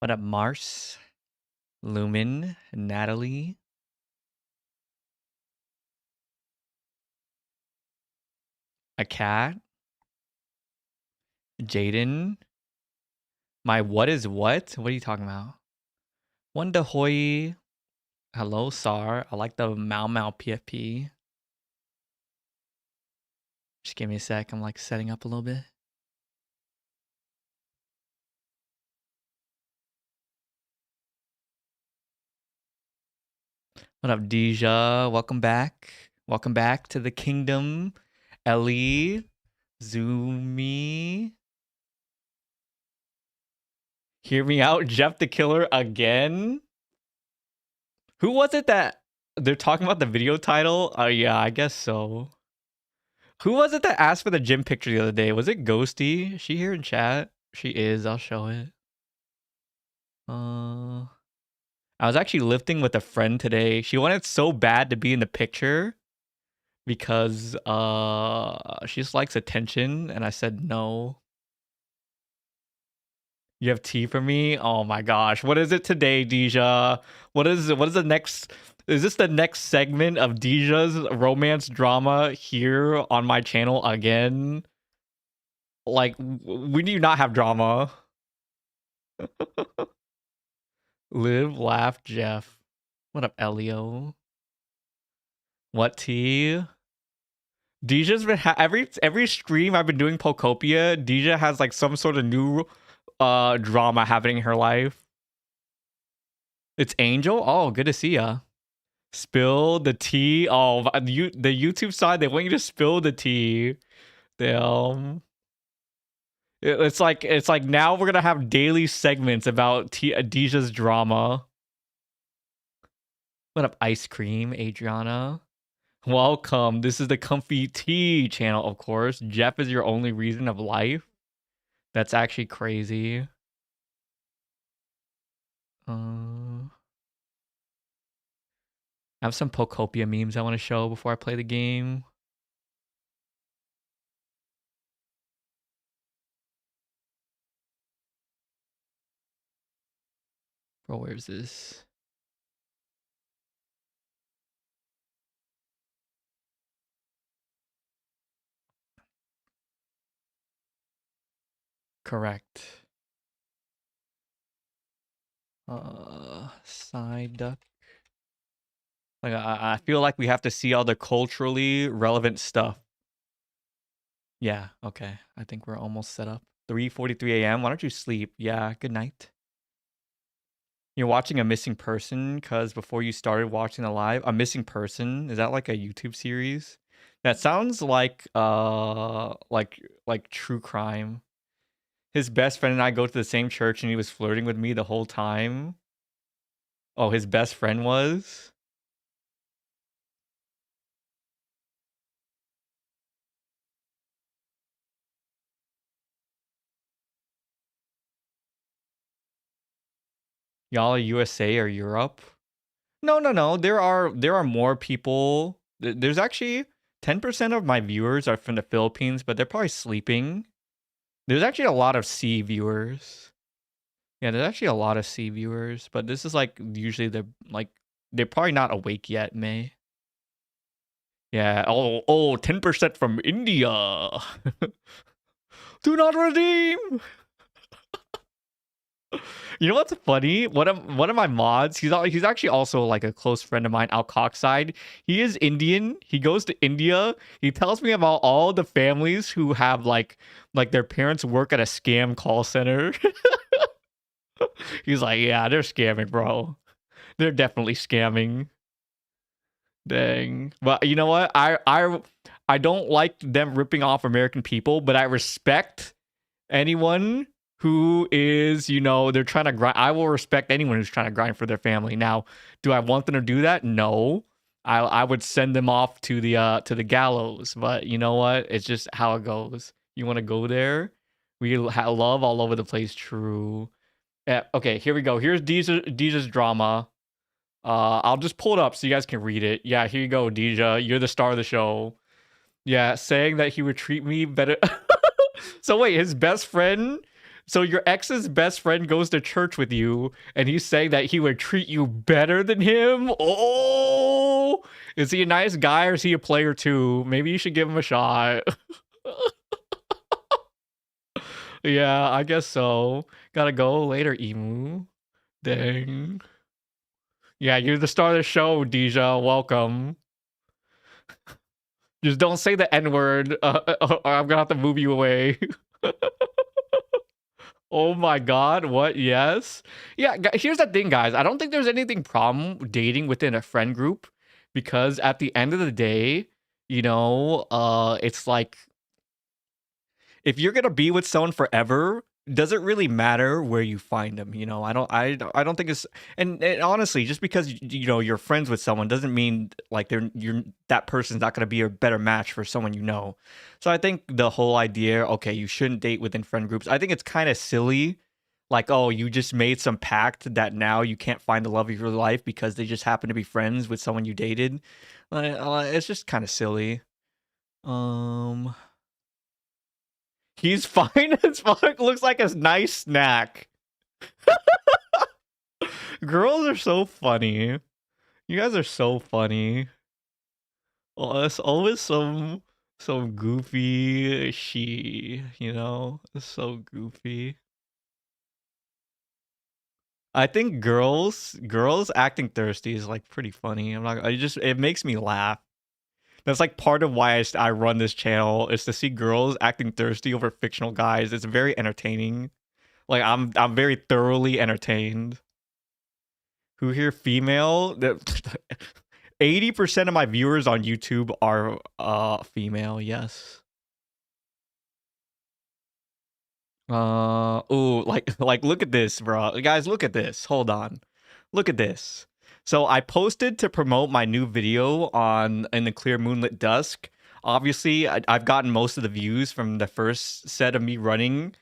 What up, Mars? Lumen, Natalie, a cat, Jaden. My what is what? What are you talking about? Wanda Hoy. Hello, Sar. I like the Mau Mau PFP. Just give me a sec. I'm like setting up a little bit. What up, Deja? Welcome back. Welcome back to the kingdom. Ellie, Zoomy. Hear me out, Jeff the Killer again. Who was it that they're talking about the video title? Yeah, I guess so. Who was it that asked for the gym picture the other day? Was it Ghosty? Is she here in chat? She is. I'll show it. I was actually lifting with a friend today. She wanted so bad to be in the picture because she just likes attention, and I said no. You have tea for me? Oh my gosh. What is it today, Deja? What is the next? Is this the next segment of Deja's romance drama here on my channel again? Like, we do not have drama. Live, laugh, Jeff. What up, Elio? What tea? Deja's been every stream I've been doing Pokopia. Deja has like some sort of new drama happening in her life. It's Angel. Oh, good to see ya. Spill the tea. Oh, the YouTube side, they want you to spill the tea. Damn. It's like now we're gonna have daily segments about Deja's drama. What up, ice cream, Adriana? Welcome. This is the ComfyTea channel, of course. Jeff is your only reason of life. That's actually crazy. I have some Pokopia memes I want to show before I play the game. Bro, where's this? Correct. Side duck. Like I feel like we have to see all the culturally relevant stuff. Yeah, okay. I think we're almost set up. 3:43 a.m. Why don't you sleep? Yeah, good night. You're watching A Missing Person because before you started watching the live, A Missing Person, is that like a YouTube series? That sounds like true crime. His best friend and I go to the same church and he was flirting with me the whole time. Oh, his best friend was? Y'all are USA or Europe? No. There are more people. There's actually 10% of my viewers are from the Philippines, but they're probably sleeping. There's actually a lot of C viewers. Yeah, there's actually a lot of C viewers, but this is like usually they're probably not awake yet, May. Yeah. Oh, 10% from India. Do not redeem. You know what's funny? One of my mods, he's actually also like a close friend of mine, Al Cockside. He is Indian. He goes to India. He tells me about all the families who have like their parents work at a scam call center. He's like, yeah, they're scamming, bro. They're definitely scamming. Dang. But you know what? I don't like them ripping off American people, but I respect anyone who is, they're trying to grind. I will respect anyone who's trying to grind for their family. Now, do I want them to do that? No. I would send them off to the gallows. But you know what? It's just how it goes. You want to go there? We love all over the place. True. Okay, here we go. Here's Deja's drama. I'll just pull it up so you guys can read it. Yeah, here you go, Deja. You're the star of the show. Yeah, saying that he would treat me better. So wait, his best friend So your ex's best friend goes to church with you, and he's saying that he would treat you better than him. Oh, is he a nice guy or is he a player too? Maybe you should give him a shot. Yeah, I guess so. Gotta go later, Emu. Dang. Yeah, you're the star of the show, Deja. Welcome. Just don't say the N word, or I'm gonna have to move you away. Oh my god, what? Yes. Yeah, here's the thing, guys. I don't think there's anything problem dating within a friend group because at the end of the day, it's like if you're gonna be with someone forever, does it really matter where you find them? I don't think it's and honestly, just because you're friends with someone doesn't mean like that person's not gonna be a better match for someone you know. So I think the whole idea, okay, you shouldn't date within friend groups. I think it's kind of silly. Like, oh, you just made some pact that now you can't find the love of your life because they just happen to be friends with someone you dated. It's just kind of silly. He's fine as fuck. Looks like a nice snack. Girls are so funny. You guys are so funny. Well, it's always some goofy It's so goofy. I think girls acting thirsty is like pretty funny. It makes me laugh. That's like part of why I run this channel is to see girls acting thirsty over fictional guys. It's very entertaining. Like I'm very thoroughly entertained. Who here female? 80% of my viewers on YouTube are female. Yes. Ooh, like look at this, bro. Guys, look at this. Hold on. Look at this. So I posted to promote my new video in the clear moonlit dusk. Obviously, I've gotten most of the views from the first set of me running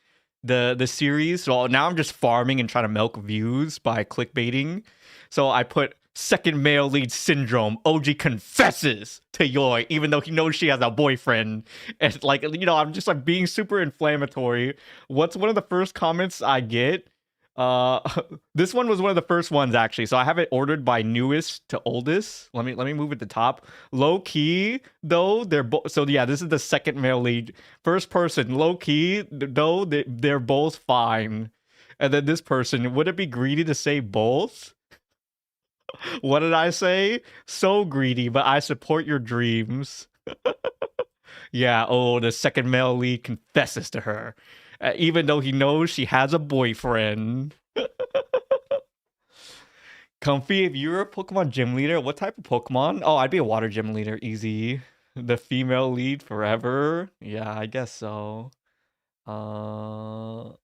the series. So now I'm just farming and trying to milk views by clickbaiting. So I put second male lead syndrome. OG confesses to Yoi, even though he knows she has a boyfriend. And like, I'm just like being super inflammatory. What's one of the first comments I get? This one was one of the first ones actually. So I have it ordered by newest to oldest. Let me move at the top. Low key though, so yeah, this is the second male lead. First person, low key though, they're both fine. And then this person, would it be greedy to say both? What did I say? So greedy, but I support your dreams. Yeah, the second male lead confesses to her. Even though he knows she has a boyfriend. Comfy, if you were a Pokemon gym leader, what type of Pokemon? Oh, I'd be a water gym leader, easy. The female lead forever? Yeah, I guess so. But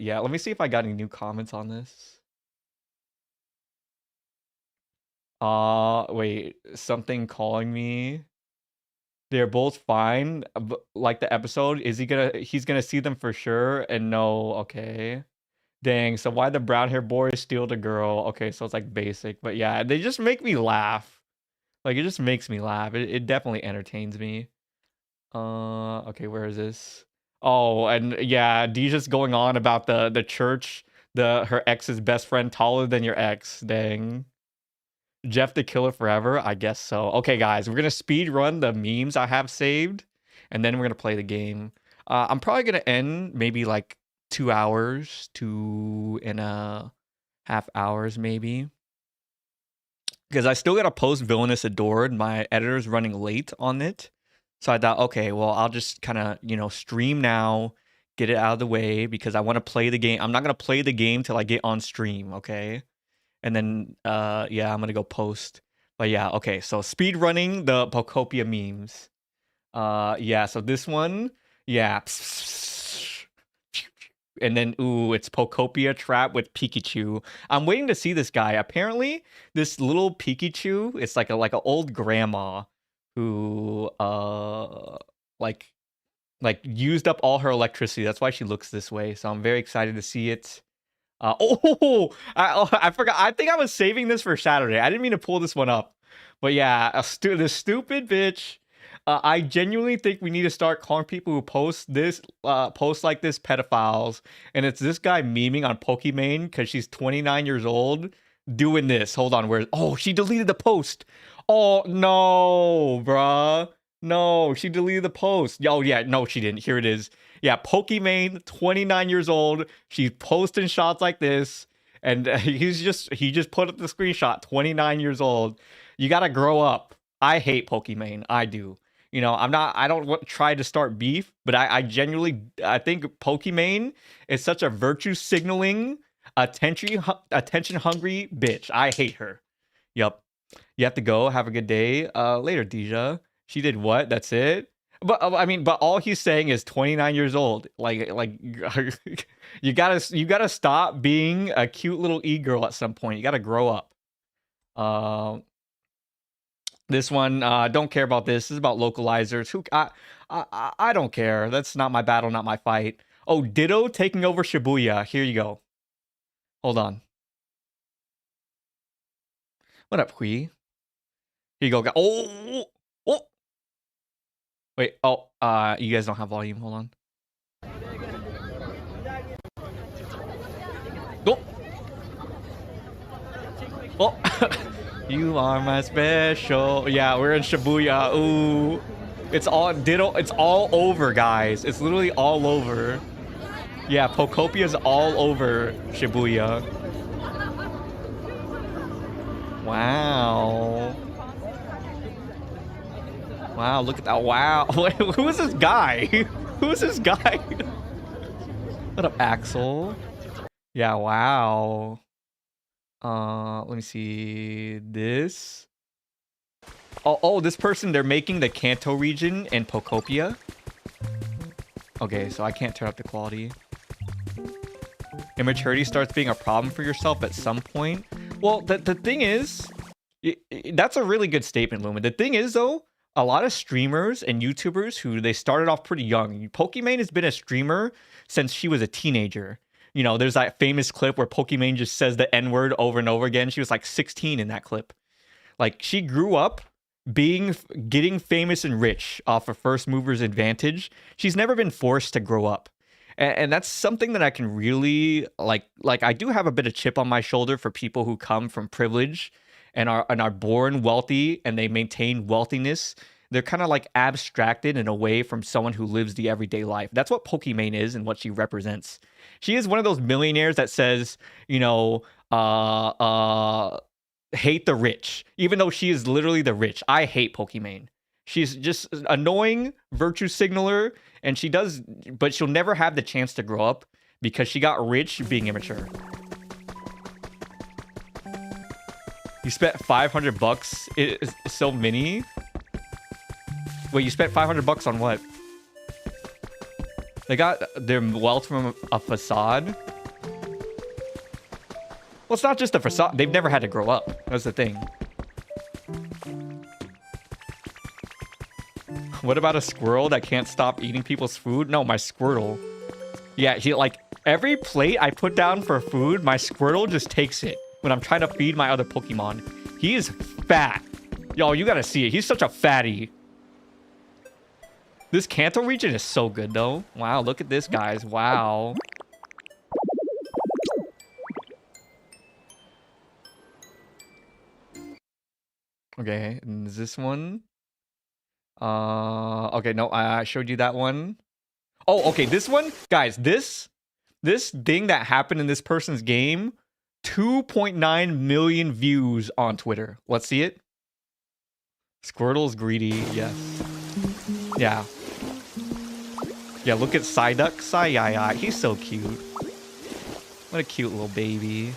yeah, let me see if I got any new comments on this. Wait, something calling me. They're both fine. Like the episode, he's gonna see them for sure and no, okay. Dang, so why the brown hair boy steal the girl? Okay, so it's like basic, but yeah, they just make me laugh. Like it just makes me laugh. It definitely entertains me. Okay, where is this? Oh, and yeah, Deja's going on about the church, her ex's best friend taller than your ex. Dang. Jeff the Killer forever? I guess so. Okay, guys, we're gonna speed run the memes I have saved, and then we're gonna play the game. I'm probably gonna end maybe like 2 hours, 2.5 hours maybe. Because I still gotta post Villainous Adored. My editor's running late on it. So I thought, okay, well, I'll just kind of, stream now, get it out of the way, because I want to play the game. I'm not gonna play the game till I get on stream, okay? And then, yeah, I'm gonna go post. But yeah, okay, so speed running the Pokopia memes. Yeah, so this one, yeah. And then, ooh, it's Pokopia trap with Pikachu. I'm waiting to see this guy. Apparently, this little Pikachu, it's like a old grandma who, like used up all her electricity. That's why she looks this way. So I'm very excited to see it. I forgot. I think I was saving this for Saturday. I didn't mean to pull this one up. But yeah, this stupid bitch. I genuinely think we need to start calling people who post like this pedophiles. And it's this guy memeing on Pokimane because she's 29 years old doing this. Hold on, where? Oh, she deleted the post. Oh no, bruh. No, she deleted the post. Oh yeah, no, she didn't. Here it is. Yeah, Pokimane, 29 years old. She's posting shots like this, and he just put up the screenshot. 29 years old. You gotta grow up. I hate Pokimane. I do. You know, I don't try to start beef, but I genuinely, I think Pokimane is such a virtue signaling, attention hungry bitch. I hate her. Yup. You have to go. Have a good day. Later, Deja. She did what? That's it. But I mean, but all he's saying is 29 years old. Like you gotta stop being a cute little e-girl at some point. You gotta grow up. This one, don't care about this. This is about localizers. I don't care. That's not my battle, not my fight. Oh, Ditto taking over Shibuya. Here you go. Hold on. What up, Hui? Here you go. Oh, oh. Wait. Oh, you guys don't have volume. Hold on. Oh. Oh. You are my special. Yeah, we're in Shibuya. Ooh. It's all Ditto. It's all over, guys. It's literally all over. Yeah, Pokopia's all over Shibuya. Wow. Wow, look at that. Wow. Who is this guy? Who is this guy? What up, Axel? Yeah, wow. Let me see this. Oh, this person, they're making the Kanto region in Pokopia. Okay, so I can't turn up the quality. Immaturity starts being a problem for yourself at some point. Well, the thing is, that's a really good statement, Lumen. The thing is, though, a lot of streamers and YouTubers who they started off pretty young. Pokimane has been a streamer since she was a teenager. You know, there's that famous clip where Pokimane just says the N-word over and over again. She was like 16 in that clip. Like, she grew up getting famous and rich off of first mover's advantage. She's never been forced to grow up. And that's something that I can really like I do have a bit of chip on my shoulder for people who come from privilege and are born wealthy and they maintain wealthiness. They're kind of like abstracted and away from someone who lives the everyday life. That's what Pokimane is and what she represents. She is one of those millionaires that says, you know, hate the rich, even though she is literally the rich. I hate Pokimane. She's just annoying virtue signaler, and but she'll never have the chance to grow up because she got rich being immature. You spent $500. It's so many. Wait, you spent $500 on what? They got their wealth from a facade. Well, it's not just a facade. They've never had to grow up. That's the thing. What about a squirrel that can't stop eating people's food? No, my Squirtle. Yeah, like every plate I put down for food, my Squirtle just takes it when I'm trying to feed my other Pokemon. He is fat. Yo, you gotta see it. He's such a fatty. This Kanto region is so good, though. Wow, look at this, guys. Wow. Okay, and is this one? Okay, no, I showed you that one. Oh, okay, this one? Guys, this thing that happened in this person's game, 2.9 million views on Twitter. Let's see it. Squirtle's greedy, yes. Yeah. Yeah, look at Psyduck. Psy-yi-yi. He's so cute. What a cute little baby.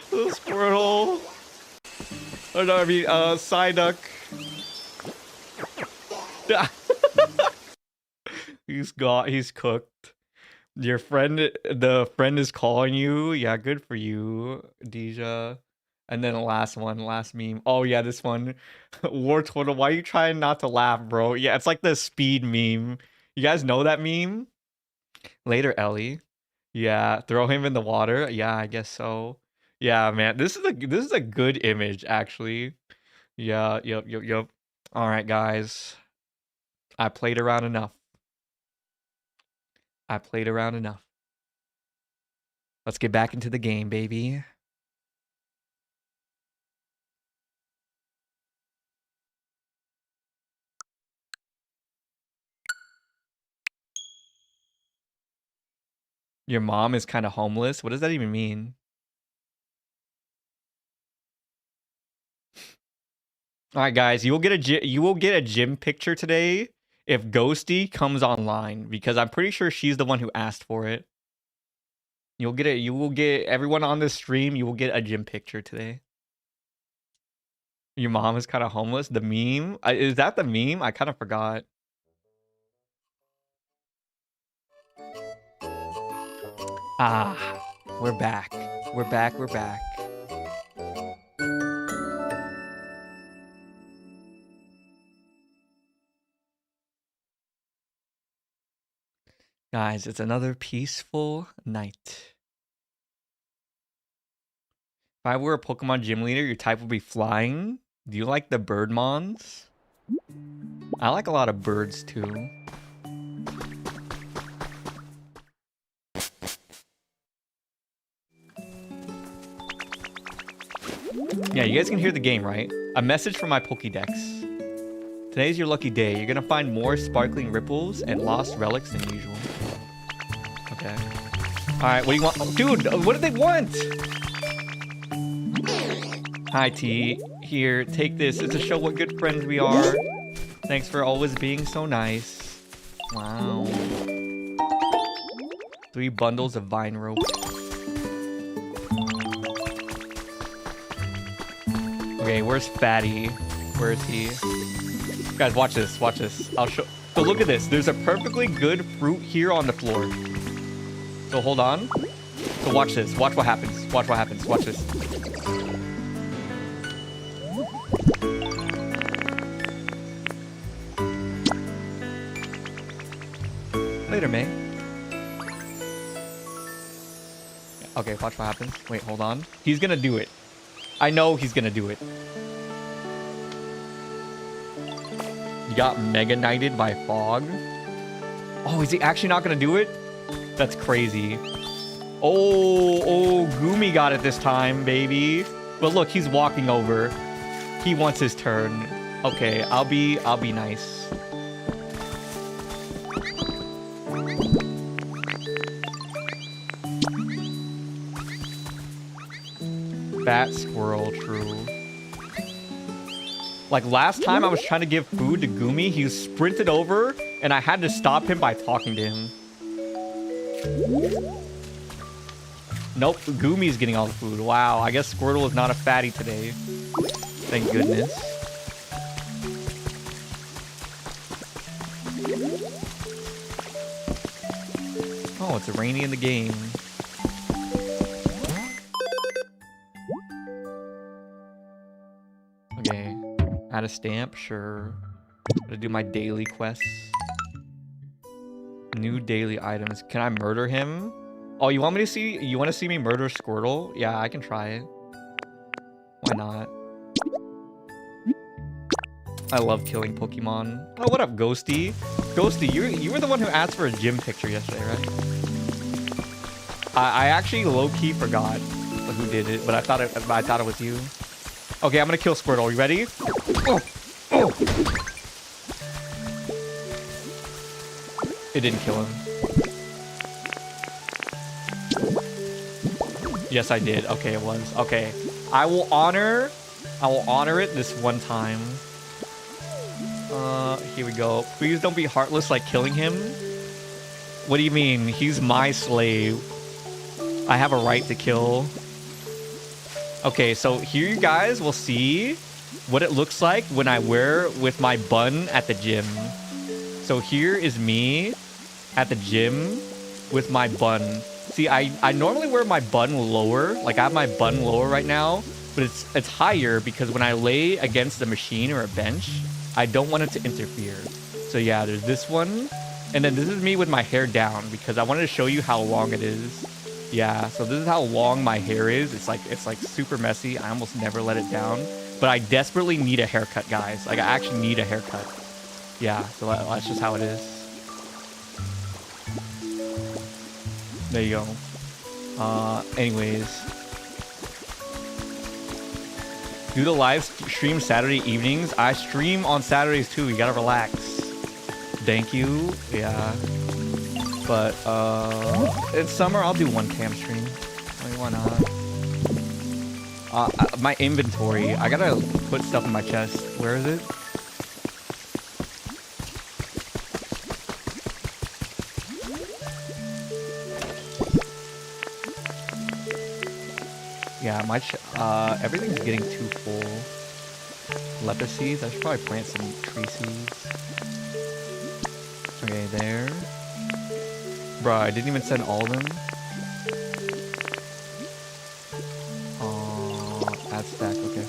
Little Squirtle. Oh no, I mean, Psyduck. He's cooked. Your friend, the friend is calling you. Yeah, good for you, Deja. And then the last one, last meme. Oh yeah, this one. War Turtle, why are you trying not to laugh, bro? Yeah, it's like the speed meme. You guys know that meme? Later, Ellie. Yeah, throw him in the water. Yeah, I guess so. Yeah, man. This is a good image, actually. Yeah, yep. All right, guys. I played around enough. I played around enough. Let's get back into the game, baby. Your mom is kind of homeless. What does that even mean? All right, guys, you will get a gym picture today if Ghosty comes online because I'm pretty sure she's the one who asked for it. You will get everyone on this stream. You will get a gym picture today. Your mom is kind of homeless. The meme is that the meme? I kind of forgot. Ah, we're back. We're back. We're back. Guys, it's another peaceful night. If I were a Pokemon gym leader, your type would be flying. Do you like the Birdmons? I like a lot of birds too. Yeah, you guys can hear the game, right? A message from my Pokédex. Today's your lucky day. You're gonna find more sparkling ripples and lost relics than usual. Okay. Alright, what do you want? Oh, dude, what do they want? Hi, T. Here, take this. It's to show what good friends we are. Thanks for always being so nice. Wow. 3 bundles of vine rope. Okay, where's Fatty? Where is he? Guys, watch this. Watch this. I'll show. So look at this. There's a perfectly good fruit here on the floor. So hold on. So watch this. Watch what happens. Watch what happens. Watch this. Later, May. Okay, watch what happens. Wait, hold on. He's gonna do it. I know he's gonna do it. You got Mega Knighted by Fog. Oh, is he actually not gonna do it? That's crazy. Oh, Gumi got it this time, baby. But look, he's walking over. He wants his turn. Okay, I'll be nice. Fat squirrel, true. Like last time I was trying to give food to Gumi, he sprinted over and I had to stop him by talking to him. Nope, Gumi's getting all the food. Wow, I guess Squirtle is not a fatty today. Thank goodness. Oh, it's rainy in the game. Okay, add a stamp, sure. Gotta do my daily quests. New daily items. Can I murder him? Oh, you want me to see? You want to see me murder Squirtle? Yeah, I can try it. Why not? I love killing Pokemon. Oh, what up, Ghosty? Ghosty, you were the one who asked for a gym picture yesterday, right? I actually low-key forgot who did it, but I thought it was you. Okay, I'm gonna kill Squirtle. You ready? Oh! Oh! It didn't kill him. Yes, I did. Okay, it was. Okay. I will honor it this one time. Here we go. Please don't be heartless like killing him. What do you mean? He's my slave. I have a right to kill. Okay, so here you guys will see what it looks like when I wear with my bun at the gym. So here is me at the gym with my bun. See, I normally wear my bun lower. Like, I have my bun lower right now but it's higher because when I lay against a machine or a bench, I don't want it to interfere. So yeah, there's this one. And then this is me with my hair down because I wanted to show you how long it is. Yeah, so this is how long my hair is. It's like super messy. I almost never let it down. But I desperately need a haircut, guys. Like I actually need a haircut. Yeah, so that's just how it is. There you go. Anyways. Do the live stream Saturday evenings. I stream on Saturdays too. You gotta relax. Thank you. Yeah. But in summer I'll do one cam stream. I mean, why not? My inventory. I gotta put stuff in my chest. Where is it? Yeah, my everything's getting too full. Leper seeds. I should probably plant some tree seeds. Okay, there. Bruh, I didn't even send all of them. Add stack, okay.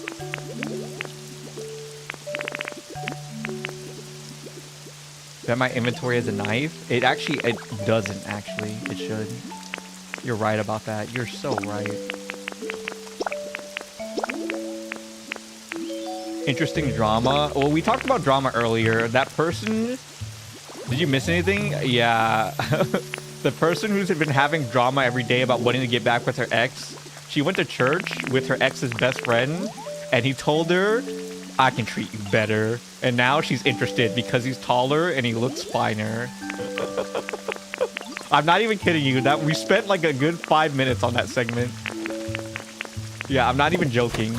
That my inventory has a knife? It doesn't actually. It should. You're right about that. You're so right. Interesting drama. Well, we talked about drama earlier. That person... Did you miss anything? Yeah. The person who's been having drama every day about wanting to get back with her ex, she went to church with her ex's best friend, and he told her, I can treat you better. And now she's interested because he's taller and he looks finer. I'm not even kidding you. That we spent like a good 5 minutes on that segment. Yeah, I'm not even joking.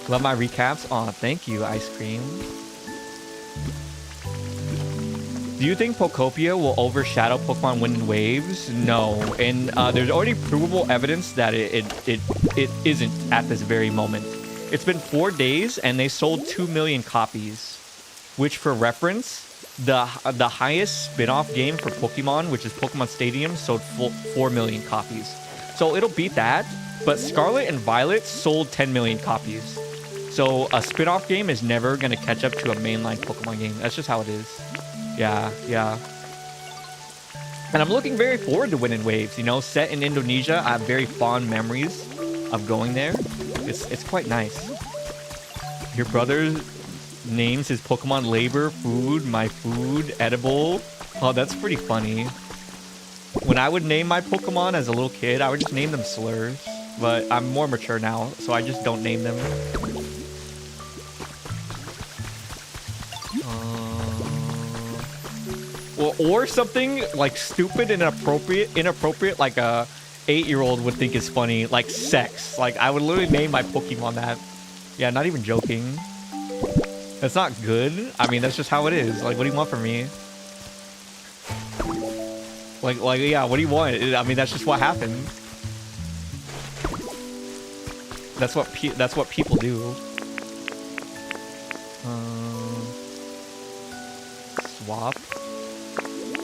Love my recaps. Aw, thank you, Ice Cream. Do you think Pokopia will overshadow Pokemon Wind and Waves? No. And there's already provable evidence that it isn't at this very moment. It's been 4 days and they sold 2 million copies. Which, for reference, the highest spin-off game for Pokemon, which is Pokemon Stadium, sold 4 million copies. So it'll beat that. But Scarlet and Violet sold 10 million copies. So a spin-off game is never going to catch up to a mainline Pokemon game. That's just how it is. Yeah, yeah. And I'm looking very forward to Wind and Waves. You know, set in Indonesia, I have very fond memories of going there. It's quite nice. Your brother names his Pokemon labor, food, my food, edible. Oh, that's pretty funny. When I would name my Pokemon as a little kid, I would just name them slurs. But I'm more mature now, so I just don't name them. Or something like stupid and inappropriate, like a 8-year-old would think is funny, like sex. Like I would literally name my Pokemon that. Yeah, not even joking. That's not good. I mean, that's just how it is. Like, what do you want from me? Like, yeah, what do you want? I mean, that's just what happened. That's what people do. Swap.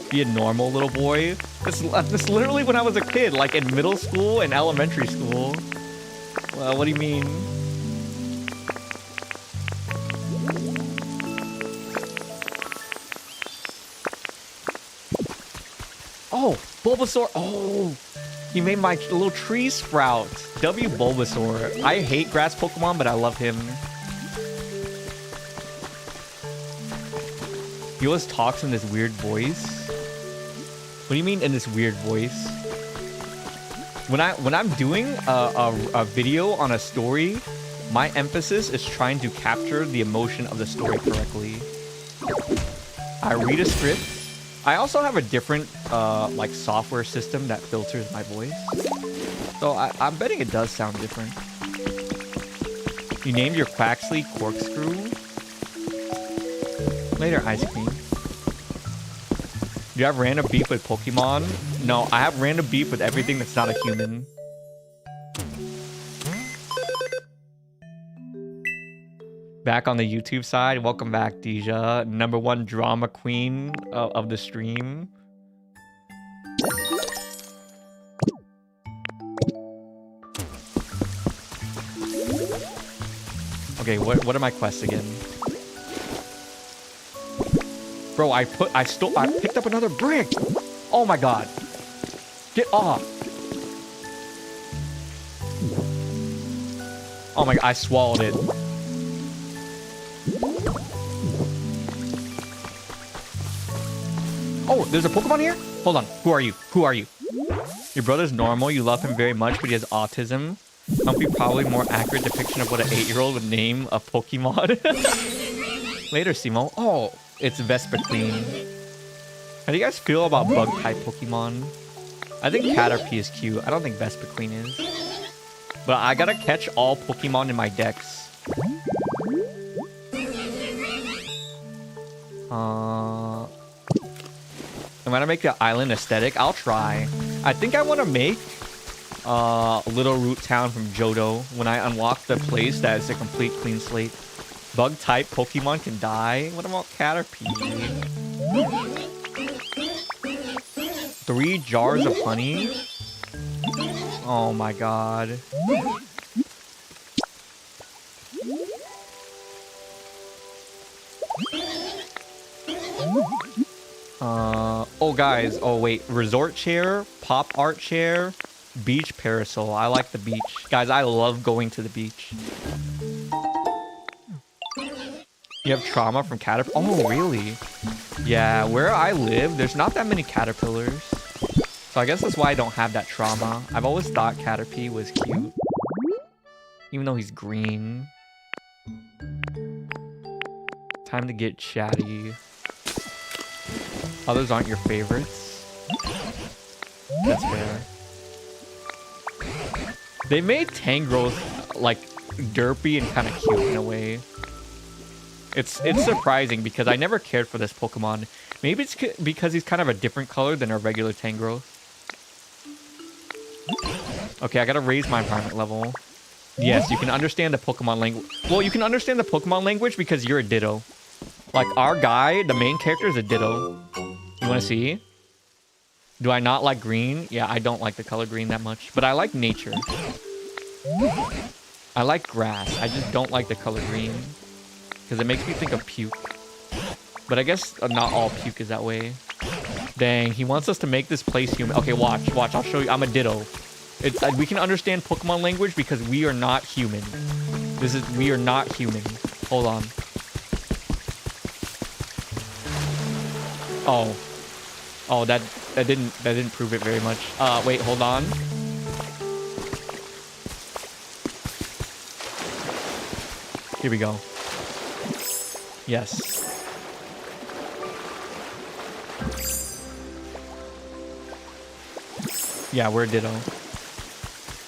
Be a normal little boy. This literally when I was a kid, like in middle school and elementary school. Well, what do you mean? Oh, Bulbasaur. Oh, he made my little tree sprout. W Bulbasaur. I hate grass Pokemon, but I love him. He always talks in this weird voice. What do you mean in this weird voice? When I'm doing a video on a story, my emphasis is trying to capture the emotion of the story correctly. I read a script. I also have a different like software system that filters my voice. So I'm betting it does sound different. You named your Quaxley Corkscrew? Later, Ice Cream. Do you have random beef with Pokemon? No, I have random beef with everything that's not a human. Back on the YouTube side. Welcome back, Deja. #1 drama queen of the stream. Okay, what are my quests again? Bro, I picked up another brick. Oh my god. Get off. Oh my god, I swallowed it. Oh, there's a Pokemon here? Hold on. Who are you? Who are you? Your brother's normal. You love him very much, but he has autism. Comfy, probably more accurate depiction of what an 8-year-old would name a Pokemon. Later, Simo. Oh, it's Vespa Queen. How do you guys feel about bug-type Pokemon? I think Caterpie is cute. I don't think Vespa Queen is. But I gotta catch all Pokemon in my decks. I'm gonna make the island aesthetic. I'll try. I think I want to make Little Root Town from Johto when I unlock the place that is a complete clean slate. Bug type Pokemon can die. What about Caterpie? 3 jars of honey. Oh my god. Oh guys, oh wait, resort chair, pop art chair, beach parasol. I like the beach. Guys, I love going to the beach. You have trauma from caterpillar? Oh, really? Yeah, where I live, there's not that many caterpillars. So I guess that's why I don't have that trauma. I've always thought Caterpie was cute. Even though he's green. Time to get chatty. Others aren't your favorites. That's fair. They made Tangrowth like derpy and kind of cute in a way. It's surprising because I never cared for this Pokemon. Maybe it's because he's kind of a different color than a regular Tangrowth. Okay, I gotta raise my environment level. Yes, you can understand the Pokemon language. Well, you can understand the Pokemon language because you're a Ditto. Like, our guy, the main character, is a Ditto. You wanna see? Do I not like green? Yeah, I don't like the color green that much. But I like nature. I like grass. I just don't like the color green. Because it makes me think of puke. But I guess not all puke is that way. Dang, he wants us to make this place human. Okay, watch. I'll show you. I'm a Ditto. We can understand Pokemon language because we are not human. We are not human. Hold on. Oh, that didn't prove it very much. Wait, hold on. Here we go. Yes. Yeah, we're Ditto.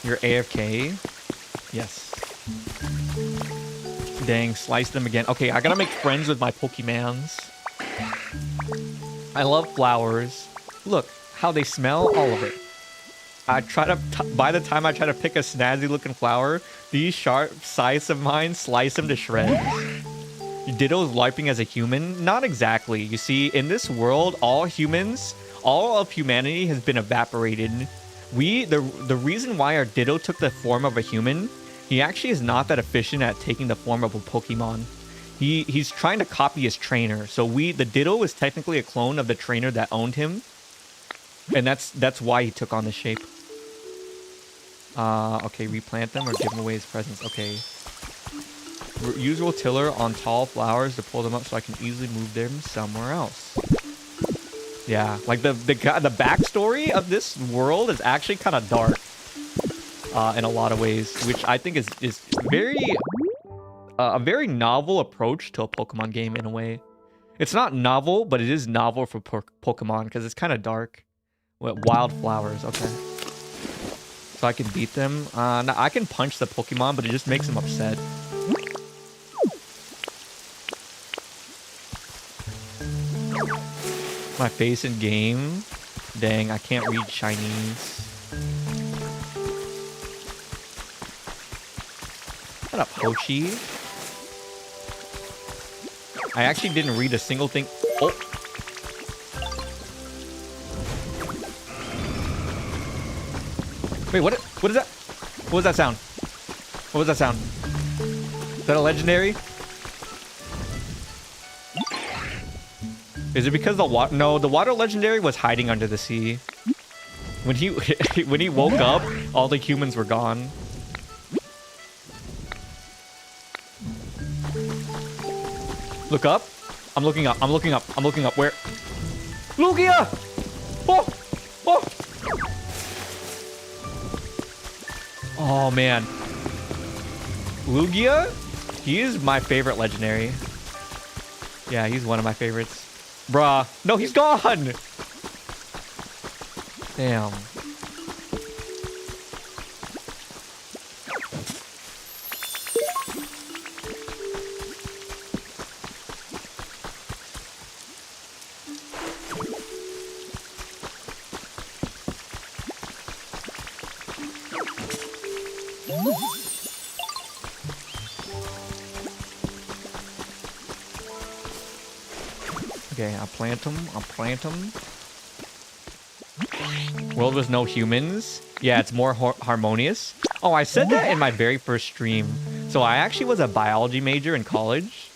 You're AFK? Yes. Dang, slice them again. Okay, I gotta make friends with my Pokemons. I love flowers. Look, how they smell, all of it. By the time I try to pick a snazzy looking flower, these sharp scythes of mine slice them to shreds. Ditto's LARPing as a human? Not exactly. You see, in this world, all of humanity has been evaporated. The reason why our Ditto took the form of a human, he actually is not that efficient at taking the form of a Pokemon. He's trying to copy his trainer. So the Ditto is technically a clone of the trainer that owned him. And that's why he took on this shape. Okay, replant them or give him away as presents. Okay. Use Rotiller on tall flowers to pull them up so I can easily move them somewhere else. Yeah, like the backstory of this world is actually kind of dark in a lot of ways, which I think is very a very novel approach to a Pokemon game in a way. It's not novel, but it is novel for Pokemon because it's kind of dark. Wildflowers, okay. So I can beat them. No, I can punch the Pokemon, but it just makes them upset. My face in game. Dang, I can't read Chinese. What up, Pochi? I actually didn't read a single thing. Oh. Wait, what is that? What was that sound? What was that sound? Is that a legendary? Is it because the water? No, the water legendary was hiding under the sea. When he when he woke up, all the humans were gone. Look up. I'm looking up. I'm looking up. I'm looking up. Where? Lugia! Oh! Oh! Oh, man. Lugia? He is my favorite legendary. Yeah, he's one of my favorites. Bruh. No, he's gone! Damn. Okay, I'll plant them. I'll plant them. World with no humans. Yeah, it's more harmonious. Oh, I said that in my very first stream. So I actually was a biology major in college.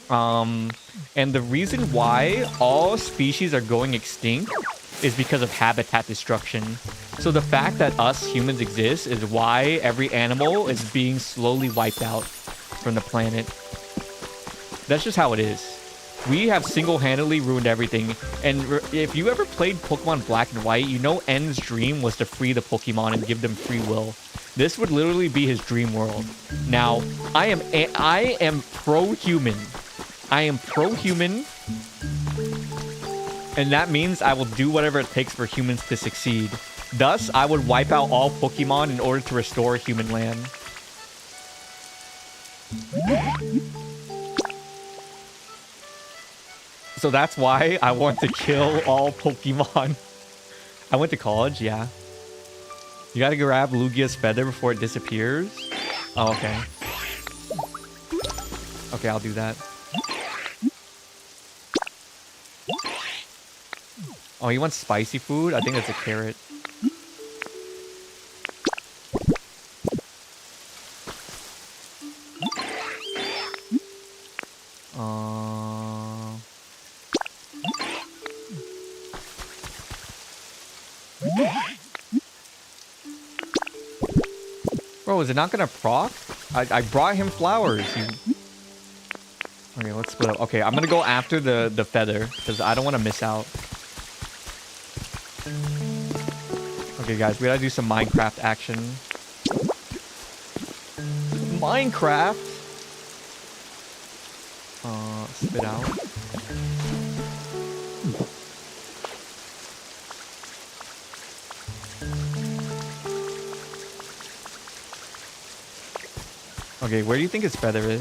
And the reason why all species are going extinct is because of habitat destruction. So the fact that us humans exist is why every animal is being slowly wiped out from the planet. That's just how it is. We have single-handedly ruined everything. And if you ever played Pokemon Black and White, you know N's dream was to free the Pokemon and give them free will. This would literally be his dream world. Now, I am pro-human. I am pro-human. And that means I will do whatever it takes for humans to succeed. Thus, I would wipe out all Pokemon in order to restore human land. So that's why I want to kill all Pokemon. I went to college, yeah. You gotta grab Lugia's feather before it disappears. Oh, okay. Okay, I'll do that. Oh, he wants spicy food? I think that's a carrot. Bro, is it not gonna proc? I brought him flowers. Okay, let's split up. Okay, I'm gonna go after the feather because I don't want to miss out. Okay, guys, we gotta do some Minecraft action. Minecraft? Spit out. Okay, where do you think his feather is?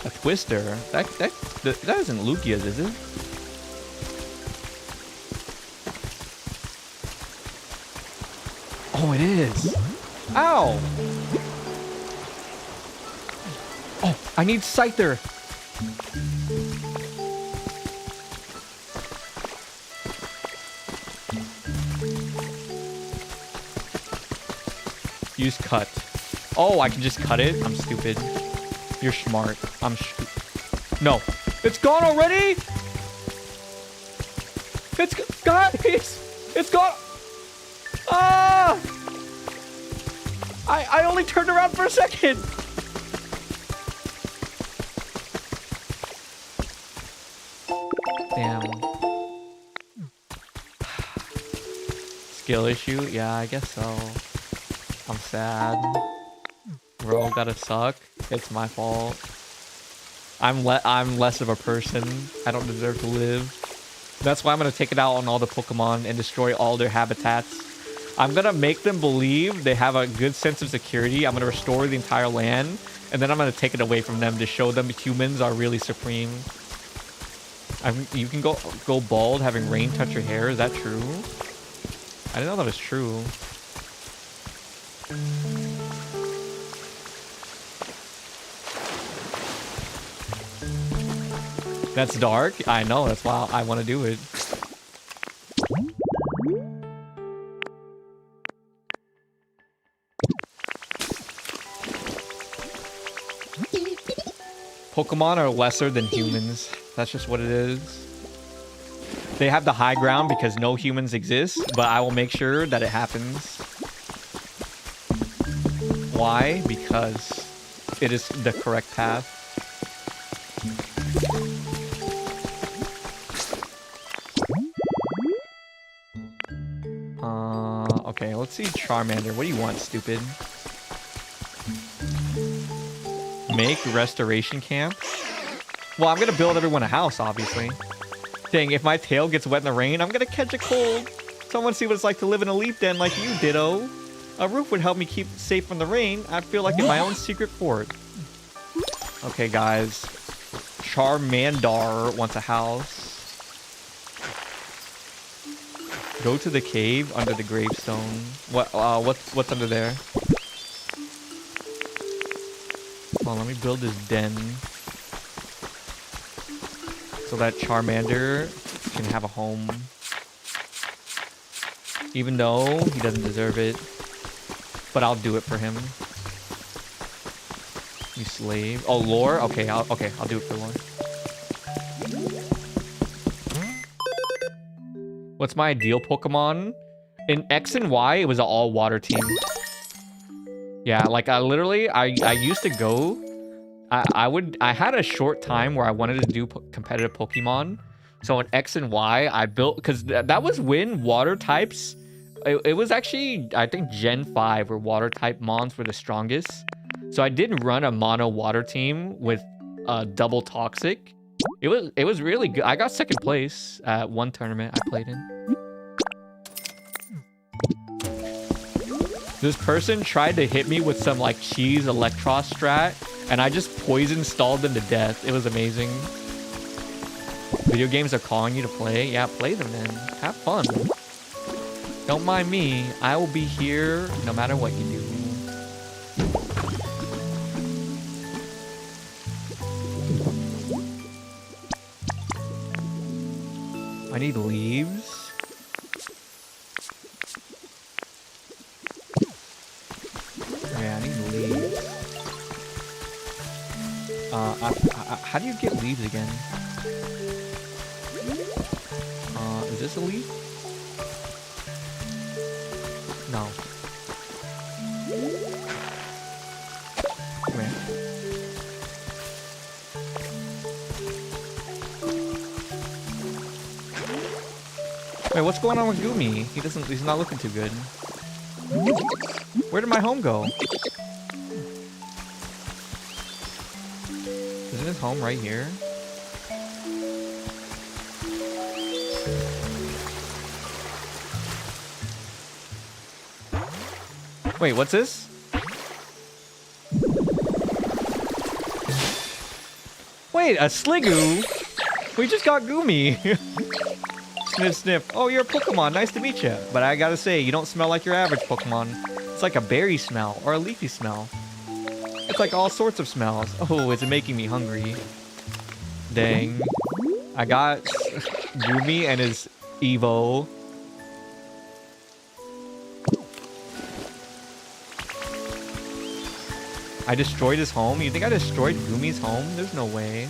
A twister? That isn't Lugia's, is it? Oh, it is. Ow! Oh, I need Scyther. Use cut. Oh, I can just cut it? I'm stupid. You're smart. No. It's gone already? Guys! It's gone! Ah! I only turned around for a second! Damn. Skill issue? Yeah, I guess so. I'm sad. Bro, gotta suck. It's my fault. I'm less of a person. I don't deserve to live. That's why I'm gonna take it out on all the Pokemon and destroy all their habitats. I'm gonna make them believe they have a good sense of security. I'm gonna restore the entire land, and then I'm gonna take it away from them to show them humans are really supreme. You can go bald having rain touch your hair. Is that true? I didn't know that was true. That's dark. I know. That's why I want to do it. Pokemon are lesser than humans. That's just what it is. They have the high ground because no humans exist, but I will make sure that it happens. Why? Because it is the correct path. Okay, let's see Charmander. What do you want, stupid? Make restoration camp? Well, I'm gonna build everyone a house, obviously. Dang, if my tail gets wet in the rain, I'm gonna catch a cold. So I want to see what it's like to live in a leaf den like you, Ditto. A roof would help me keep safe from the rain. I feel like in my own secret fort. Okay, guys. Charmander wants a house. Go to the cave under the gravestone. What's under there? Hold on, let me build this den. So that Charmander can have a home. Even though he doesn't deserve it. But I'll do it for him. You slave. Oh, lore? Okay, I'll do it for lore. What's my ideal Pokemon? In X and Y, it was an all-water team. Yeah, like I used to go. I had a short time where I wanted to do competitive Pokemon. So in X and Y, I built, because that was when water types. It was actually, I think, Gen 5 where water type Mons were the strongest. So I did run a mono water team with double toxic. It was really good. I got second place at one tournament I played in. This person tried to hit me with some like cheese Electros strat, and I just poison stalled them to death. It was amazing. Video games are calling you to play. Yeah, play them then. Have fun. Don't mind me. I will be here no matter what you do. I need leaves. Yeah, I need leaves. How do you get leaves again? Is this a leaf? No. Come here. Wait, what's going on with Gumi? He's not looking too good. Where did my home go? Isn't his home right here? Wait, what's this? Wait, a Sliggoo? We just got Gumi. Sniff, sniff. Oh, you're a Pokemon. Nice to meet you. But I gotta say, you don't smell like your average Pokemon. It's like a berry smell or a leafy smell. It's like all sorts of smells. Oh, is it making me hungry? Dang. I got Gumi and his Evo. I destroyed his home? You think I destroyed Gumi's home? There's no way.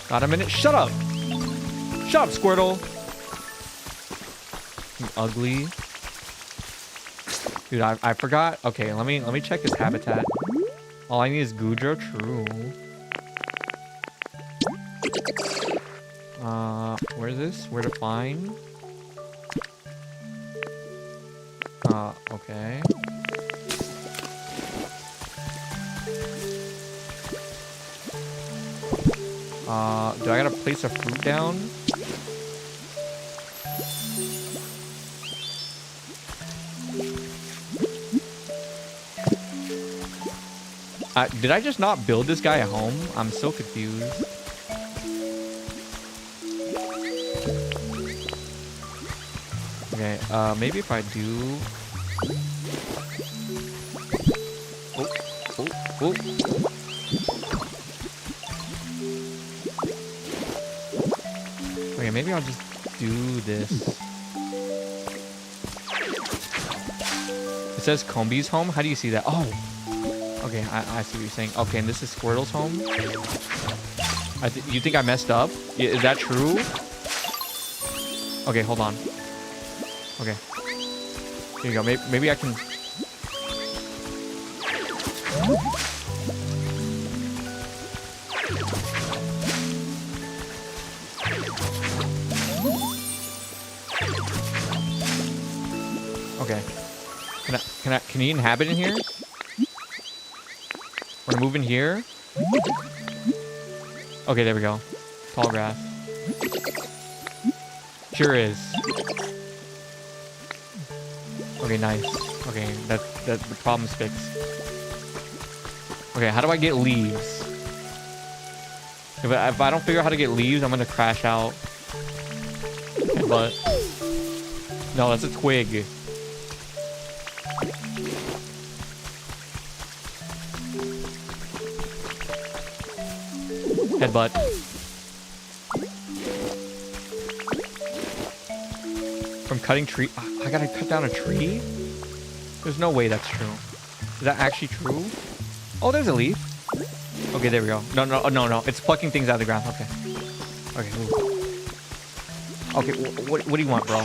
Got a minute. Shut up! Shut up, Squirtle! You ugly. Dude, I forgot. Okay, let me check his habitat. All I need is Goodra. True. Where's this? Where to find? Okay. Do I gotta place a fruit down? Did I just not build this guy a home? I'm so confused. Okay, maybe if I do... Oh. Okay, maybe I'll just do this. says Comby's home. How do you see that? Oh, okay. I see what you're saying. Okay, and this is Squirtle's home. You think I messed up? Is that true? Okay, hold on. Okay. Here you go. Maybe I can... Okay. Can he inhabit in here? Wanna move in here? Okay, there we go. Tall grass. Sure is. Okay, nice. Okay, that the problem's fixed. Okay, how do I get leaves? If I don't figure out how to get leaves, I'm gonna crash out. But no, that's a twig. Headbutt. From cutting tree. I gotta cut down a tree? There's no way that's true. Is that actually true? Oh, there's a leaf. Okay, there we go. No. It's plucking things out of the ground. Okay. Okay, move. Okay, what do you want, bro?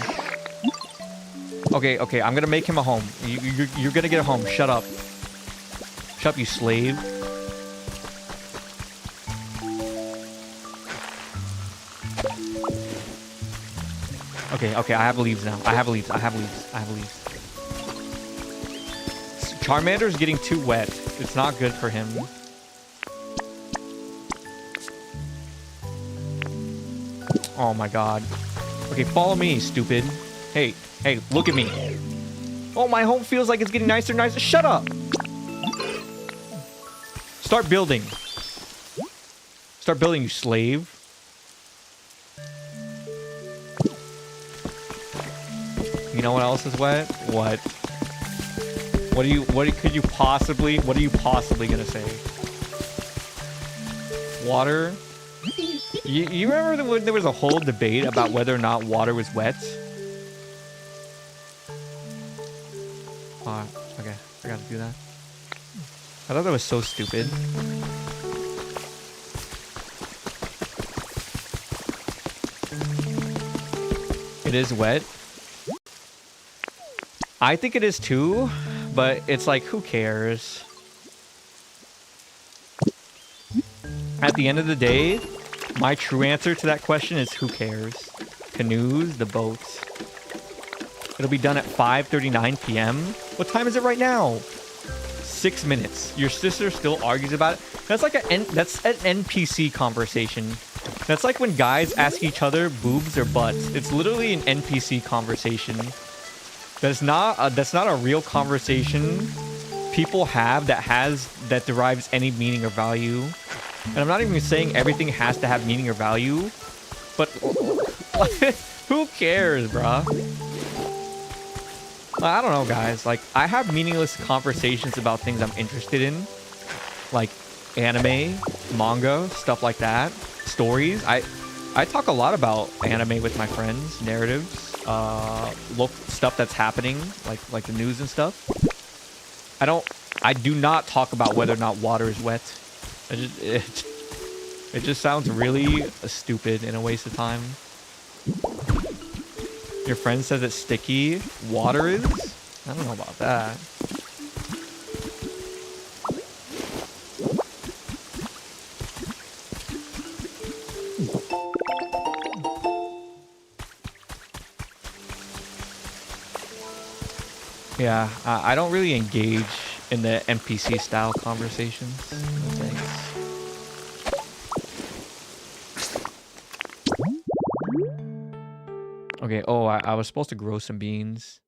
Okay, I'm gonna make him a home. You're gonna get a home. Shut up. Shut up, you slave. Okay, I have leaves now. I have leaves. Charmander's getting too wet. It's not good for him. Oh my god. Okay, follow me, stupid. Hey, look at me. Oh, my home feels like it's getting nicer and nicer. Shut up! Start building. Start building, you slave. You know what else is wet? What? What are you possibly gonna say? Water? You remember when there was a whole debate about whether or not water was wet? Okay, forgot to do that. I thought that was so stupid. It is wet. I think it is too, but it's like, who cares? At the end of the day, my true answer to that question is who cares? Canoes, the boats. It'll be done at 5:39 p.m. What time is it right now? 6 minutes. Your sister still argues about it? That's like that's an NPC conversation. That's like when guys ask each other boobs or butts. It's literally an NPC conversation. That's not a real conversation people have that derives any meaning or value. And I'm not even saying everything has to have meaning or value, but who cares, bruh? I don't know, guys. Like, I have meaningless conversations about things I'm interested in, like anime, manga, stuff like that, stories. I talk a lot about anime with my friends, narratives, stuff that's happening, like the news and stuff. I do not talk about whether or not water is wet. It just sounds really stupid and a waste of time. Your friend says it's sticky. Water is? I don't know about that. Yeah, I don't really engage in the NPC style conversations. No thanks. Okay, oh, I was supposed to grow some beans.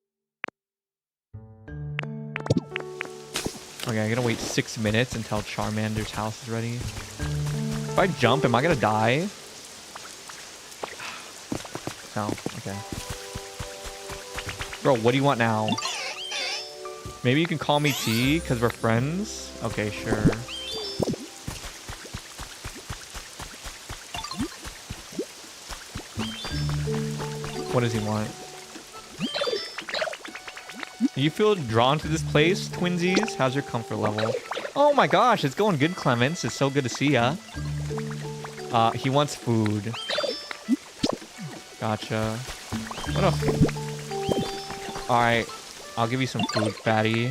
Okay, I'm gonna wait 6 minutes until Charmander's house is ready. If I jump, am I gonna die? No, okay. Bro, what do you want now? Maybe you can call me T, because we're friends? Okay, sure. What does he want? You feel drawn to this place, twinsies? How's your comfort level? Oh my gosh, it's going good, Clements. It's so good to see ya. He wants food. Gotcha. What a... Alright. I'll give you some food, fatty.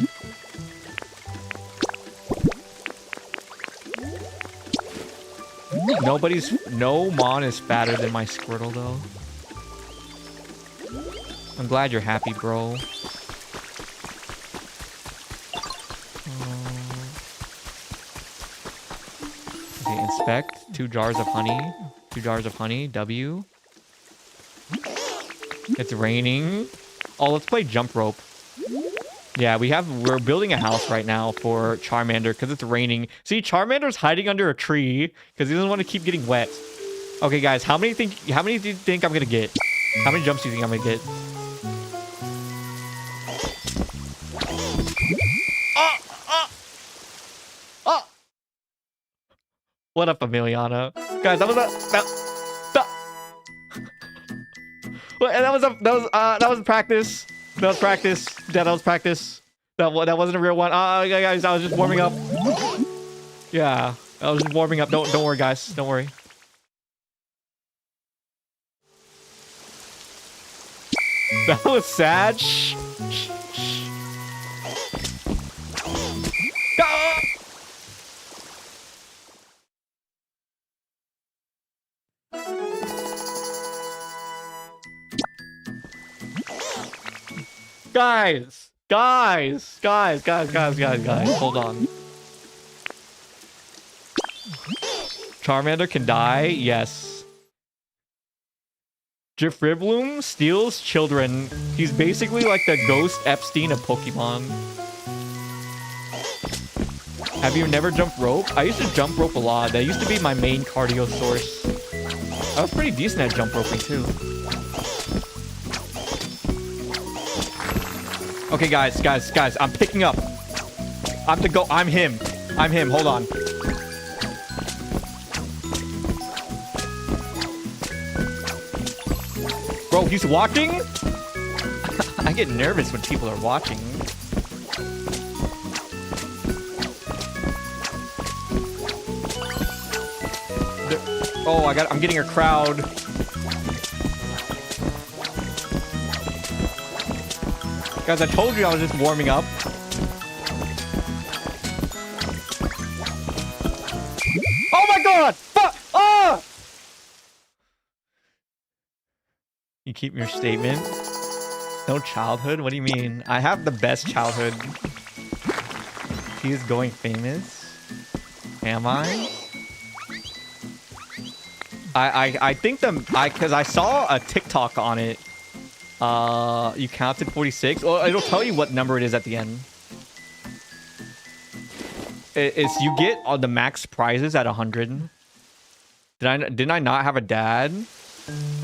No Mon is fatter than my Squirtle, though. I'm glad you're happy, bro. Okay, inspect. 2 jars of honey. 2 jars of honey. W. It's raining. Oh, let's play jump rope. Yeah, we're building a house right now for Charmander because it's raining. See, Charmander's hiding under a tree because he doesn't want to keep getting wet. Okay, guys, how many do you think I'm gonna get? How many jumps do you think I'm gonna get? Oh! What up, Emiliana? Guys, that was practice. That was practice. Yeah, that was practice. That wasn't a real one. Guys, I was just warming up. Yeah, I was just warming up. Don't worry, guys. Don't worry. That was sad. Shh. Ah! Guys, hold on. Charmander can die? Yes. Gifribloom steals children. He's basically like the Ghost Epstein of Pokemon. Have you never jumped rope? I used to jump rope a lot. That used to be my main cardio source. I was pretty decent at jump roping too. Okay, guys, I'm picking up. I'm him. Hold on. Bro, he's watching? I get nervous when people are watching. Oh, I'm getting a crowd. Guys, I told you I was just warming up. Oh my god! Fuck! Ah! You keep your statement? No childhood? What do you mean? I have the best childhood. He is going famous? Am I? I think because I saw a TikTok on it. You counted 46. Well, it'll tell you what number it is at the end. It's you get all the max prizes at 100. Didn't I not have a dad?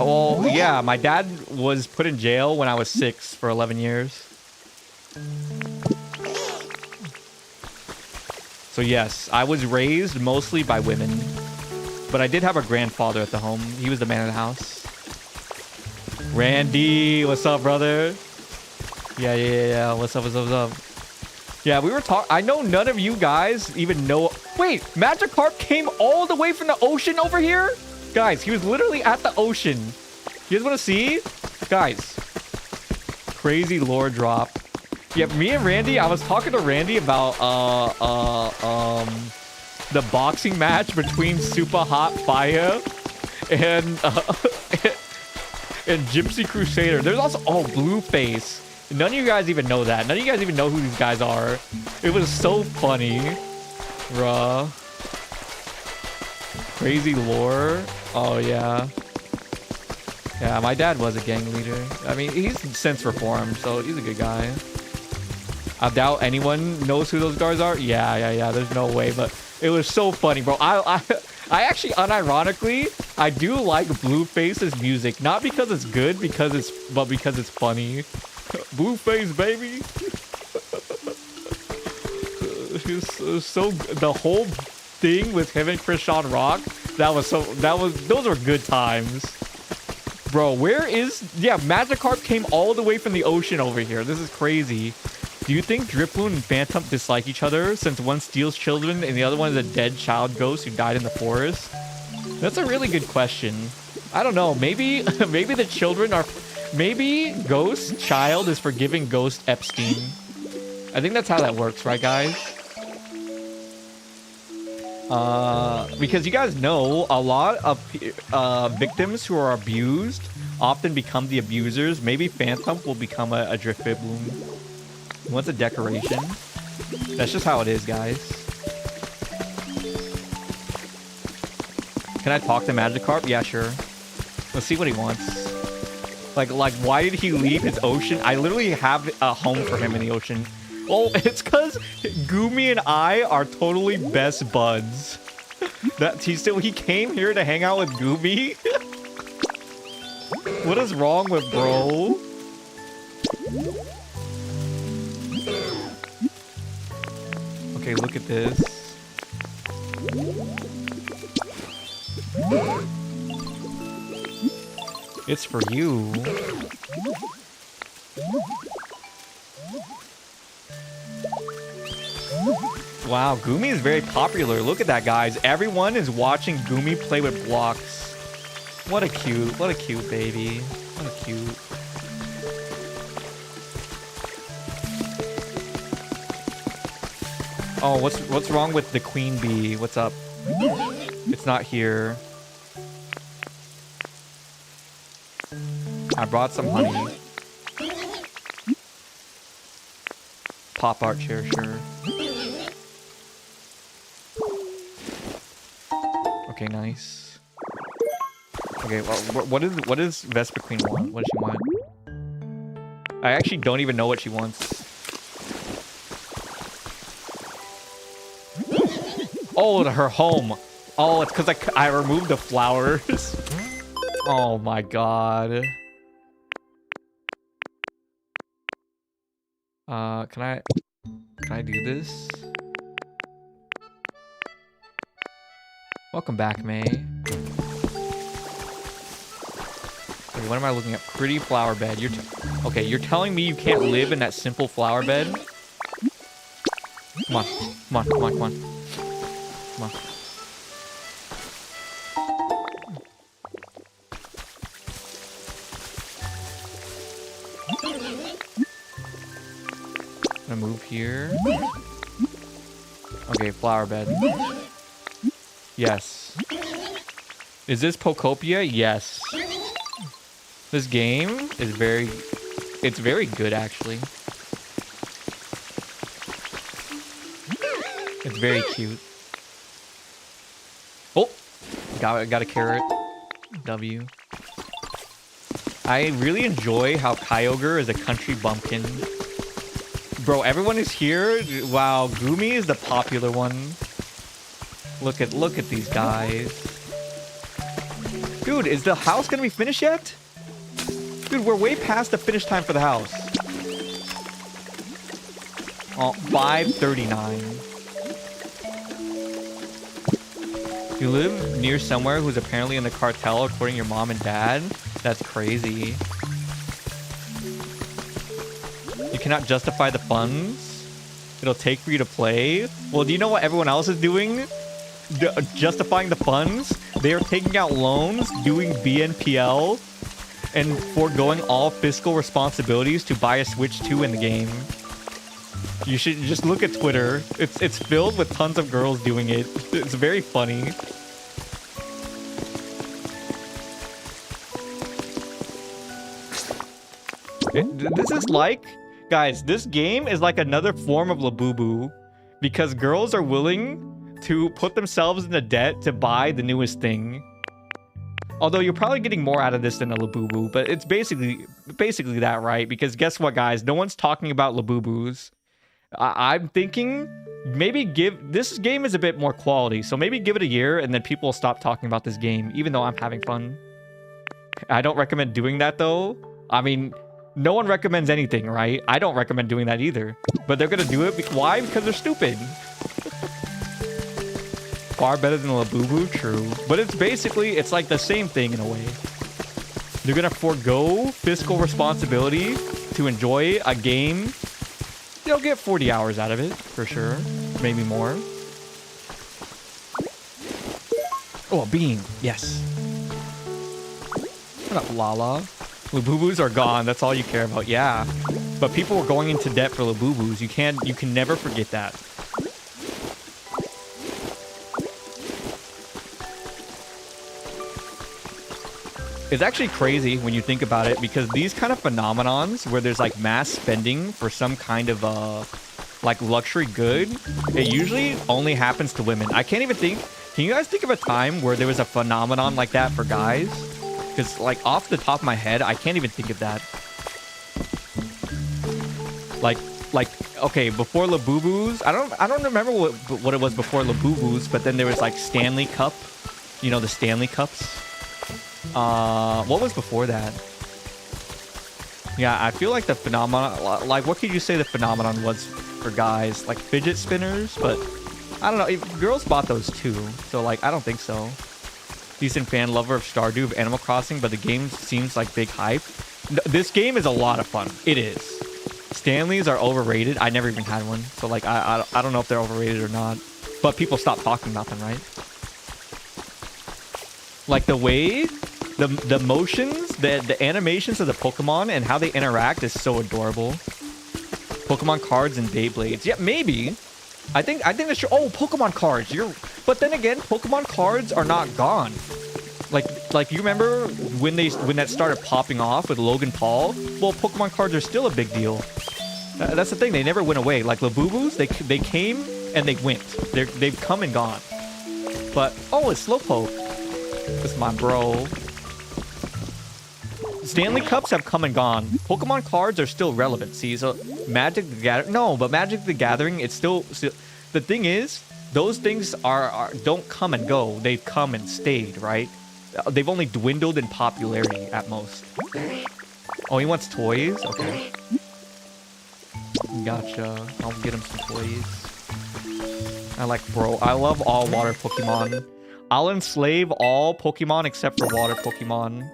Oh yeah, my dad was put in jail when I was 6 for 11 years. So yes, I was raised mostly by women, but I did have a grandfather at the home. He was the man of the house. Randy, what's up, brother? Yeah. What's up? Yeah, we were talking. I know none of you guys even know. Wait, Magikarp came all the way from the ocean over here? Guys, he was literally at the ocean. You guys want to see? Guys, crazy lore drop. Yeah, me and Randy, I was talking to Randy about the boxing match between Super Hot Fire and and Gypsy Crusader. There's also Blueface. None of you guys even know that. None of you guys even know who these guys are. It was so funny, bruh. Crazy lore. Oh yeah. Yeah, my dad was a gang leader. I mean, he's since reformed, so he's a good guy. I doubt anyone knows who those guys are. Yeah. There's no way, but it was so funny, bro. I actually, unironically, I do like Blueface's music. Not because it's good, but because it's funny. Blueface, baby. So the whole thing with him and Krishan Rock, those were good times. Bro, Magikarp came all the way from the ocean over here. This is crazy. Do you think Driploon and Phantom dislike each other since one steals children and the other one is a dead child ghost who died in the forest? That's a really good question. I don't know. Maybe maybe the children are... Maybe Ghost Child is forgiving Ghost Epstein. I think that's how that works, right, guys? Because you guys know a lot of victims who are abused often become the abusers. Maybe Phantom will become a Drifibloon. What's a decoration? That's just how it is, guys. Can I talk to Magikarp? Yeah, sure. Let's see what he wants. Like, why did he leave his ocean? I literally have a home for him in the ocean. Oh, it's because Gumi and I are totally best buds. He came here to hang out with Gumi. What is wrong with bro? Okay, look at this. It's for you. Wow, Gumi is very popular. Look at that, guys. Everyone is watching Gumi play with blocks. What a cute baby. What a cute. Oh, what's wrong with the queen bee? What's up? It's not here. I brought some honey. Pop art chair, sure. Okay, nice. Okay, well, what does Vespa Queen want? What does she want? I actually don't even know what she wants. Oh, her home. Oh, it's because I removed the flowers. Oh my god. Can I do this? Welcome back, May. Okay, what am I looking at? Pretty flower bed. Okay, you're telling me you can't live in that simple flower bed? Come on. Come on, come on, come on. Come on. I'm gonna move here. Okay, flower bed. Yes. Is this Pokopia? Yes. This game is it's very good, actually. It's very cute. Oh! Got a carrot. W. I really enjoy how Kyogre is a country bumpkin. Bro, everyone is here. Wow, Gumi is the popular one. Look at these guys. Dude, is the house gonna be finished yet? Dude, we're way past the finish time for the house. Oh, 5:39. You live near somewhere who's apparently in the cartel according to your mom and dad? That's crazy. You cannot justify the funds it'll take for you to play. Well, do you know what everyone else is doing? Justifying the funds? They are taking out loans, doing BNPL, and foregoing all fiscal responsibilities to buy a Switch 2 in the game. You should just look at Twitter. It's filled with tons of girls doing it. It's very funny. This is like... Guys, this game is like another form of Labubu. Because girls are willing to put themselves into debt to buy the newest thing. Although you're probably getting more out of this than a Labubu. But it's basically that, right? Because guess what, guys? No one's talking about Labubus. I'm thinking maybe this game is a bit more quality, so maybe give it a year and then people will stop talking about this game, even though I'm having fun. I don't recommend doing that though. I mean, no one recommends anything, right? I don't recommend doing that either, but they're gonna do it. Why? Because they're stupid. Far better than Labubu, true, but it's like the same thing in a way. They're gonna forego fiscal responsibility to enjoy a game You'll get 40 hours out of it, for sure. Maybe more. Oh, a bean. Yes. What up, Lala? Labubus are gone. That's all you care about. Yeah. But people were going into debt for Labubus. You can never forget that. It's actually crazy when you think about it, because these kind of phenomenons where there's like mass spending for some kind of like luxury good, it usually only happens to women. I can't even think. Can you guys think of a time where there was a phenomenon like that for guys? Because like off the top of my head, I can't even think of that. Like okay, before Labubus, I don't remember what it was before Labubus, but then there was like Stanley Cup, you know, the Stanley Cups. What was before that? Yeah, I feel like the phenomenon, like what could you say the phenomenon was for guys? Like fidget spinners, but I don't know. Girls bought those too, so like I don't think so. Decent fan, lover of Stardew, of Animal Crossing, but the game seems like big hype. This game is a lot of fun. It is. Stanleys are overrated. I never even had one, so like I don't know if they're overrated or not. But people stop talking about them, right? Like the way, the motions, the animations of the Pokemon and how they interact is so adorable. Pokemon cards and Beyblades. Yeah, maybe. I think that's true. Oh, Pokemon cards. But then again, Pokemon cards are not gone. Like you remember when that started popping off with Logan Paul? Well, Pokemon cards are still a big deal. That's the thing. They never went away. Like Labubus, they came and they went. They've come and gone. But oh, it's Slowpoke. That's my bro. Stanley Cups have come and gone. Pokemon cards are still relevant. See, so Magic the Gathering. No, but Magic the Gathering, it's still. The thing is, those things don't come and go. They've come and stayed, right? They've only dwindled in popularity at most. Oh, he wants toys? Okay. Gotcha. I'll get him some toys. I love all water Pokemon. I'll enslave all Pokemon except for water Pokemon.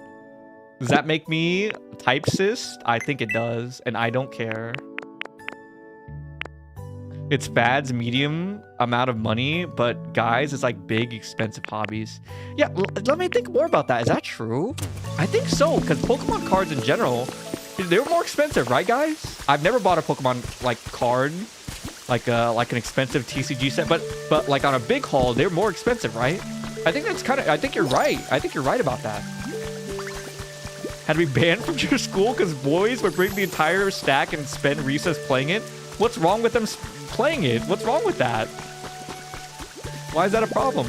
Does that make me type cis? I think it does, and I don't care. It's Fad's medium amount of money, but guys, it's like big, expensive hobbies. Yeah, let me think more about that. Is that true? I think so, because Pokemon cards in general, they're more expensive, right, guys? I've never bought a Pokemon like card, like an expensive TCG set, but like on a big haul, they're more expensive, right? I think you're right. I think you're right about that. Had we banned from your school because boys would bring the entire stack and spend recess playing it? What's wrong with them playing it? What's wrong with that? Why is that a problem?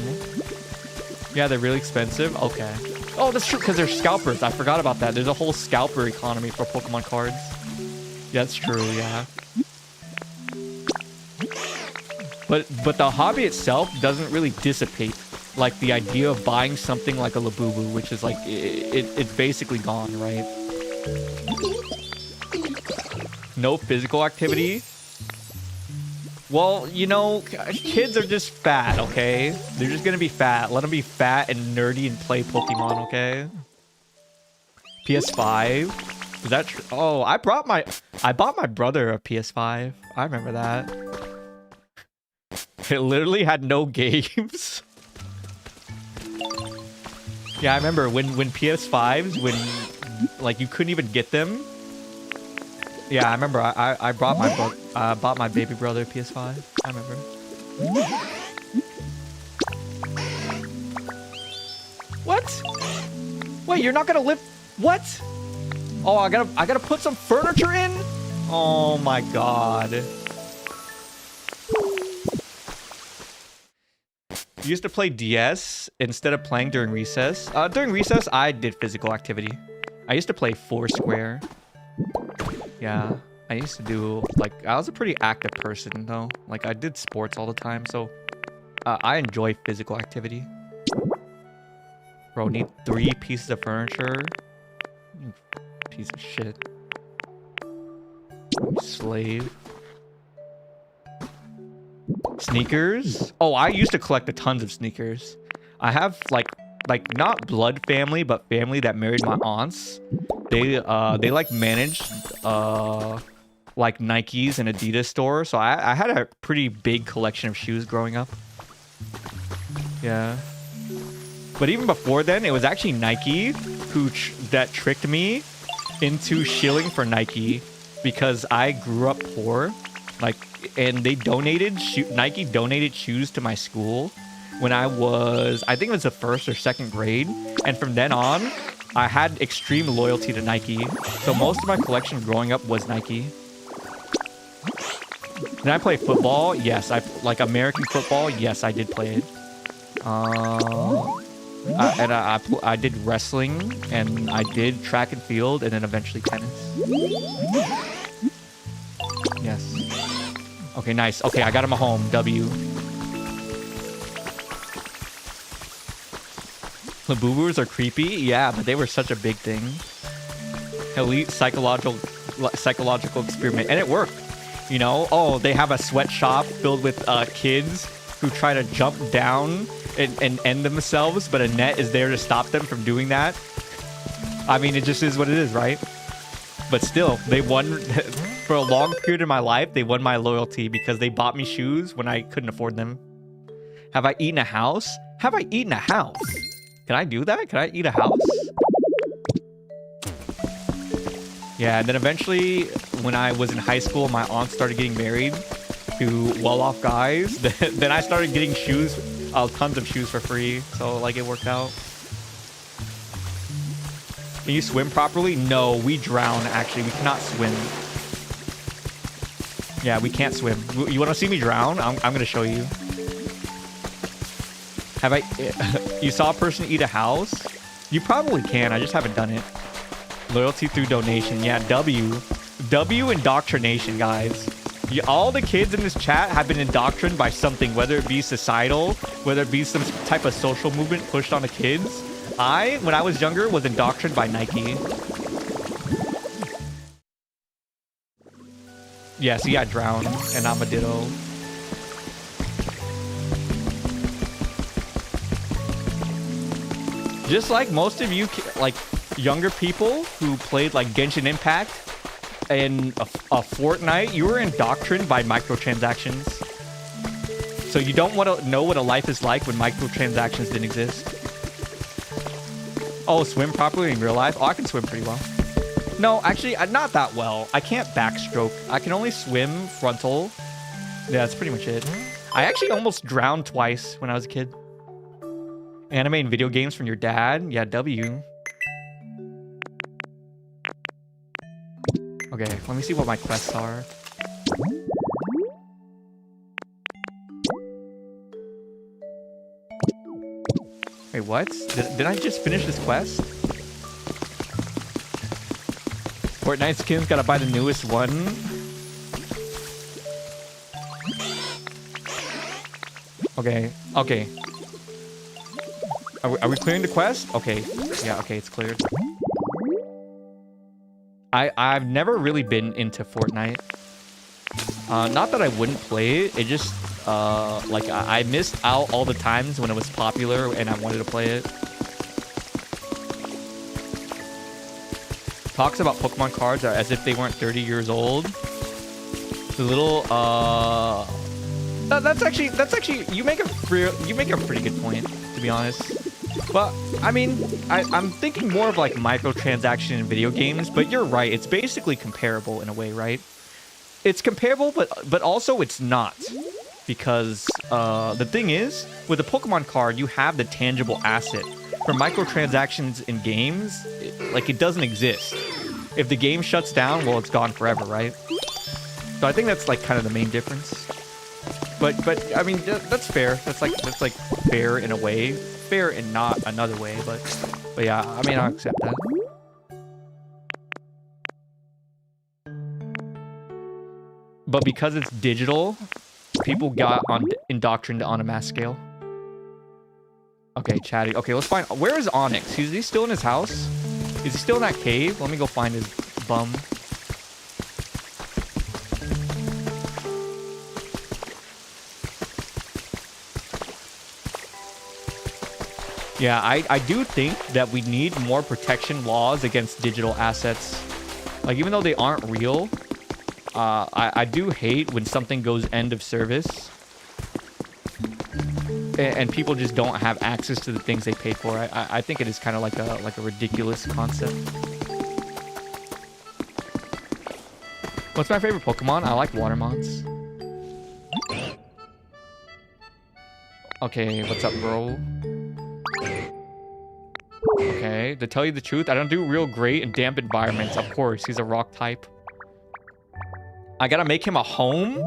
Yeah, they're really expensive. Okay. Oh, that's true, because they're scalpers. I forgot about that. There's a whole scalper economy for Pokemon cards. Yeah, that's true, yeah. But the hobby itself doesn't really dissipate. Like the idea of buying something like a Labubu, which is like, it's basically gone, right? No physical activity? Well, you know, kids are just fat, okay? They're just gonna be fat. Let them be fat and nerdy and play Pokemon, okay? PS5? Is that true? Oh, I bought my brother a PS5. I remember that. It literally had no games. Yeah, I remember when PS5s, when like you couldn't even get them. Yeah, I remember. I bought my baby brother a PS5. I remember. What? Wait, you're not gonna lift? What? Oh, I gotta put some furniture in? Oh my god. You used to play DS instead of playing during recess. During recess, I did physical activity. I used to play Foursquare. Yeah, I used to do, like, I was a pretty active person, though. Like, I did sports all the time, so I enjoy physical activity. Bro, need 3 pieces of furniture? Piece of shit. Slave. Sneakers? Oh, I used to collect a tons of sneakers. I have like not blood family, but family that married my aunts. They like managed like Nikes and Adidas store. So I had a pretty big collection of shoes growing up. Yeah. But even before then, it was actually Nike that tricked me into shilling for Nike because I grew up poor. Like, and they donated Nike donated shoes to my school when I think it was the 1st or 2nd grade. And from then on, I had extreme loyalty to Nike. So most of my collection growing up was Nike. Did I play football? Yes. Like American football? Yes, I did play it. I did wrestling, and I did track and field, and then eventually tennis. Yes. Okay, nice. Okay, I got him a home. W. Labubu's are creepy? Yeah, but they were such a big thing. Elite psychological experiment. And it worked. You know? Oh, they have a sweatshop filled with kids who try to jump down and end themselves, but a net is there to stop them from doing that. I mean, it just is what it is, right? But still, they won. For a long period of my life, they won my loyalty because they bought me shoes when I couldn't afford them. Have I eaten a house? Have I eaten a house? Can I do that? Can I eat a house? Yeah, and then eventually, when I was in high school, my aunt started getting married to well-off guys. Then I started getting shoes, tons of shoes for free. So, like, it worked out. Can you swim properly? No, we drown, actually. We cannot swim. Yeah, we can't swim. You want to see me drown? I'm going to show you. Have I... You saw a person eat a house? You probably can. I just haven't done it. Loyalty through donation. Yeah, W indoctrination, guys. All the kids in this chat have been indoctrined by something, whether it be societal, whether it be some type of social movement pushed on the kids. When I was younger, was indoctrined by Nike. Yeah, see, I drowned, and I'm a Ditto. Just like most of you, like, younger people who played, like, Genshin Impact and a Fortnite, you were indoctrined by microtransactions. So you don't want to know what a life is like when microtransactions didn't exist. Oh, swim properly in real life? Oh, I can swim pretty well. No, actually, not that well. I can't backstroke. I can only swim frontal. Yeah, that's pretty much it. I actually almost drowned twice when I was a kid. Anime and video games from your dad? Yeah, W. Okay, let me see what my quests are. Wait, what? Did I just finish this quest? Fortnite skins, gotta buy the newest one. Okay, okay. Are we clearing the quest? Okay, yeah, okay, it's cleared. I've never really been into Fortnite. Not that I wouldn't play it, it just, like, I missed out all the times when it was popular and I wanted to play it. Talks about Pokemon cards are as if they weren't 30 years old. The little, that's actually, you make a pretty good point, to be honest. But, I mean, I'm thinking more of, like, microtransaction in video games, but you're right. It's basically comparable in a way, right? It's comparable, but also it's not. Because the thing is, with a Pokemon card, you have the tangible asset. For microtransactions in games, it doesn't exist. If the game shuts down, well, it's gone forever, right? So I think that's, like, kind of the main difference. But I mean, that's fair. That's like fair in a way. Fair in not another way, but yeah, I mean, I'll accept that. But because it's digital, people got indoctrinated on a mass scale. Okay, chatting. Okay, let's find... Where is Onyx? Is he still in his house? Is he still in that cave? Let me go find his bum. Yeah, I do think that we need more protection laws against digital assets. Like, even though they aren't real, I do hate when something goes end of service and people just don't have access to the things they paid for. I think it is kind of like a ridiculous concept. What's my favorite Pokemon? I like Watermons. Okay, what's up, bro? Okay, to tell you the truth, I don't do real great in damp environments. Of course, he's a rock type. I gotta make him a home?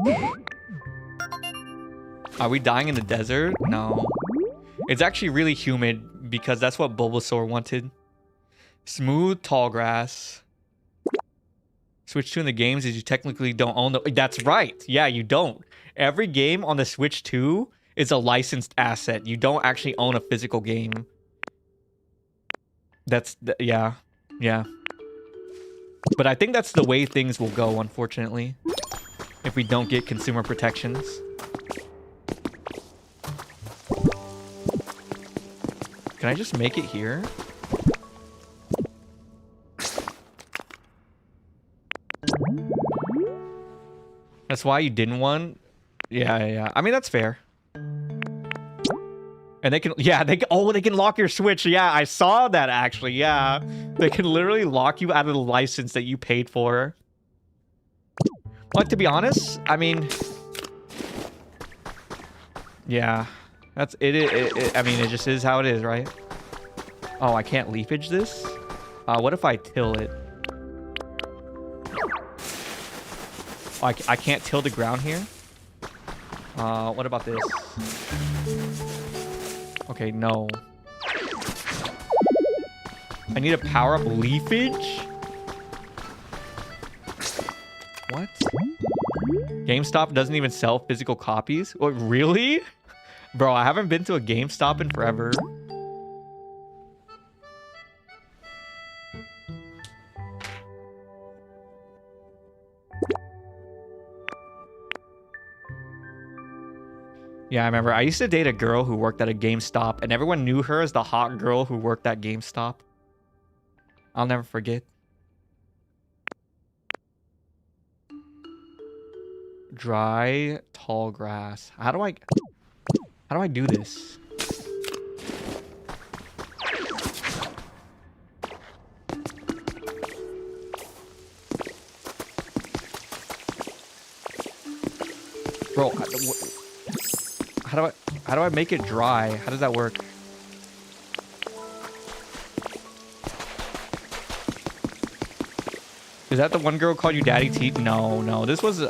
Are we dying in the desert? No. It's actually really humid because that's what Bulbasaur wanted. Smooth, tall grass. Switch 2 in the games is you technically don't own the... That's right. Yeah, you don't. Every game on the Switch 2 is a licensed asset. You don't actually own a physical game. Yeah. Yeah. But I think that's the way things will go, unfortunately. If we don't get consumer protections. Can I just make it here? That's why you didn't want... Yeah. I mean, that's fair. And they can... Yeah, they can lock your Switch. Yeah, I saw that, actually. Yeah. They can literally lock you out of the license that you paid for. But to be honest, I mean... Yeah. That's... I mean, it just is how it is, right? Oh, I can't leafage this? What if I till it? Oh, I can't till the ground here? What about this? Okay, no. I need to power up leafage? What? GameStop doesn't even sell physical copies? What, really? Bro, I haven't been to a GameStop in forever. Yeah, I remember. I used to date a girl who worked at a GameStop, and everyone knew her as the hot girl who worked at GameStop. I'll never forget. Dry, tall grass. How do I do this? Bro, how do I make it dry? How does that work? Is that the one girl called you Daddy T? No. This was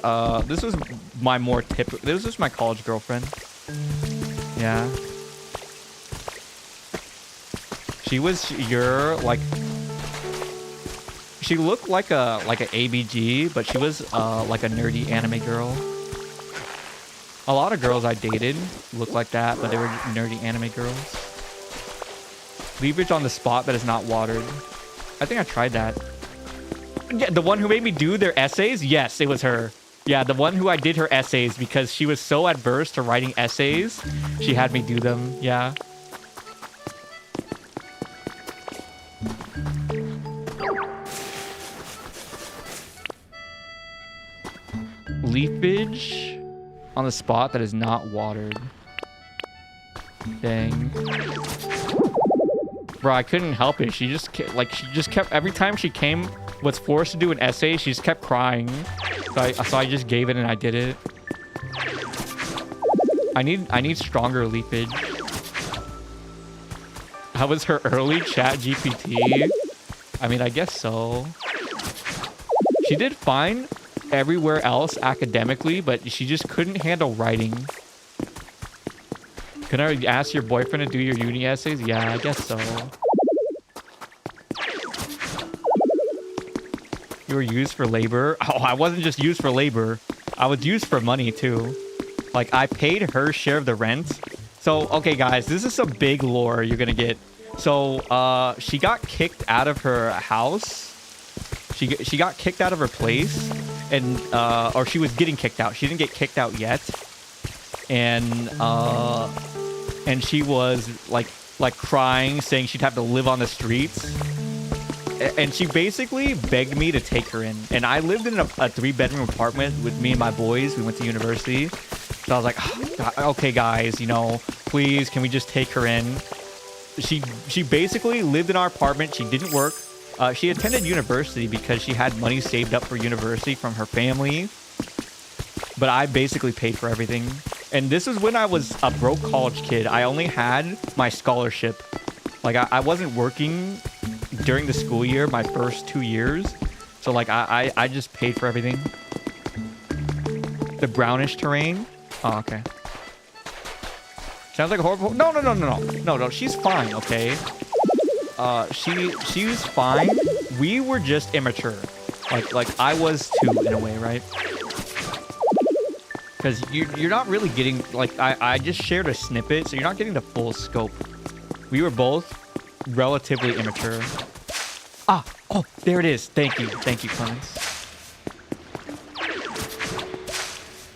my more typical. This was my college girlfriend. Yeah. She was your like. She looked like a ABG, but she was like a nerdy anime girl. A lot of girls I dated look like that, but they were nerdy anime girls. Leafage on the spot that is not watered. I think I tried that. Yeah, the one who made me do their essays? Yes, it was her. Yeah, the one who I did her essays because she was so adverse to writing essays. She had me do them. Yeah. Leafage on the spot that is not watered. Dang. Bro, I couldn't help it. She just kept every time she was forced to do an essay, she just kept crying. So I just gave it and I did it. I need stronger leafage. How was her early chat GPT? I mean, I guess so. She did fine everywhere else academically, but she just couldn't handle writing. Can I ask your boyfriend to do your uni essays? Yeah, I guess so. You were used for labor? Oh, I wasn't just used for labor. I was used for money too. Like, I paid her share of the rent. So, okay, guys, this is some big lore you're gonna get. So, she got kicked out of her house. She got kicked out of her place, and or she was getting kicked out. She didn't get kicked out yet, and she was like crying, saying she'd have to live on the streets. and she basically begged me to take her in. And I lived in a 3-bedroom apartment with me and my boys. We went to university. So I was like, oh, okay, guys, you know, please, can we just take her in? She basically lived in our apartment. She didn't work. She attended university because she had money saved up for university from her family. But I basically paid for everything. And this is when I was a broke college kid. I only had my scholarship. Like, I wasn't working during the school year, my first 2 years. So, like, I just paid for everything. The brownish terrain. Oh, okay. Sounds like a horrible... No, she's fine, okay? She's fine. We were just immature. Like I was too, in a way, right? Because you're not really getting... Like, I just shared a snippet, so you're not getting the full scope. We were both relatively immature. Ah! Oh, there it is. Thank you. Thank you, Clemens.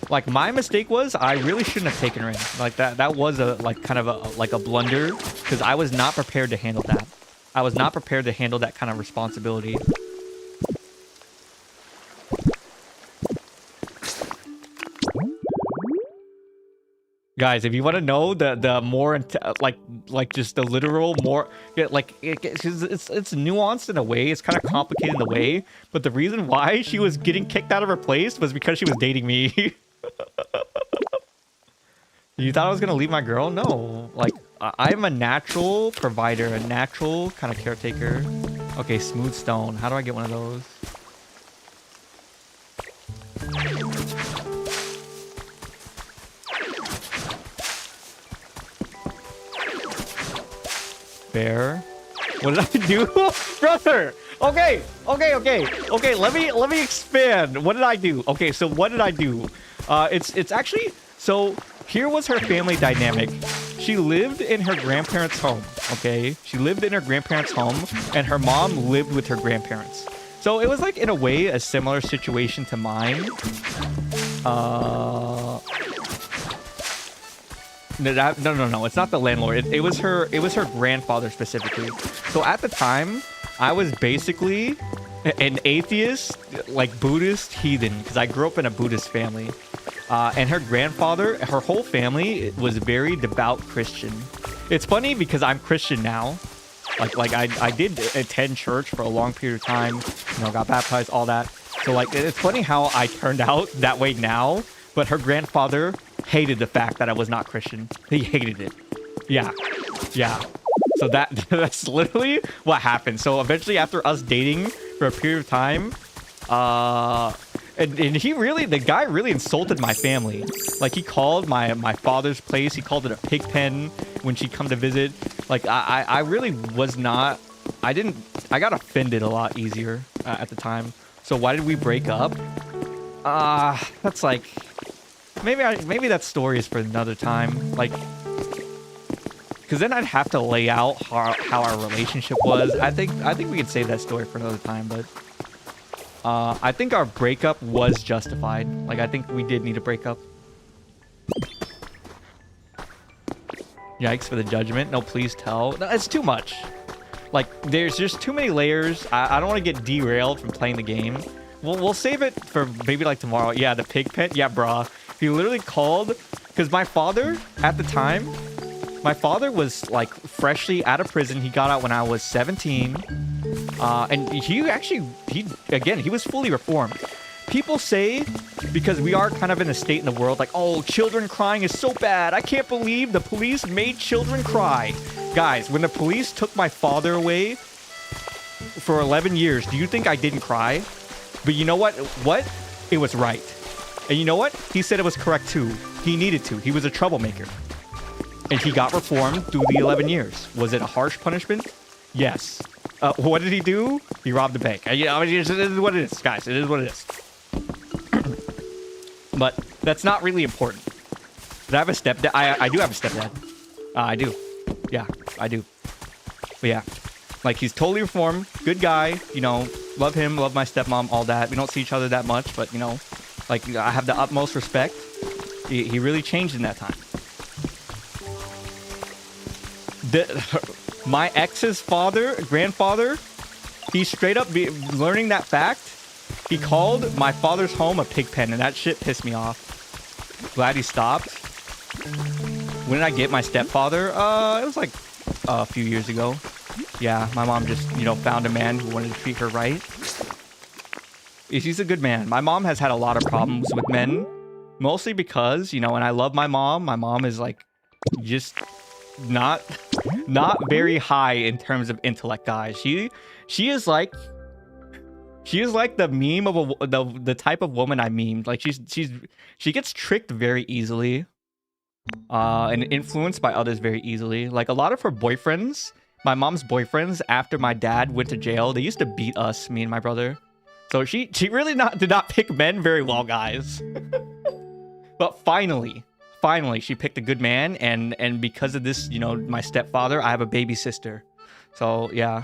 Like, my mistake was I really shouldn't have taken her in. Like, that was a kind of a blunder, because I was not prepared to handle that. I was not prepared to handle that kind of responsibility. Guys, if you want to know the more like just the literal more, yeah, like it's nuanced in a way, it's kind of complicated in a way, but the reason why she was getting kicked out of her place was because she was dating me. You thought I was gonna leave my girl? No, like I'm a natural provider, a natural kind of caretaker. Okay, smooth stone. How do I get one of those? Bear. What did I do? Brother! Okay. Let me expand. What did I do? Okay, so what did I do? It's actually... So, here was her family dynamic. She lived in her grandparents' home, okay? She lived in her grandparents' home, and her mom lived with her grandparents. So, it was like, in a way, a similar situation to mine. No. It's not the landlord. It was her grandfather specifically. So at the time, I was basically an atheist, like Buddhist heathen, because I grew up in a Buddhist family. And her grandfather, her whole family was very devout Christian. It's funny because I'm Christian now. Like I did attend church for a long period of time. You know, got baptized, all that. So like it's funny how I turned out that way now. But her grandfather hated the fact that I was not Christian. He hated it. Yeah. So that's literally what happened. So eventually, after us dating for a period of time, and the guy really insulted my family. Like, he called my father's place, he called it a pig pen when she'd come to visit. Like, I really was not, I got offended a lot easier at the time. So why did we break up? That's like... Maybe that story is for another time. Like, because then I'd have to lay out how our relationship was. I think we could save that story for another time. But I think our breakup was justified. Like, I think we did need to break up. Yikes for the judgment. No, please tell. No, it's too much. Like, there's just too many layers. I don't want to get derailed from playing the game. We'll save it for maybe like tomorrow. Yeah, the pig pen. Yeah, brah. He literally called, because my father, at the time, my father was like freshly out of prison. He got out when I was 17. And he was fully reformed. People say, because we are kind of in a state in the world, like, oh, children crying is so bad. I can't believe the police made children cry. Guys, when the police took my father away for 11 years, do you think I didn't cry? But you know what? It was right. And you know what? He said it was correct too. He needed to. He was a troublemaker. And he got reformed through the 11 years. Was it a harsh punishment? Yes. What did he do? He robbed a bank. It is what it is, guys. It is what it is. But that's not really important. Did I have a stepdad? I do have a stepdad. I do. Yeah, I do. But yeah. Like, he's totally reformed. Good guy. You know, love him, love my stepmom, all that. We don't see each other that much, but, you know, like, I have the utmost respect. He really changed in that time. My ex's grandfather, He straight up learning that fact. He called my father's home a pig pen, and that shit pissed me off. Glad he stopped. When did I get my stepfather? It was like a few years ago. Yeah, my mom just, you know, found a man who wanted to treat her right. She's a good man. My mom has had a lot of problems with men, mostly because, you know, and I love my mom. My mom is like just not very high in terms of intellect, guys. She is like the meme of the type of woman I memed. Like she gets tricked very easily, and influenced by others very easily. Like a lot of her boyfriends, my mom's boyfriends, after my dad went to jail, they used to beat us, me and my brother. So she really did not pick men very well, guys. But finally, she picked a good man, and because of this, you know, my stepfather, I have a baby sister. So yeah,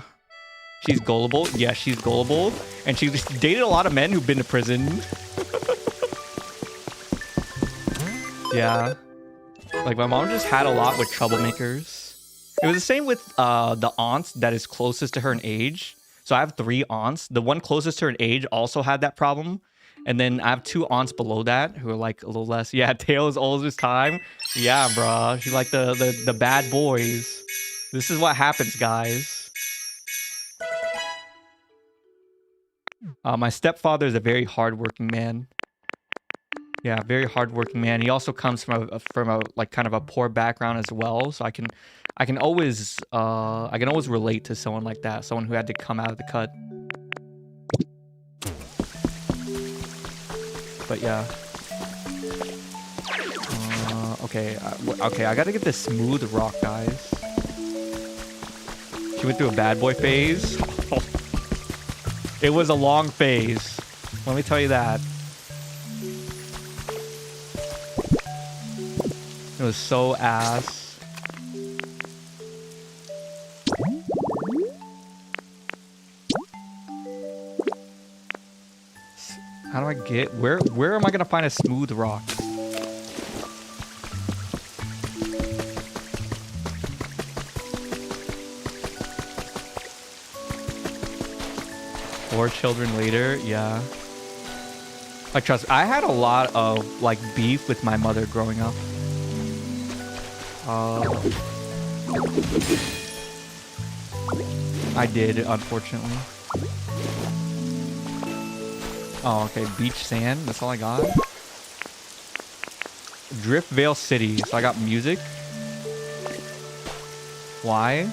she's gullible. Yeah, she's gullible, and she's dated a lot of men who've been to prison. Yeah, like my mom just had a lot with troublemakers. It was the same with the aunts that is closest to her in age. So I have 3 aunts. The one closest to her in age also had that problem. And then I have 2 aunts below that who are like a little less. Yeah, Tail is old as time. Yeah, bruh. She's like the bad boys. This is what happens, guys. My stepfather is a very hardworking man. Yeah, very hardworking man. He also comes from a like kind of a poor background as well. So I can always relate to someone like that, someone who had to come out of the cut. But yeah. Okay, I gotta get this smooth rock, guys. She went through a bad boy phase. It was a long phase. Let me tell you that. It was so ass. How do I get where am I gonna find a smooth rock? Four children later, yeah. Like trust me, I had a lot of like beef with my mother growing up. I did, unfortunately. Oh, okay. Beach sand. That's all I got. Driftvale City. So I got music. Why?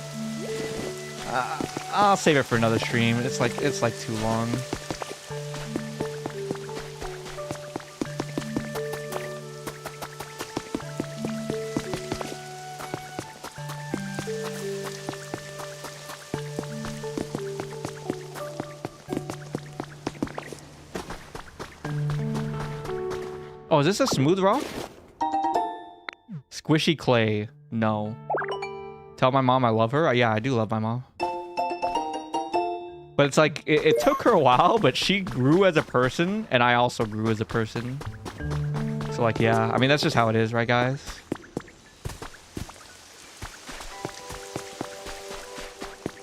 I'll save it for another stream. It's like too long. Oh, is this a smooth rock? Squishy clay. No. Tell my mom I love her. Yeah, I do love my mom. But it's like, it took her a while, but she grew as a person, and I also grew as a person. So like, yeah. I mean, that's just how it is, right, guys?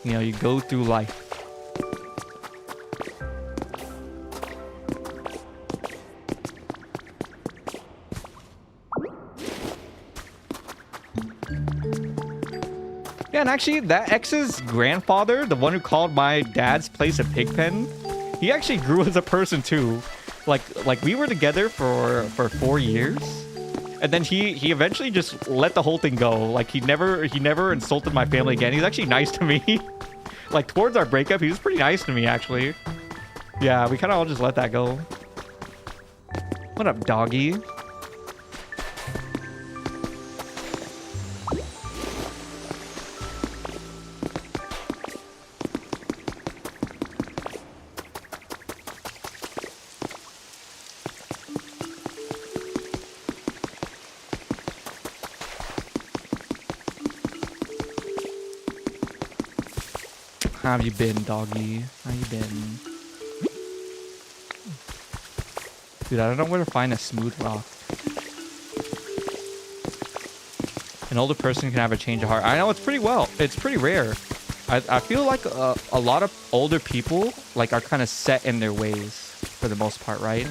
You know, you go through life. Yeah, and actually, that ex's grandfather, the one who called my dad's place a pig pen, he actually grew as a person too. Like we were together for 4 years, and then he eventually just let the whole thing go. Like he never insulted my family again. He's actually nice to me. Like towards our breakup, he was pretty nice to me actually. Yeah, we kind of all just let that go. What up, doggy? How have you been, doggy? How you been? Dude, I don't know where to find a smooth rock. An older person can have a change of heart. I know, it's pretty rare. I feel like a lot of older people like are kind of set in their ways for the most part, right?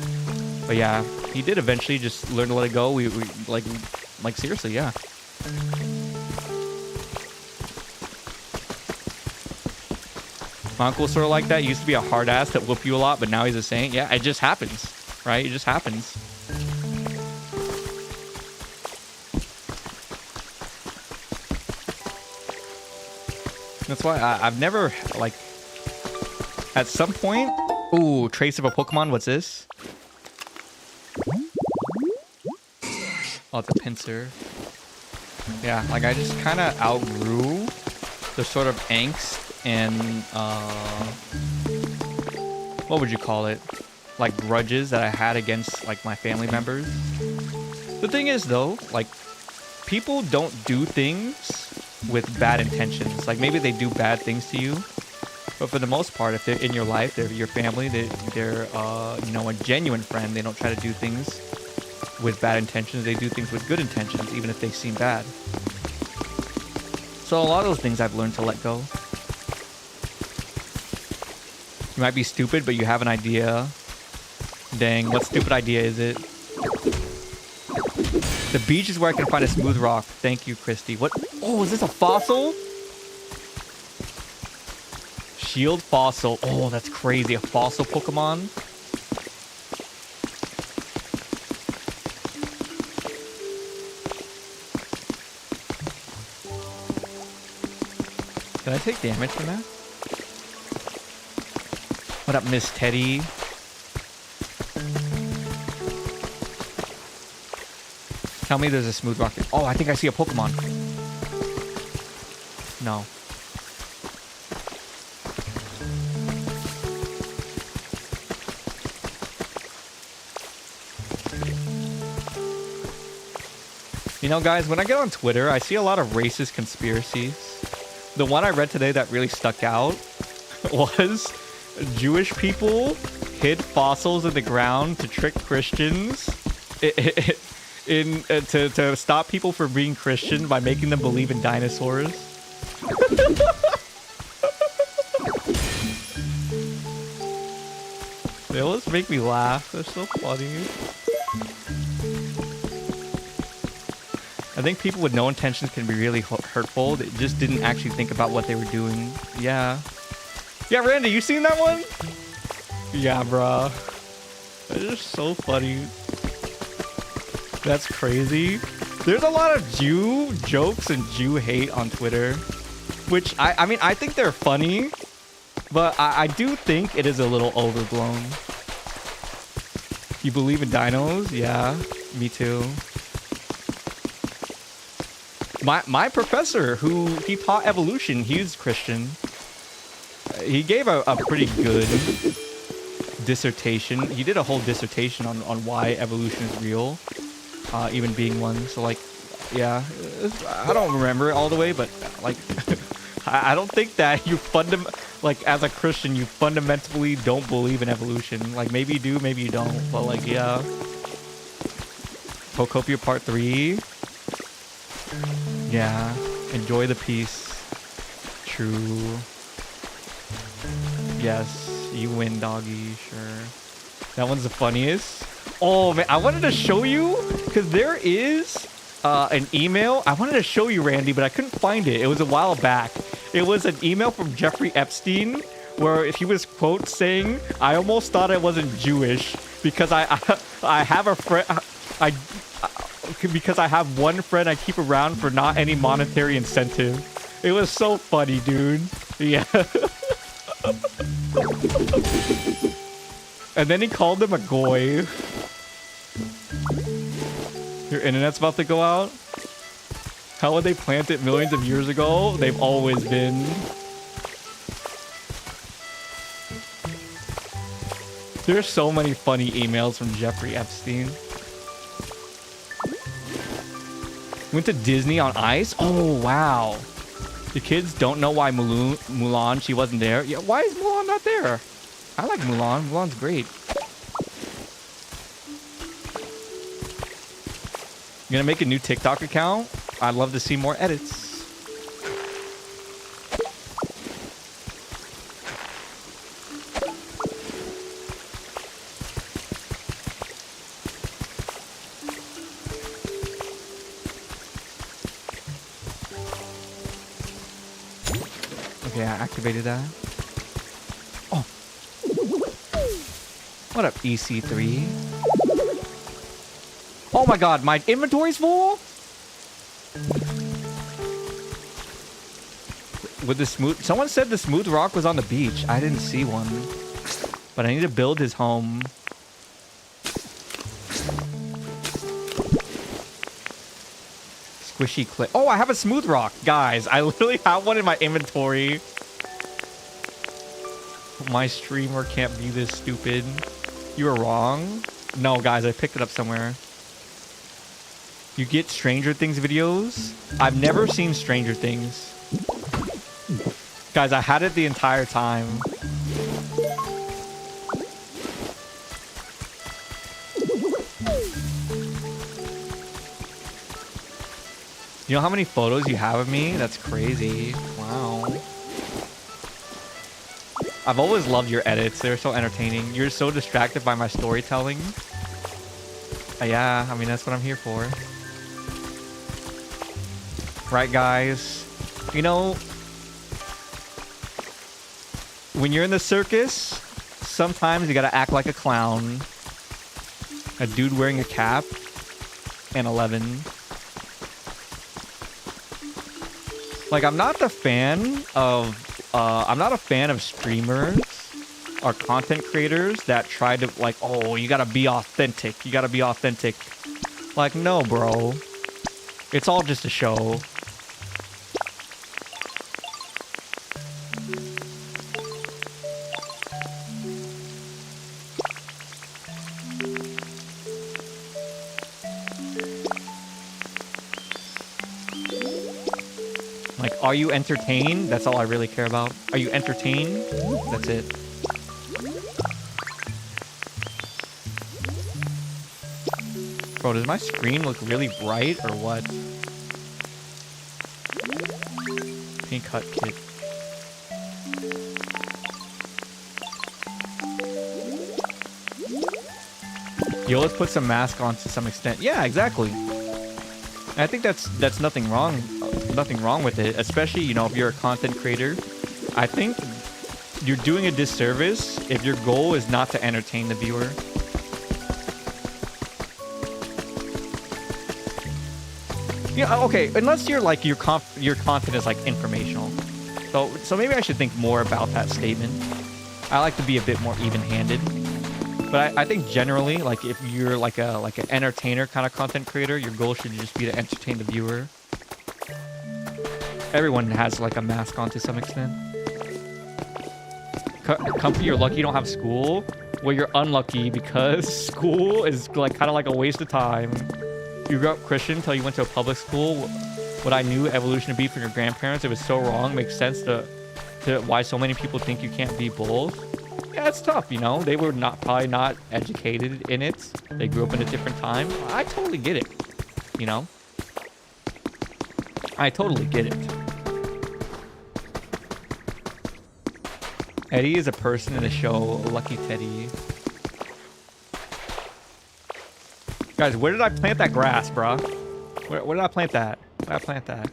But yeah, he did eventually just learn to let it go. We like seriously, yeah. My uncle's sort of like that. He used to be a hard ass that whoop you a lot, but now he's a saint. Yeah, it just happens, right? It just happens. That's why I've never, like, at some point... Ooh, trace of a Pokemon. What's this? Oh, it's a pincer. Yeah, like, I just kind of outgrew the sort of angst and, what would you call it? Like, grudges that I had against, like, my family members. The thing is, though, like, people don't do things with bad intentions. Like, maybe they do bad things to you, but for the most part, if they're in your life, they're your family, they're you know, a genuine friend. They don't try to do things with bad intentions. They do things with good intentions, even if they seem bad. So a lot of those things I've learned to let go. You might be stupid, but you have an idea. Dang, what stupid idea is it? The beach is where I can find a smooth rock. Thank you, Christy. What? Oh, is this a fossil? Shield fossil. Oh, that's crazy. A fossil Pokemon? Did I take damage from that? What up, Miss Teddy? Tell me there's a smooth rock. Oh, I think I see a Pokemon. No. You know, guys, when I get on Twitter, I see a lot of racist conspiracies. The one I read today that really stuck out was Jewish people hid fossils in the ground to trick Christians to stop people from being Christian by making them believe in dinosaurs. They always make me laugh. They're so funny. I think people with no intentions can be really hurtful. They just didn't actually think about what they were doing. Yeah. Yeah, Randy, you seen that one? Yeah, bruh. They're just so funny. That's crazy. There's a lot of Jew jokes and Jew hate on Twitter, which I mean, I think they're funny, but I do think it is a little overblown. You believe in dinos? Yeah, me too. My professor, who he taught evolution, he's Christian. He gave a pretty good dissertation. He did a whole dissertation on why evolution is real, even being one. So, like, yeah, I don't remember it all the way, but, like, I don't think that you like, as a Christian, you fundamentally don't believe in evolution. Like, maybe you do, maybe you don't, but, like, yeah. Pokopia Part 3. Yeah, enjoy the peace. True. Yes, you win, doggy, sure. That one's the funniest. Oh, man, I wanted to show you, because there is an email. I wanted to show you, Randy, but I couldn't find it. It was a while back. It was an email from Jeffrey Epstein, where he was, quote, saying, I almost thought I wasn't Jewish, because I have a friend... because I have one friend I keep around for not any monetary incentive. It was so funny, dude. Yeah. And then he called him a goy. Your internet's about to go out? How would they plant it millions of years ago? They've always been. There's so many funny emails from Jeffrey Epstein. Went to Disney on ice? Oh, wow. The kids don't know why Mulan, she wasn't there. Yeah, why is Mulan not there? I like Mulan. Mulan's great. You gonna make a new TikTok account? I'd love to see more edits. Okay, I activated that. Oh. What up, EC3? Oh my god, my inventory's full? With the smooth... Someone said the smooth rock was on the beach. I didn't see one. But I need to build his home. Squishy clip. Oh, I have a smooth rock. Guys, I literally have one in my inventory. My streamer can't be this stupid. You were wrong. No, guys, I picked it up somewhere. You get Stranger Things videos? I've never seen Stranger Things. Guys, I had it the entire time. You know how many photos you have of me? That's crazy. Wow. I've always loved your edits. They're so entertaining. You're so distracted by my storytelling. Yeah, I mean, that's what I'm here for. Right, guys? You know, when you're in the circus, sometimes you gotta act like a clown. A dude wearing a cap. And 11. Like, I'm not a fan of streamers or content creators that try to, like, oh, you gotta be authentic. You gotta be authentic. Like, no, bro. It's all just a show. Like, are you entertained? That's all I really care about. Are you entertained? That's it. Bro, does my screen look really bright or what? Pink hut kit. Yo, let's put some mask on to some extent. Yeah, exactly. I think that's nothing wrong. Nothing wrong with it, especially, you know, if you're a content creator. I think you're doing a disservice if your goal is not to entertain the viewer. Yeah, okay, unless you're like your content is like informational. So maybe I should think more about that statement. I like to be a bit more even-handed. But I think generally, like, if you're like an entertainer kind of content creator, your goal should just be to entertain the viewer. Everyone has like a mask on to some extent. Comfy, you're lucky you don't have school. Well, you're unlucky because school is like kind of like a waste of time. You grew up Christian until you went to a public school. What I knew evolution to be from your grandparents, it was so wrong. Makes sense to why so many people think you can't be both. Yeah, it's tough, you know. They were probably not educated in it. They grew up in a different time. I totally get it, you know. I totally get it. Eddie is a person in the show Lucky Teddy. Guys, where did I plant that grass, bruh? Where did I plant that? Where did I plant that?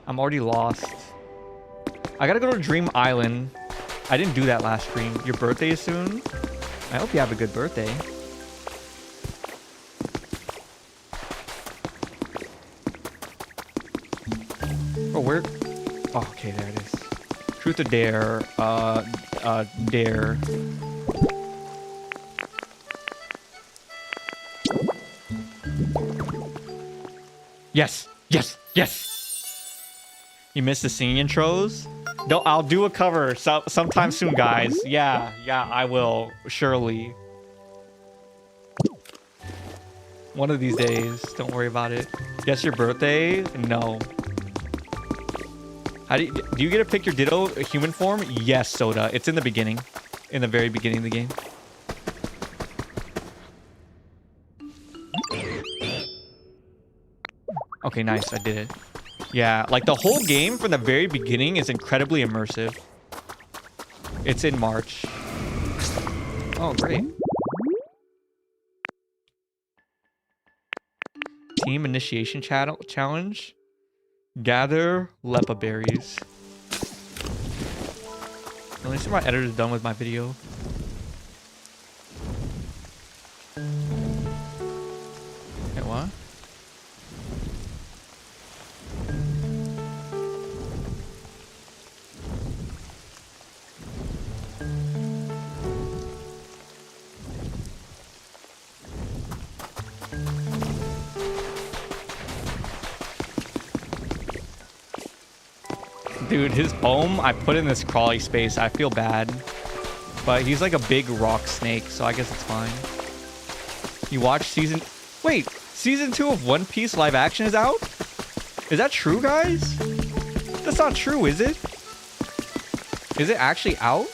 I'm already lost. I gotta go to Dream Island. I didn't do that last stream. Your birthday is soon? I hope you have a good birthday. Oh, where? Oh, okay, there it is. Truth or dare? Dare. Yes! Yes! Yes! You missed the singing intros? No, I'll do a cover sometime soon, guys. Yeah, I will. Surely. One of these days. Don't worry about it. Guess your birthday? No. How do you get to pick your Ditto human form? Yes, Soda. It's in the beginning. In the very beginning of the game. Okay, nice. I did it. Yeah, like the whole game from the very beginning is incredibly immersive. It's in March. Oh, great. Team initiation challenge. Gather Lepa berries. Let me see if my editor's done with my video. Wait, what? Dude, his home, I put in this crawly space. I feel bad. But he's like a big rock snake, so I guess it's fine. You watch season... Wait, season 2 of One Piece live action is out? Is that true, guys? That's not true, is it? Is it actually out?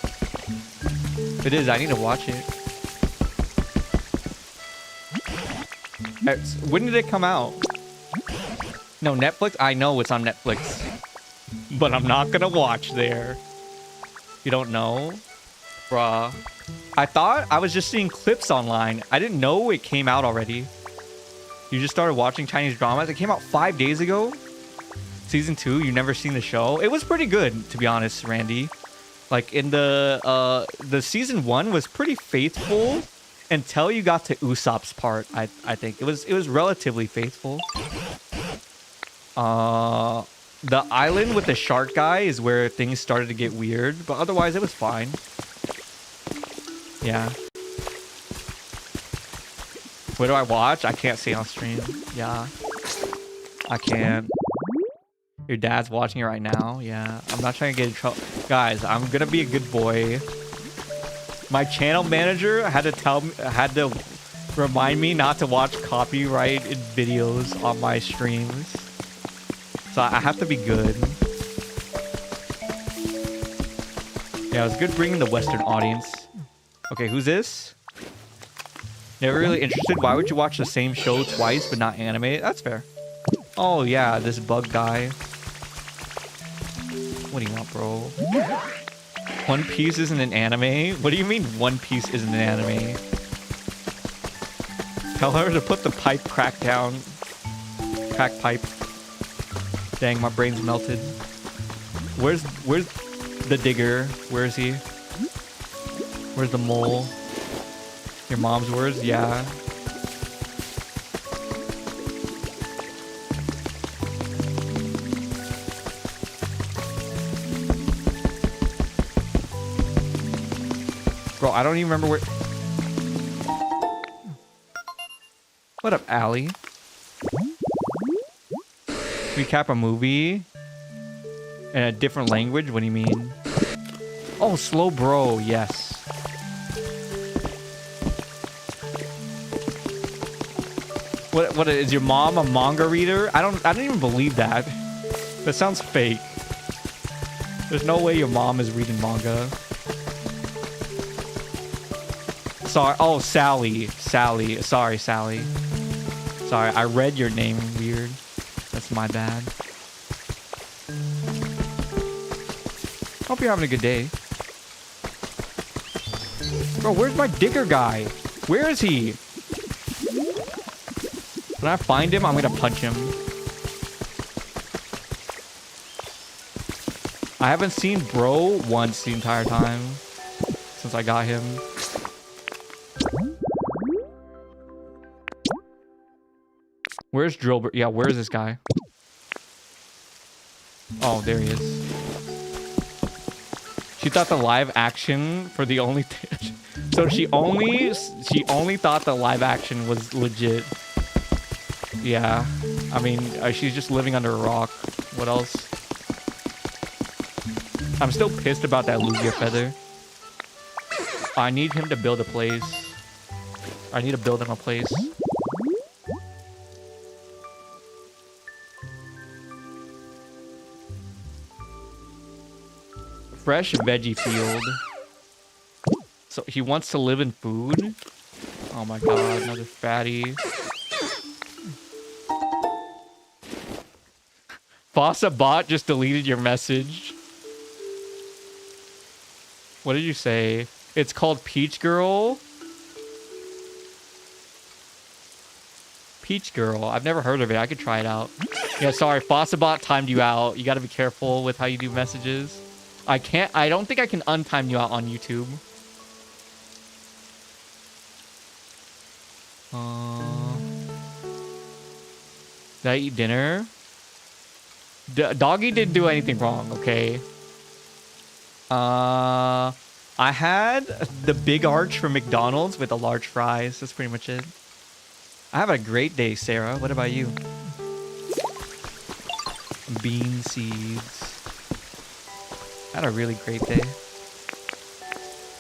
It is, I need to watch it. When did it come out? No, Netflix? I know it's on Netflix. But I'm not gonna watch there. You don't know? Bruh. I thought I was just seeing clips online. I didn't know it came out already. You just started watching Chinese dramas? It came out 5 days ago? Season 2, you've never seen the show? It was pretty good, to be honest, Randy. Like, in the season 1 was pretty faithful until you got to Usopp's part, I think. It was relatively faithful. The island with the shark guy is where things started to get weird, but otherwise it was fine. Yeah. What do I watch? I can't say on stream. Yeah. I can't. Your dad's watching it right now. Yeah. I'm not trying to get in trouble. Guys, I'm gonna be a good boy. My channel manager had to remind me not to watch copyrighted videos on my streams. So I have to be good. Yeah, it was good bringing the Western audience. Okay, who's this? Never really interested. Why would you watch the same show twice but not animate? That's fair. Oh yeah, this bug guy. What do you want, bro? One Piece isn't an anime? What do you mean One Piece isn't an anime? Tell her to put the pipe crack down. Crack pipe. Dang, my brain's melted. Where's the digger? Where is he? Where's the mole? Your mom's words? Yeah. Bro, I don't even remember where... What up, Allie? Recap a movie in a different language? What do you mean? Oh, slow bro. Yes. What is your mom a manga reader? I don't even believe that. That sounds fake. There's no way your mom is reading manga. Sorry. Oh, Sally. Sally. Sorry, Sally. Sorry, I read your name weird. That's my bad. Hope you're having a good day. Bro, where's my digger guy? Where is he? When I find him, I'm gonna punch him. I haven't seen bro once the entire time since I got him. Where's Drillbert? Yeah, where is this guy? Oh, there he is. She thought the live action for the only... So she only thought the live action was legit. Yeah. I mean, she's just living under a rock. What else? I'm still pissed about that Lugia feather. I need him to build a place. I need to build him a place. Fresh veggie field. So he wants to live in food? Oh my god, another fatty. Fossa bot just deleted your message. What did you say? It's called Peach Girl? Peach Girl. I've never heard of it. I could try it out. Yeah, sorry. Fossa bot timed you out. You gotta be careful with how you do messages. I don't think I can untime you out on YouTube. Did I eat dinner? Doggy didn't do anything wrong, okay? I had the big arch from McDonald's with the large fries. That's pretty much it. I have a great day, Sarah. What about you? Bean seeds. I had a really great day.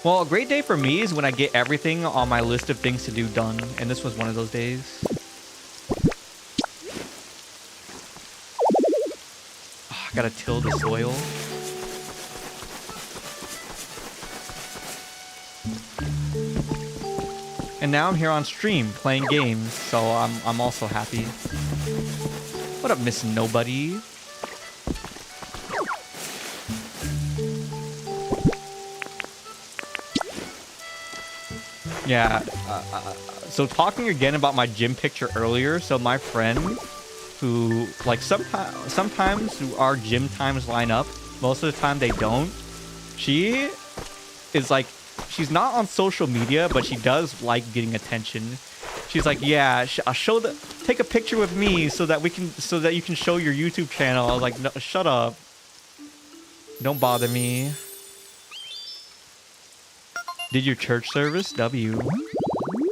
Well, a great day for me is when I get everything on my list of things to do done. And this was one of those days. Oh, I gotta till the soil. And now I'm here on stream playing games, so I'm also happy. What up, Miss Nobody? Yeah, so talking again about my gym picture earlier, so my friend who, like, sometimes our gym times line up, most of the time they don't. She is like, she's not on social media, but she does like getting attention. She's like, yeah, I'll take a picture with me so that you can show your YouTube channel. I was like, no, shut up. Don't bother me. Did your church service? W.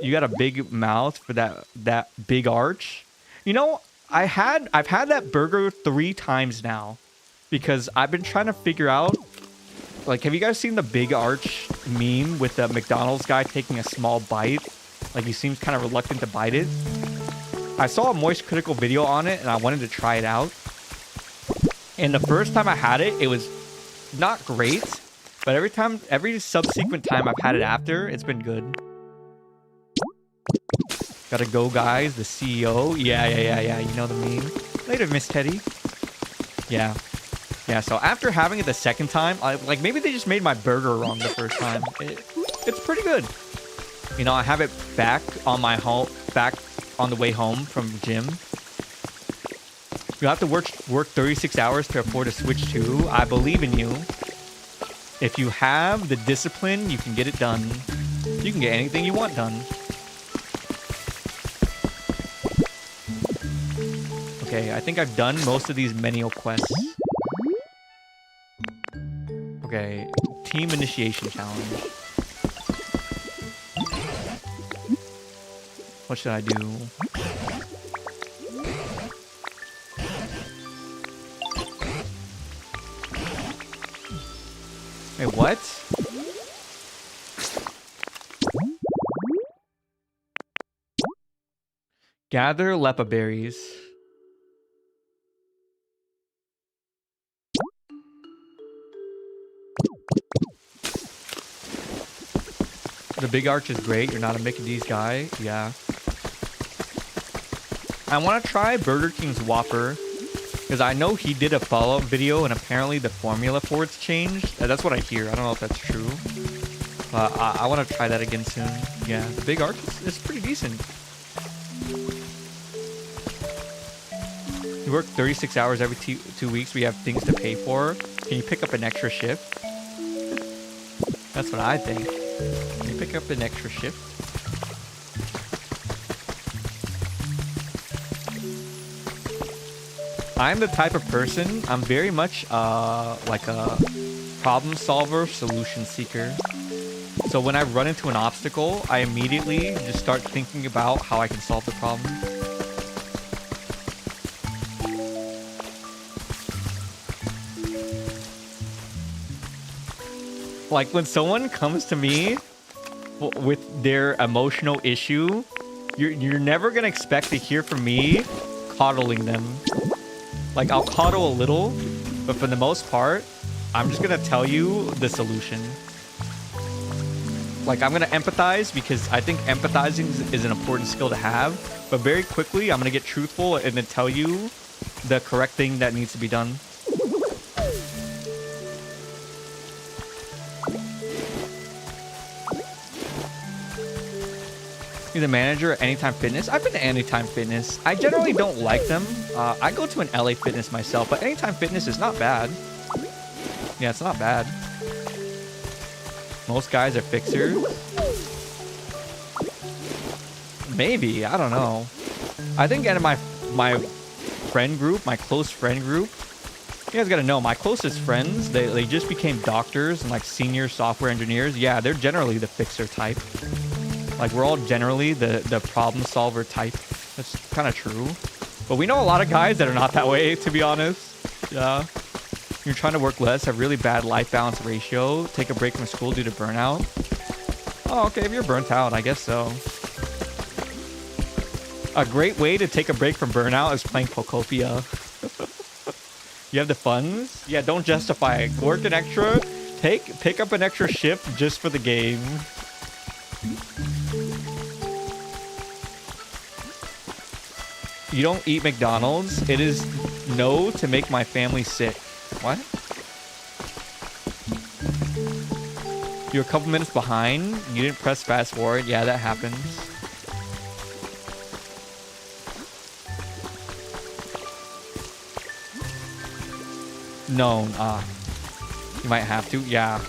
You got a big mouth for that big arch. You know, I've had that burger 3 times now because I've been trying to figure out, like, have you guys seen the big arch meme with the McDonald's guy taking a small bite? Like, he seems kind of reluctant to bite it. I saw a Moist Critical video on it and I wanted to try it out. And the first time I had it, it was not great. But every subsequent time I've had it after, it's been good. Gotta go, guys. The CEO. Yeah. You know the meme. Later, Miss Teddy. Yeah. Yeah, so after having it the second time, like, maybe they just made my burger wrong the first time. It's pretty good. You know, I have it back on the way home from gym. You have to work 36 hours to afford a Switch 2. I believe in you. If you have the discipline, you can get it done. You can get anything you want done. Okay, I think I've done most of these menial quests. Okay, team initiation challenge. What should I do? Wait, what? Gather lepa berries. The big arch is great. You're not a Mickey D's guy. Yeah. I want to try Burger King's Whopper. Because I know he did a follow-up video and apparently the formula for it's changed. That's what I hear. I don't know if that's true. I want to try that again soon. Yeah, the big arch is pretty decent. You work 36 hours every 2 weeks. We have things to pay for. Can you pick up an extra shift? That's what I think. Can you pick up an extra shift? I'm the type of person, I'm very much like a problem solver, solution seeker. So when I run into an obstacle, I immediately just start thinking about how I can solve the problem. Like when someone comes to me with their emotional issue, you're never gonna expect to hear from me coddling them. Like, I'll coddle a little, but for the most part, I'm just gonna tell you the solution. Like, I'm gonna empathize because I think empathizing is an important skill to have, but very quickly, I'm gonna get truthful and then tell you the correct thing that needs to be done. You're the manager at Anytime Fitness? I've been to Anytime Fitness. I generally don't like them. I go to an LA Fitness myself, but Anytime Fitness is not bad. Yeah, it's not bad. Most guys are fixers. Maybe, I don't know. I think out of my friend group, my close friend group, you guys gotta know, my closest friends, they just became doctors and like senior software engineers. Yeah, they're generally the fixer type. Like, we're all generally the problem solver type. That's kind of true. But we know a lot of guys that are not that way, to be honest. Yeah. You're trying to work less, have really bad life balance ratio, take a break from school due to burnout. Oh, okay, if you're burnt out, I guess so. A great way to take a break from burnout is playing Pokopia. You have the funds? Yeah, don't justify it. Work an extra, pick up an extra shift just for the game. You don't eat McDonald's? It is no to make my family sick. What? You're a couple minutes behind. You didn't press fast forward. Yeah, that happens. No, you might have to. Yeah.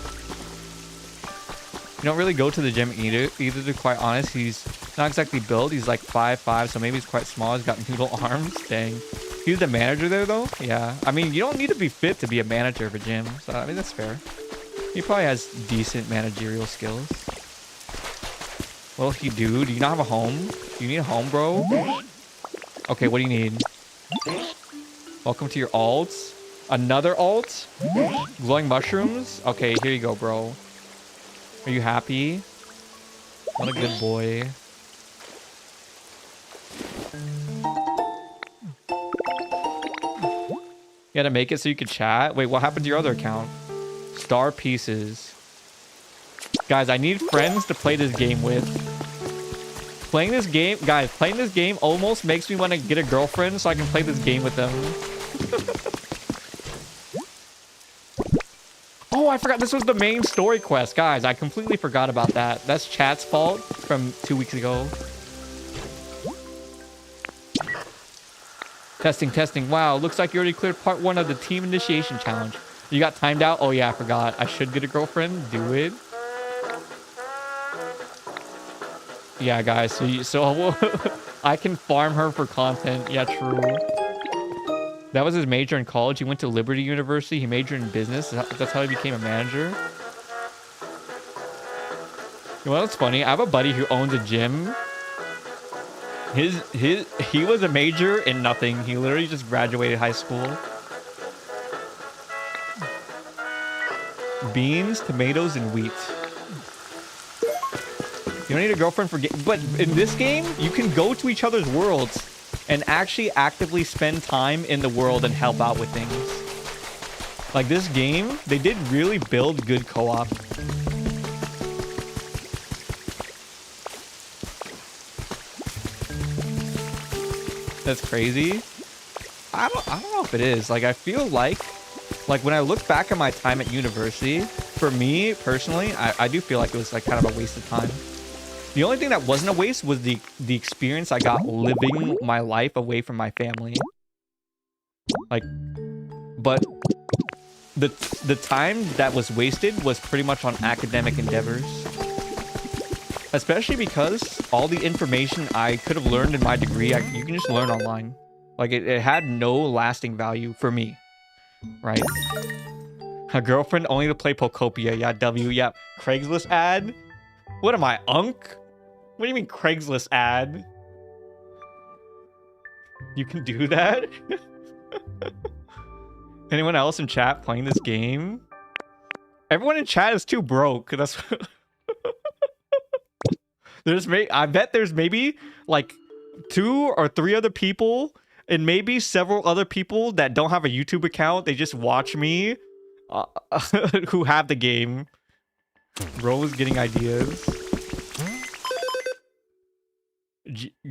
You don't really go to the gym either, to be quite honest. He's not exactly built. He's like 5'5", so maybe he's quite small. He's got noodle arms. Dang. He's the manager there, though? Yeah. I mean, you don't need to be fit to be a manager of a gym. So, I mean, that's fair. He probably has decent managerial skills. Well, if you do you not have a home? Do you need a home, bro? Okay, what do you need? Welcome to your alts. Another alt? Glowing mushrooms? Okay, here you go, bro. Are you happy? What a good boy. You had to make it so you could chat? Wait, what happened to your other account? Star pieces. Guys, I need friends to play this game with. Playing this game almost makes me want to get a girlfriend so I can play this game with them. Oh, I forgot this was the main story quest. Guys, I completely forgot about that. That's chat's fault from 2 weeks ago. Testing. Wow, looks like you already cleared part 1 of the team initiation challenge. You got timed out? Oh yeah, I forgot. I should get a girlfriend. Do it. Yeah, guys. So I can farm her for content. Yeah, true. That was his major in college. He went to Liberty University. He majored in business. That's how he became a manager. You know what's funny? I have a buddy who owns a gym. He was a major in nothing. He literally just graduated high school. Beans, tomatoes, and wheat. You don't need a girlfriend for but in this game, you can go to each other's worlds and actually actively spend time in the world and help out with things. Like this game, they did really build good co-op. That's crazy. I don't know if it is. Like, I feel like when I look back at my time at university, for me personally, I do feel like it was like kind of a waste of time. The only thing that wasn't a waste was the experience I got living my life away from my family. Like, but the time that was wasted was pretty much on academic endeavors. Especially because all the information I could have learned in my degree, you can just learn online. Like, it had no lasting value for me. Right? A girlfriend only to play Pokopia. Yeah, W. Yeah. Craigslist ad? What am I, Unk? What do you mean Craigslist ad? You can do that? Anyone else in chat playing this game? Everyone in chat is too broke. That's... I bet there's maybe like 2 or 3 other people and maybe several other people that don't have a YouTube account. They just watch me who have the game. Bro is getting ideas.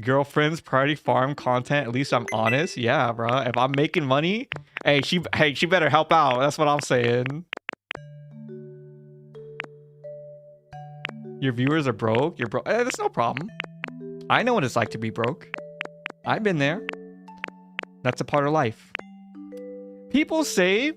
Girlfriends, priority farm content. At least I'm honest. Yeah, bro. If I'm making money, hey, she better help out. That's what I'm saying. Your viewers are broke. You're broke. That's no problem. I know what it's like to be broke. I've been there. That's a part of life. People say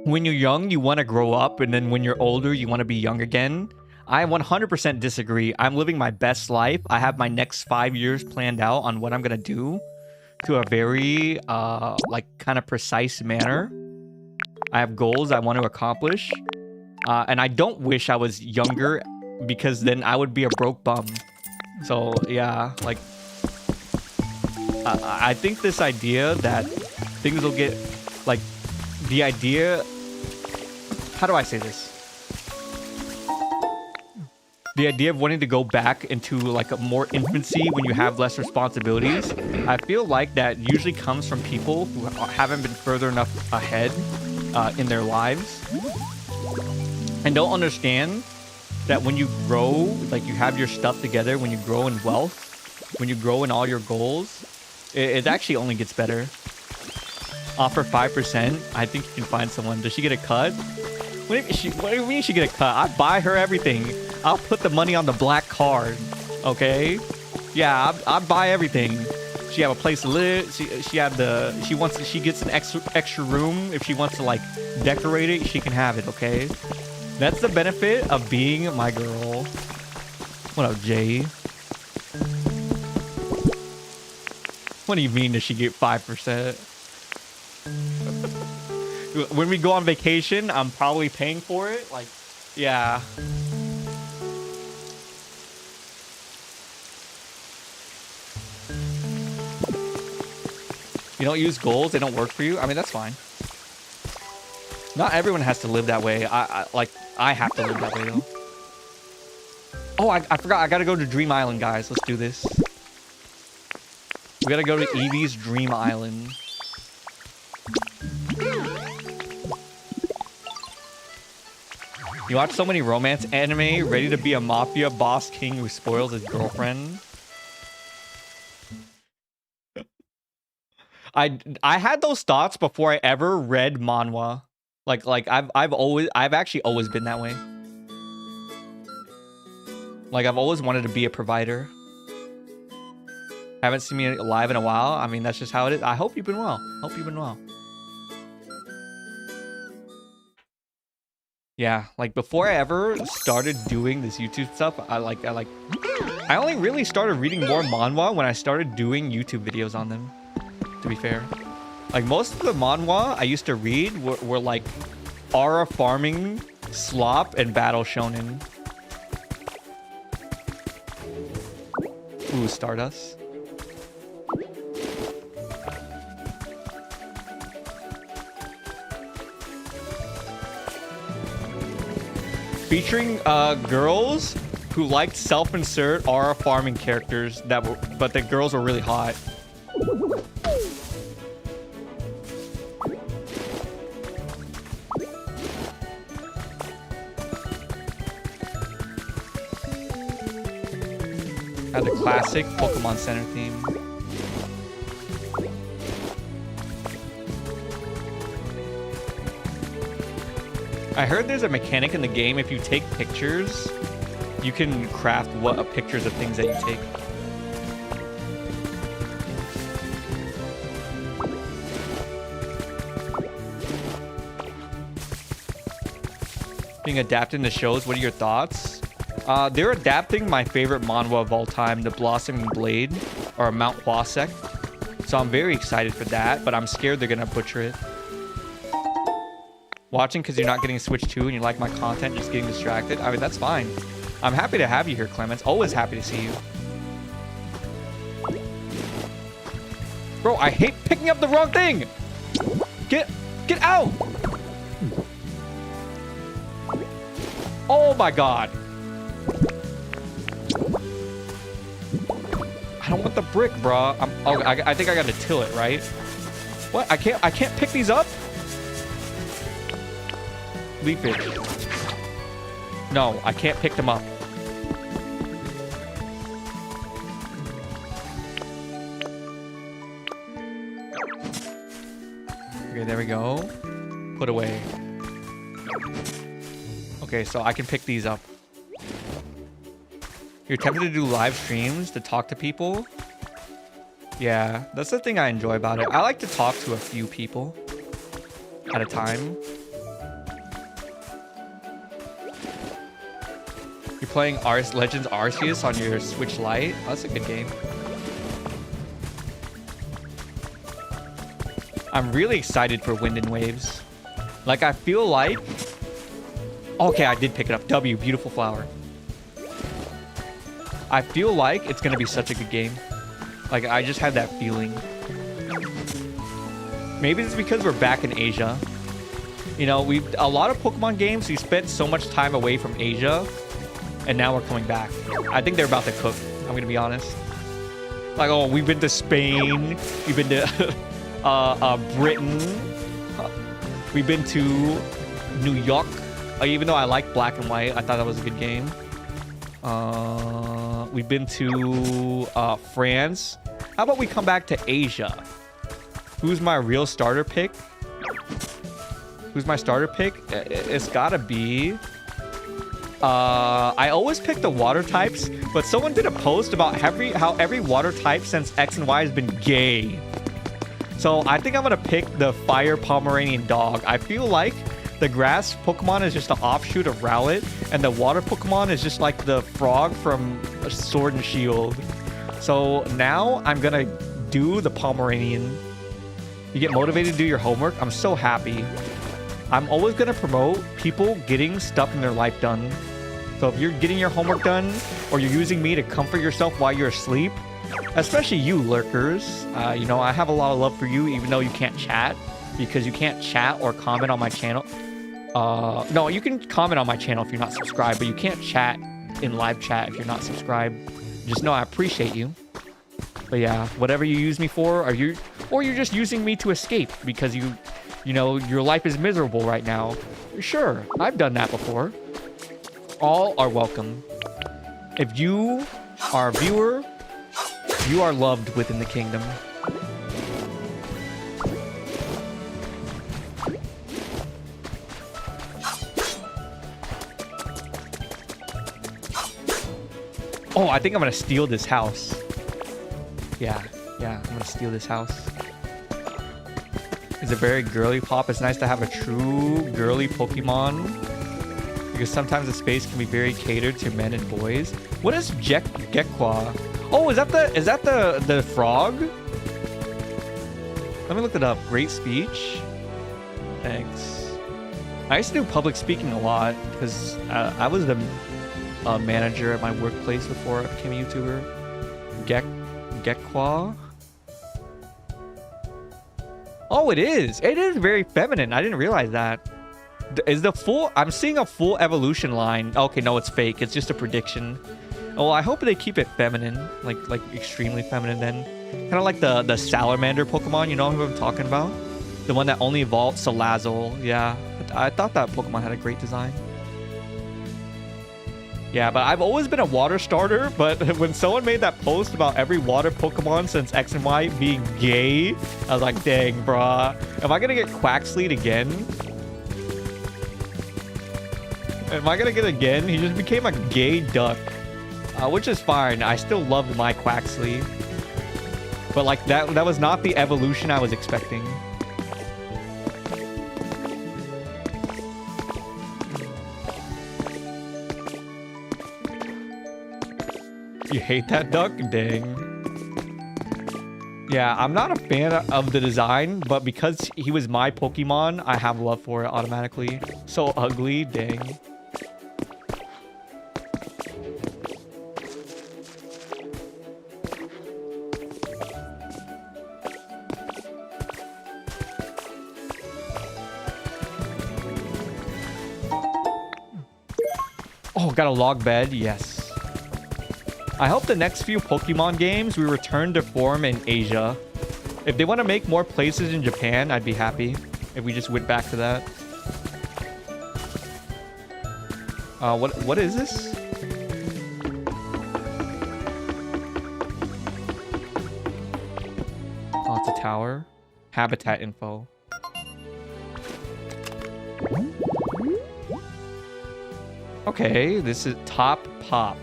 When you're young, you want to grow up, and then when you're older, you want to be young again. I 100% disagree. I'm living my best life. I have my next 5 years planned out on what I'm gonna do to a very like kind of precise manner. I have goals I want to accomplish, and I don't wish I was younger because then I would be a broke bum. So yeah, like I think this idea that things will get like the idea. How do I say this? The idea of wanting to go back into like a more infancy when you have less responsibilities, I feel like that usually comes from people who haven't been further enough ahead in their lives and don't understand that when you grow, like you have your stuff together, when you grow in wealth, when you grow in all your goals, it actually only gets better. Offer 5%. I think you can find someone. Does she get a cut? What do you mean she get a cut? I buy her everything. I'll put the money on the black card. Okay? Yeah, I buy everything. She have a place to live. She gets an extra room. If she wants to like decorate it, she can have it, okay? That's the benefit of being my girl. What up, Jay? What do you mean does she get 5%? When we go on vacation, I'm probably paying for it. Like, yeah. You don't use goals, they don't work for you. I mean, that's fine. Not everyone has to live that way. I have to live that way though. Oh, I forgot. I gotta go to Dream Island, guys. Let's do this. We gotta go to Evie's Dream Island. You watch so many romance anime, ready to be a mafia boss king who spoils his girlfriend. I had those thoughts before I ever read manhwa. Like I've actually always been that way. Like I've always wanted to be a provider. Haven't seen me live in a while. I mean, that's just how it is. I hope you've been well. Hope you've been well. Yeah, like before I ever started doing this YouTube stuff, I only really started reading more manhwa when I started doing YouTube videos on them, to be fair. Like most of the manhwa I used to read were like aura farming, slop, and battle shonen. Ooh, Stardust. Featuring girls who liked self-insert aura farming characters but the girls were really hot. Had the classic Pokemon Center theme. I heard there's a mechanic in the game. If you take pictures, you can craft pictures of things that you take. Being adapted into shows, what are your thoughts? They're adapting my favorite manhwa of all time, The Blossoming Blade, or Mount Hwasek. So I'm very excited for that, but I'm scared they're gonna butcher it. Watching because you're not getting Switch 2 and you like my content, just getting distracted. I mean, that's fine. I'm happy to have you here, Clemens. Always happy to see you. Bro, I hate picking up the wrong thing. Get out. Oh my God. I don't want the brick, bro. I think I gotta till it, right? What? I can't pick these up? Leafage. No, I can't pick them up. Okay, there we go. Put away. Okay, so I can pick these up. You're tempted to do live streams to talk to people? Yeah, that's the thing I enjoy about it. I like to talk to a few people at a time. playing Legends Arceus on your Switch Lite. Oh, that's a good game. I'm really excited for Wind and Waves. Like, I feel like... Okay, I did pick it up. W, beautiful flower. I feel like it's going to be such a good game. Like, I just have that feeling. Maybe it's because we're back in Asia. You know, a lot of Pokemon games, we spent so much time away from Asia, and now we're coming back. I think they're about to cook, I'm going to be honest. Like, oh, we've been to Spain. We've been to Britain. We've been to New York. Even though I like Black and White, I thought that was a good game. We've been to France. How about we come back to Asia? Who's my real starter pick? Who's my starter pick? It's gotta be... I always pick the water types, but someone did a post about how every water type since X and Y has been gay. So I think I'm gonna pick the Fire Pomeranian Dog. I feel like the grass Pokemon is just an offshoot of Rowlet, and the water Pokemon is just like the frog from Sword and Shield. So now I'm gonna do the Pomeranian. You get motivated to do your homework. I'm so happy. I'm always gonna promote people getting stuff in their life done. So if you're getting your homework done, or you're using me to comfort yourself while you're asleep, especially you lurkers, you know, I have a lot of love for you, even though you can't chat, because you can't chat or comment on my channel. No, you can comment on my channel if you're not subscribed, but you can't chat in live chat if you're not subscribed. Just know I appreciate you. But yeah, whatever you use me for, or you're just using me to escape because you know, your life is miserable right now. Sure, I've done that before. All are welcome. If you are a viewer, you are loved within the kingdom. Oh, I think I'm gonna steal this house. Yeah, I'm gonna steal this house. It's a very girly pop. It's nice to have a true girly Pokemon, because sometimes the space can be very catered to men and boys. What is Gekwa? Oh, is that the frog? Let me look it up. Great speech. Thanks. I used to do public speaking a lot because I was the manager at my workplace before I became a YouTuber. Gekwa. Oh, it is. It is very feminine. I didn't realize that. Is the full... I'm seeing a full evolution line. Okay, no, it's fake. It's just a prediction. Well, I hope they keep it feminine. Like extremely feminine then. Kind of like the salamander Pokemon. You know who I'm talking about? The one that only evolved Salazzle. Yeah. I thought that Pokemon had a great design. Yeah, but I've always been a water starter, but when someone made that post about every water Pokemon since X and Y being gay, I was like, dang, brah. Am I gonna get Quaxley again? Am I gonna get again? He just became a gay duck. Which is fine. I still loved my Quaxley. But like, that was not the evolution I was expecting. You hate that duck? Dang. Yeah, I'm not a fan of the design, but because he was my Pokemon, I have love for it automatically. So ugly, dang. Oh, got a log bed? Yes. I hope the next few Pokemon games we return to form in Asia. If they want to make more places in Japan, I'd be happy if we just went back to that. What is this? Oh, it's a tower. Habitat info. Okay, this is Top Pop.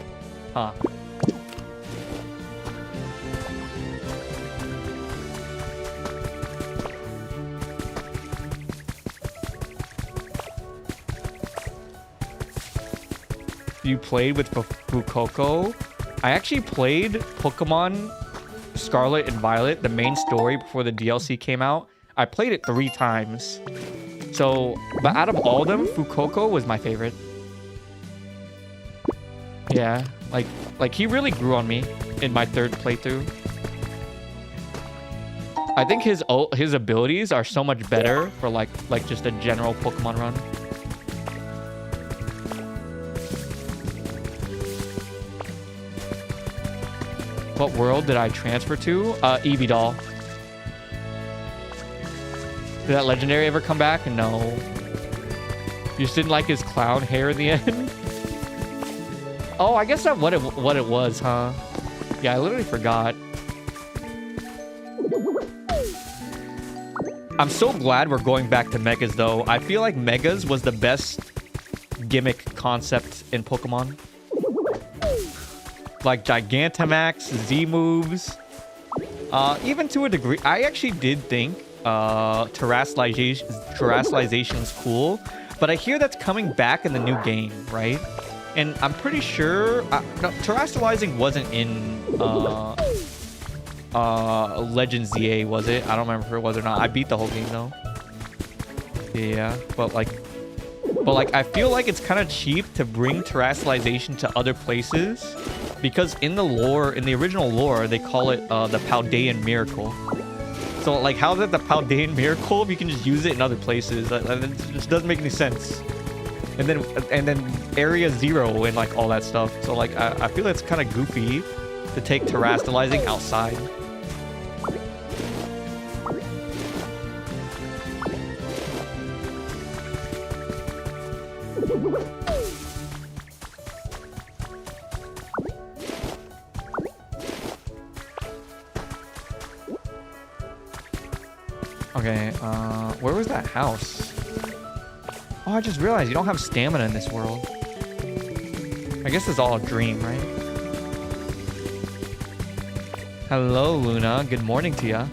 Huh. you played with Fuecoco. I actually played Pokemon Scarlet and Violet, the main story before the DLC came out. I played it 3 times. So, but out of all of them, Fuecoco was my favorite. Yeah, like he really grew on me in my 3rd playthrough. I think his abilities are so much better for like just a general Pokemon run. What world did I transfer to? Eevee Doll. Did that legendary ever come back? No. You just didn't like his clown hair in the end? Oh, I guess that's what it was, huh? Yeah, I literally forgot. I'm so glad we're going back to Megas, though. I feel like Megas was the best gimmick concept in Pokemon. Like Gigantamax, Z moves. Even to a degree, I actually did think terrestrialization is cool, but I hear that's coming back in the new game, right? And I'm pretty sure no, terrestrializing wasn't in Legends ZA, was it? I don't remember if it was or not. I beat the whole game though. Yeah, but like I feel like it's kind of cheap to bring terrestrialization to other places, because in the lore, in the original lore, they call it the Paldean Miracle. So like, how is that the Paldean Miracle if you can just use it in other places? It just doesn't make any sense. And then Area Zero and like all that stuff. So like, I feel it's kind of goofy to take terrestrializing outside. Okay, where was that house? Oh, I just realized you don't have stamina in this world. I guess it's all a dream, right? Hello, Luna. Good morning to ya.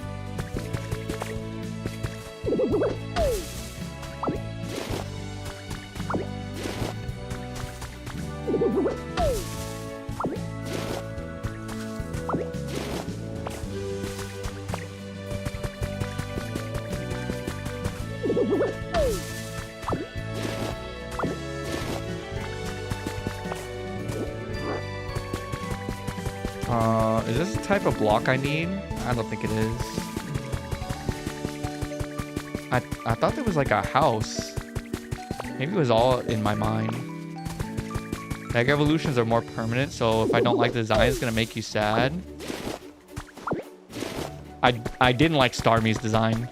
Is this the type of block I need? I don't think it is. I thought there was like a house. Maybe it was all in my mind. Mega evolutions are more permanent, so if I don't like the design, it's gonna make you sad. I didn't like Starmie's design.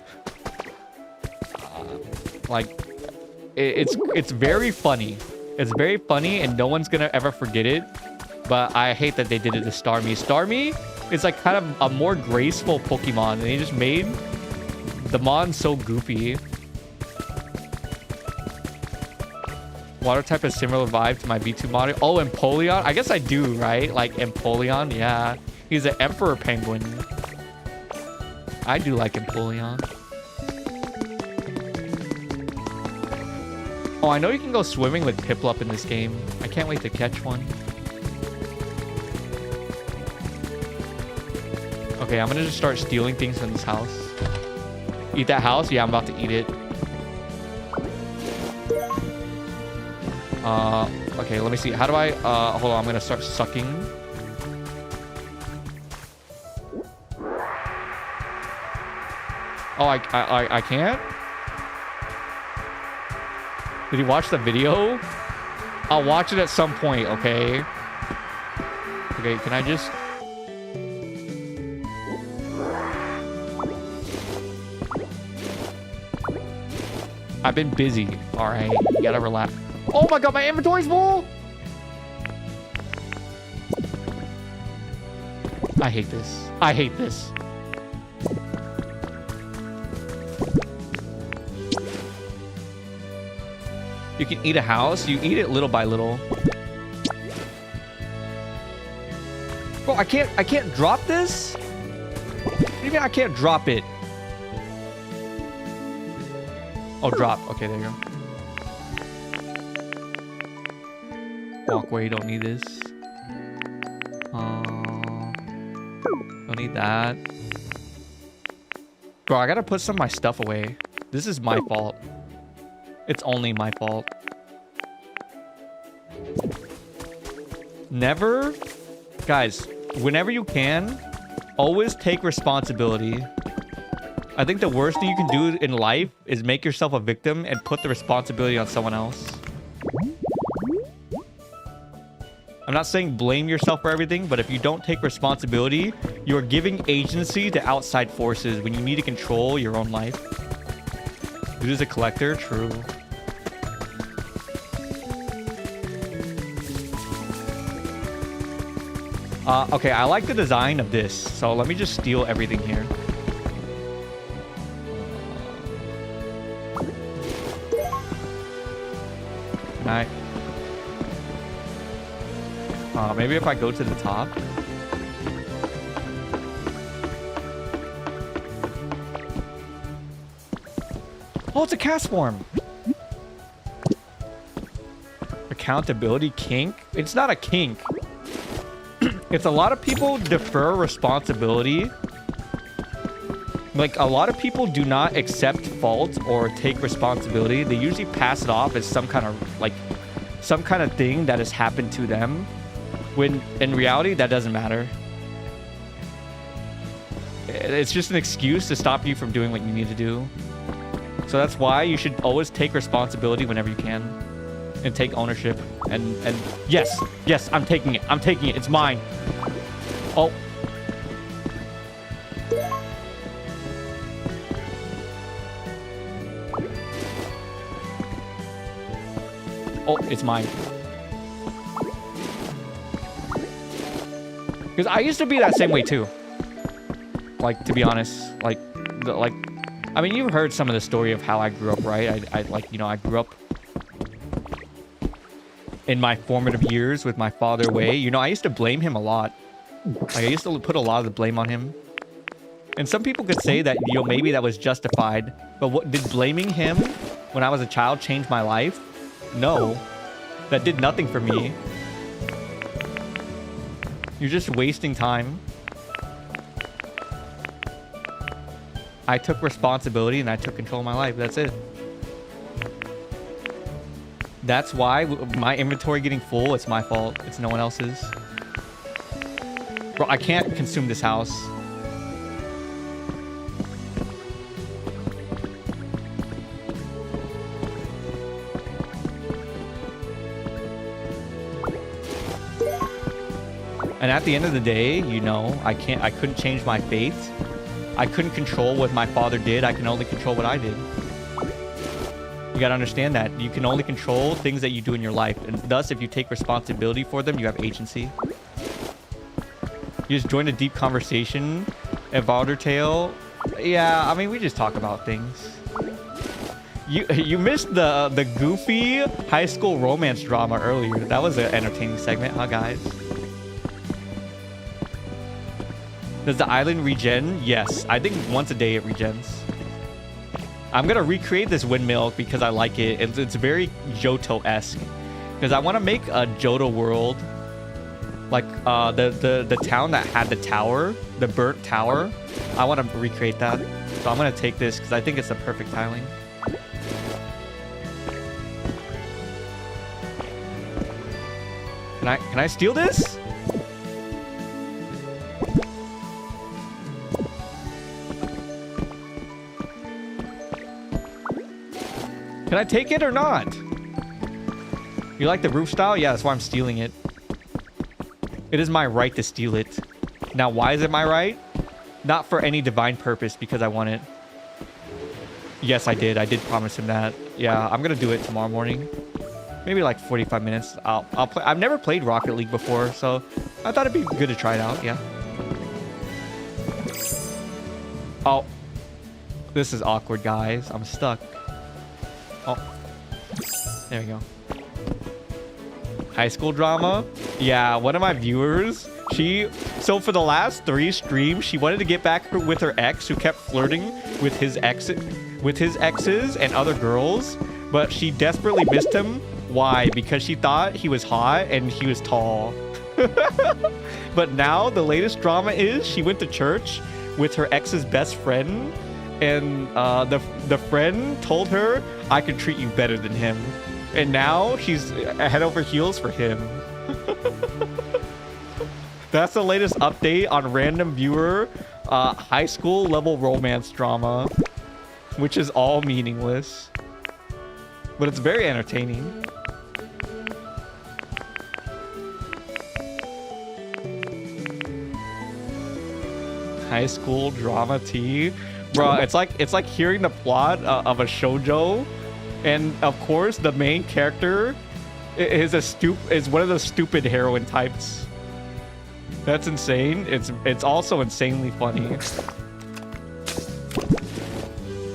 Like, it's very funny. It's very funny, and no one's gonna ever forget it. But I hate that they did it to Starmie. Starmie is like kind of a more graceful Pokemon, and they just made the Mon so goofy. Water type is similar vibe to my V2 model. Oh, Empoleon? I guess I do, right? Like Empoleon, yeah. He's an Emperor Penguin. I do like Empoleon. Oh, I know you can go swimming with Piplup in this game. I can't wait to catch one. Okay, I'm gonna just start stealing things from this house. Eat that house? Yeah, I'm about to eat it. Okay, let me see. How do I, hold on, I'm gonna start sucking. Oh, I can't? Did you watch the video? I'll watch it at some point, okay? Okay, can I just... I've been busy. All right, you gotta relax. Oh my god, my inventory's full! I hate this. I hate this. You can eat a house. You eat it little by little. Bro, I can't drop this? What do you mean I can't drop it? Oh, drop. Okay, there you go. Walkway, don't need this. Don't need that. Bro, I gotta put some of my stuff away. This is my fault. It's only my fault. Never... Guys, whenever you can, always take responsibility. I think the worst thing you can do in life is make yourself a victim and put the responsibility on someone else. I'm not saying blame yourself for everything, but if you don't take responsibility, you're giving agency to outside forces when you need to control your own life. Dude is a collector? True. Okay, I like the design of this, so let me just steal everything here. Alright. Maybe if I go to the top. Oh, it's a cast form. Accountability kink? It's not a kink. It's a lot of people defer responsibility. Like, a lot of people do not accept fault or take responsibility. They usually pass it off as some kind of, like, some kind of thing that has happened to them. When, in reality, that doesn't matter. It's just an excuse to stop you from doing what you need to do. So that's why you should always take responsibility whenever you can. And take ownership. And yes, yes, I'm taking it. I'm taking it. It's mine. Oh. Oh, it's mine. Because I used to be that same way too. Like, to be honest, like, I mean, you've heard some of the story of how I grew up, right? I like, you know, I grew up in my formative years with my father way. You know, I used to blame him a lot. Like, I used to put a lot of the blame on him. And some people could say that, you know, maybe that was justified. But what did blaming him when I was a child change my life? No. That did nothing for me. You're just wasting time. I took responsibility and I took control of my life. That's it. That's why my inventory getting full, it's my fault. It's no one else's. Bro, I can't consume this house. And at the end of the day, you know, I couldn't change my fate. I couldn't control what my father did. I can only control what I did. You gotta understand that. You can only control things that you do in your life. And thus, if you take responsibility for them, you have agency. You just joined a deep conversation. Evaldertail. Yeah, I mean, we just talk about things. You missed the goofy high school romance drama earlier. That was an entertaining segment, huh, guys? Does the island regen? Yes. I think once a day it regens. I'm going to recreate this windmill because I like it. It's very Johto-esque. Because I want to make a Johto world. Like the town that had the tower. The burnt tower. I want to recreate that. So I'm going to take this because I think it's the perfect tiling. Can I steal this? Can I take it or not? You like the roof style? Yeah, that's why I'm stealing it. It is my right to steal it. Now, why is it my right? Not for any divine purpose, because I want it. Yes, I did. I did promise him that. Yeah, I'm gonna do it tomorrow morning. Maybe like 45 minutes. I'll play. I've never played Rocket League before, so I thought it'd be good to try it out. Yeah. Oh, this is awkward, guys. I'm stuck. Oh, there we go. High school drama? Yeah, one of my viewers, so for the last 3 streams, she wanted to get back with her ex who kept flirting with his exes and other girls, but she desperately missed him Why? Because she thought he was hot and he was tall. But now the latest drama is she went to church with her ex's best friend, and the friend told her, I could treat you better than him. And now she's head over heels for him. That's the latest update on random viewer high school level romance drama, which is all meaningless, but it's very entertaining. High school drama tea, bro. It's like hearing the plot of a shoujo, and of course the main character is one of the stupid heroine types. That's insane. It's also insanely funny.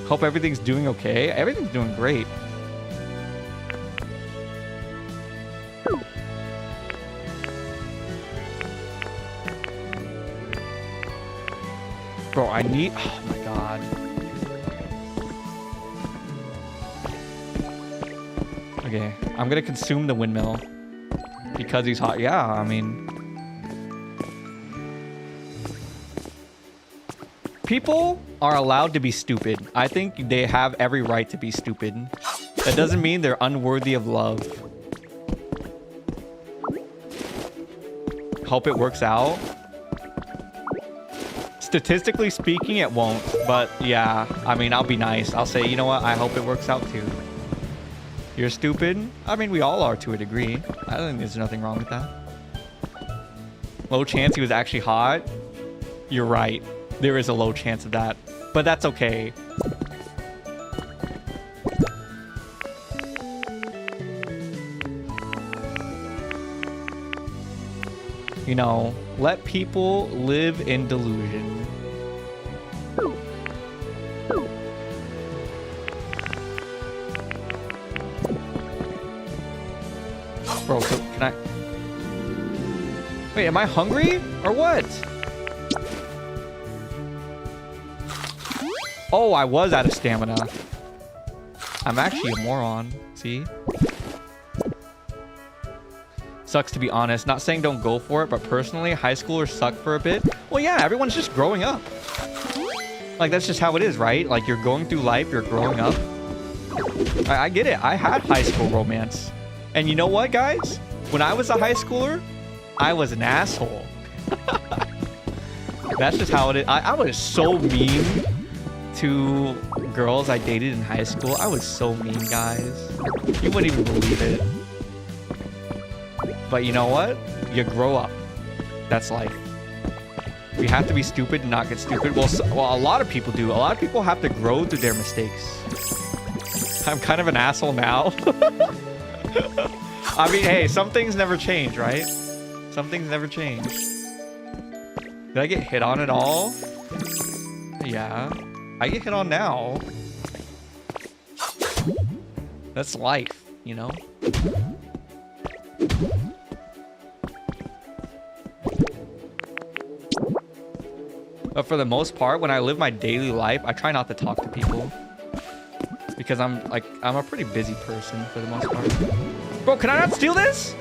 Hope everything's doing okay. Everything's doing great. Bro, I need... Oh my god. Okay, I'm gonna consume the windmill. Because he's hot. Yeah, I mean... People are allowed to be stupid. I think they have every right to be stupid. That doesn't mean they're unworthy of love. Hope it works out. Statistically speaking, it won't. But yeah, I mean, I'll be nice. I'll say, you know what? I hope it works out too. You're stupid? I mean, we all are to a degree. I don't think there's nothing wrong with that. Low chance he was actually hot. You're right. There is a low chance of that. But that's okay. You know, let people live in delusion. Bro, so can I... Wait, am I hungry? Or what? Oh, I was out of stamina. I'm actually a moron. See? Sucks to be honest. Not saying don't go for it, but personally, high schoolers suck for a bit. Well, yeah, everyone's just growing up. Like, that's just how it is, right? Like, you're going through life, you're growing up. I get it. I had high school romance. And you know what, guys? When I was a high schooler, I was an asshole. That's just how it is. I was so mean to girls I dated in high school. I was so mean, guys. You wouldn't even believe it. But you know what? You grow up. That's life. We have to be stupid and not get stupid. Well, a lot of people do. A lot of people have to grow through their mistakes. I'm kind of an asshole now. I mean, hey, some things never change, right? Some things never change. Did I get hit on at all? Yeah. I get hit on now. That's life, you know? But for the most part, when I live my daily life, I try not to talk to people. Because I'm a pretty busy person for the most part. Bro, can I not steal this?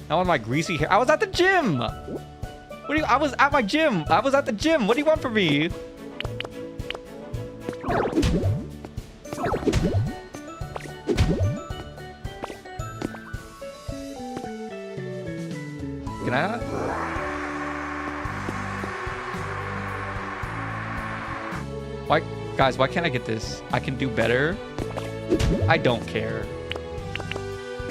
I want my greasy hair. I was at the gym. What do you? I was at my gym. I was at the gym. What do you want from me? Can I not? Why, guys, why can't I get this? I can do better. I don't care.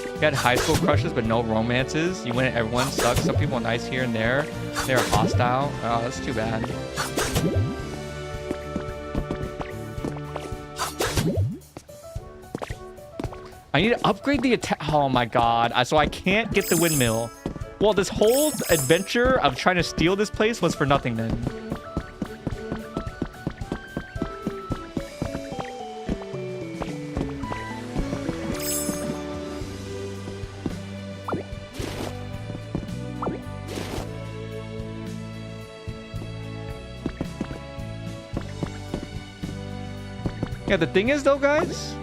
You had high school crushes, but no romances. You went at everyone. Sucks. Some people are nice here and there. They're hostile. Oh, that's too bad. I need to upgrade the attack. Oh my god. So I can't get the windmill. Well, this whole adventure of trying to steal this place was for nothing then. Yeah, the thing is though, guys,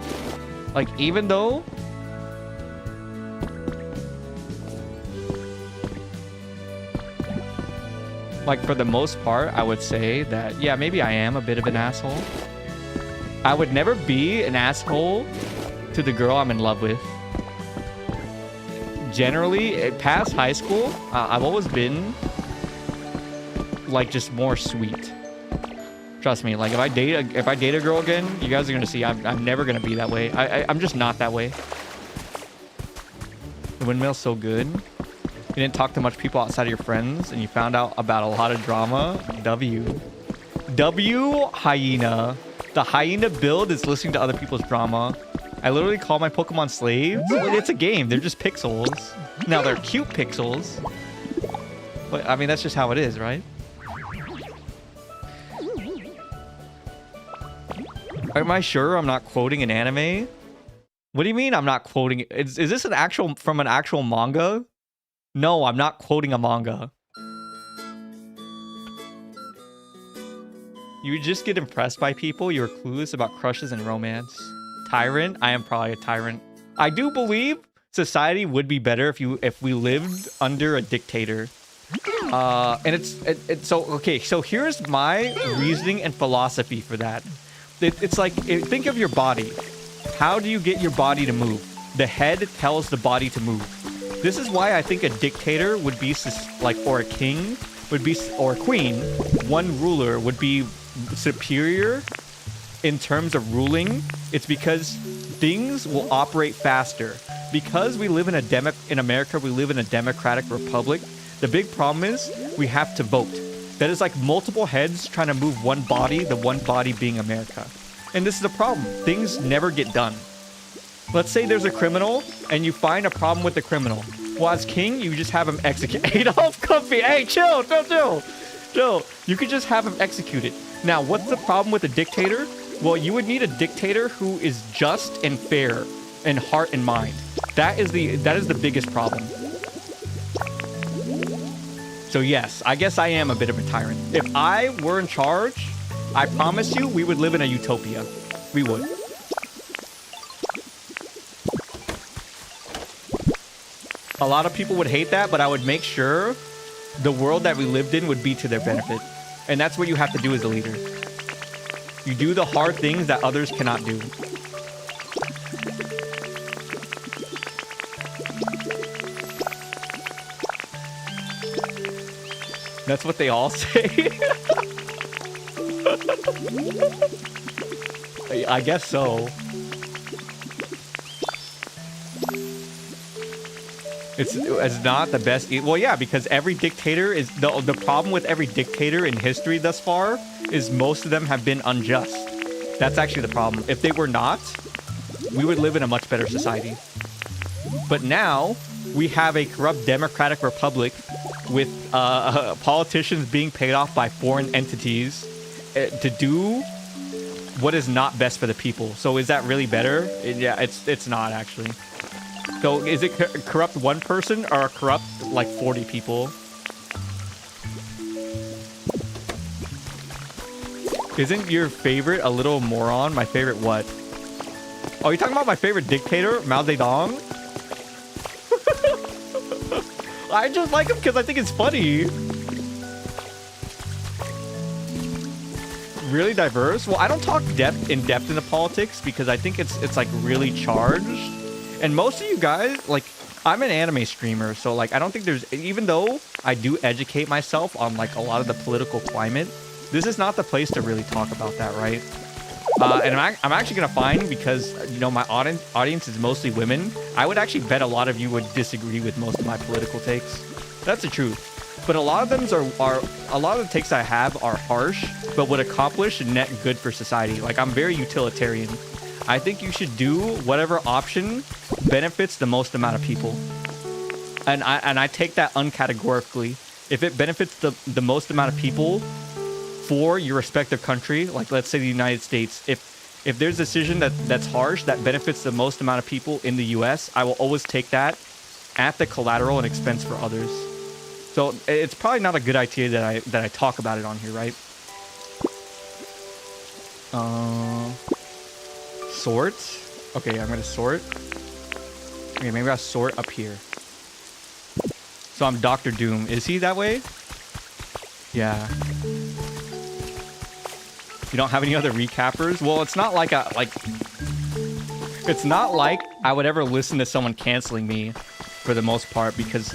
Like, even though... Like, for the most part, I would say that, yeah, maybe I am a bit of an asshole. I would never be an asshole to the girl I'm in love with. Generally, past high school, I've always been, like, just more sweet. Trust me, like, if I date a girl again, you guys are gonna see I'm never gonna be that way. I'm just not that way. The windmill's so good. You didn't talk to much people outside of your friends, and you found out about a lot of drama. W, hyena. The hyena build is listening to other people's drama. I literally call my Pokemon slaves. It's a game. They're just pixels. Now, they're cute pixels. But, I mean, that's just how it is, right? Am I sure I'm not quoting an anime? What do you mean I'm not quoting? Is this an actual from an actual manga? No, I'm not quoting a manga. You just get impressed by people. You're clueless about crushes and romance. Tyrant? I am probably a tyrant. I do believe society would be better if we lived under a dictator. And it's so okay. So here's my reasoning and philosophy for that. It's like, think of your body. How do you get your body to move? The head tells the body to move. This is why I think a dictator would be like, or a king would be, or a queen, one ruler would be superior in terms of ruling. It's because things will operate faster. Because we live in America, we live in a democratic republic. The big problem is we have to vote. That is like multiple heads trying to move one body, the one body being America. And this is the problem. Things never get done. Let's say there's a criminal and you find a problem with the criminal. Well, as king, you just have him executed. Adolf, Comfy, hey, chill. You could just have him executed. Now, what's the problem with a dictator? Well, you would need a dictator who is just and fair in heart and mind. That is the biggest problem. So yes, I guess I am a bit of a tyrant. If I were in charge, I promise you, we would live in a utopia. We would. A lot of people would hate that, but I would make sure the world that we lived in would be to their benefit. And that's what you have to do as a leader. You do the hard things that others cannot do. That's what they all say. I guess so. It's not the best. Well, yeah, because every dictator is the problem with every dictator in history thus far is most of them have been unjust. That's actually the problem. If they were not, we would live in a much better society. But now we have a corrupt democratic republic with politicians being paid off by foreign entities to do what is not best for the people. So is that really better? Yeah, it's not actually. So is it corrupt one person or corrupt like 40 people? Isn't your favorite a little moron? My favorite what? Oh, you're talking about my favorite dictator, Mao Zedong? I just like him because I think it's funny. Really diverse? Well, I don't talk in depth into politics because I think it's like really charged. And most of you guys, like, I'm an anime streamer, so like I don't think there's, even though I do educate myself on like a lot of the political climate, this is not the place to really talk about that, right? And I'm actually gonna find, because you know my audience is mostly women, I would actually bet a lot of you would disagree with most of my political takes. That's the truth. But a lot of them are a lot of the takes I have are harsh, but would accomplish net good for society. Like, I'm very utilitarian. I think you should do whatever option benefits the most amount of people. And I take that uncategorically. If it benefits the most amount of people for your respective country, like let's say the United States, if there's a decision that's harsh, that benefits the most amount of people in the US, I will always take that at the collateral and expense for others. So it's probably not a good idea that I talk about it on here, right? Sorts? Okay, I'm gonna sort. Okay, maybe I'll sort up here. So I'm Dr. Doom. Is he that way? Yeah. You don't have any other recappers? Well, it's not like it's not like I would ever listen to someone canceling me for the most part, because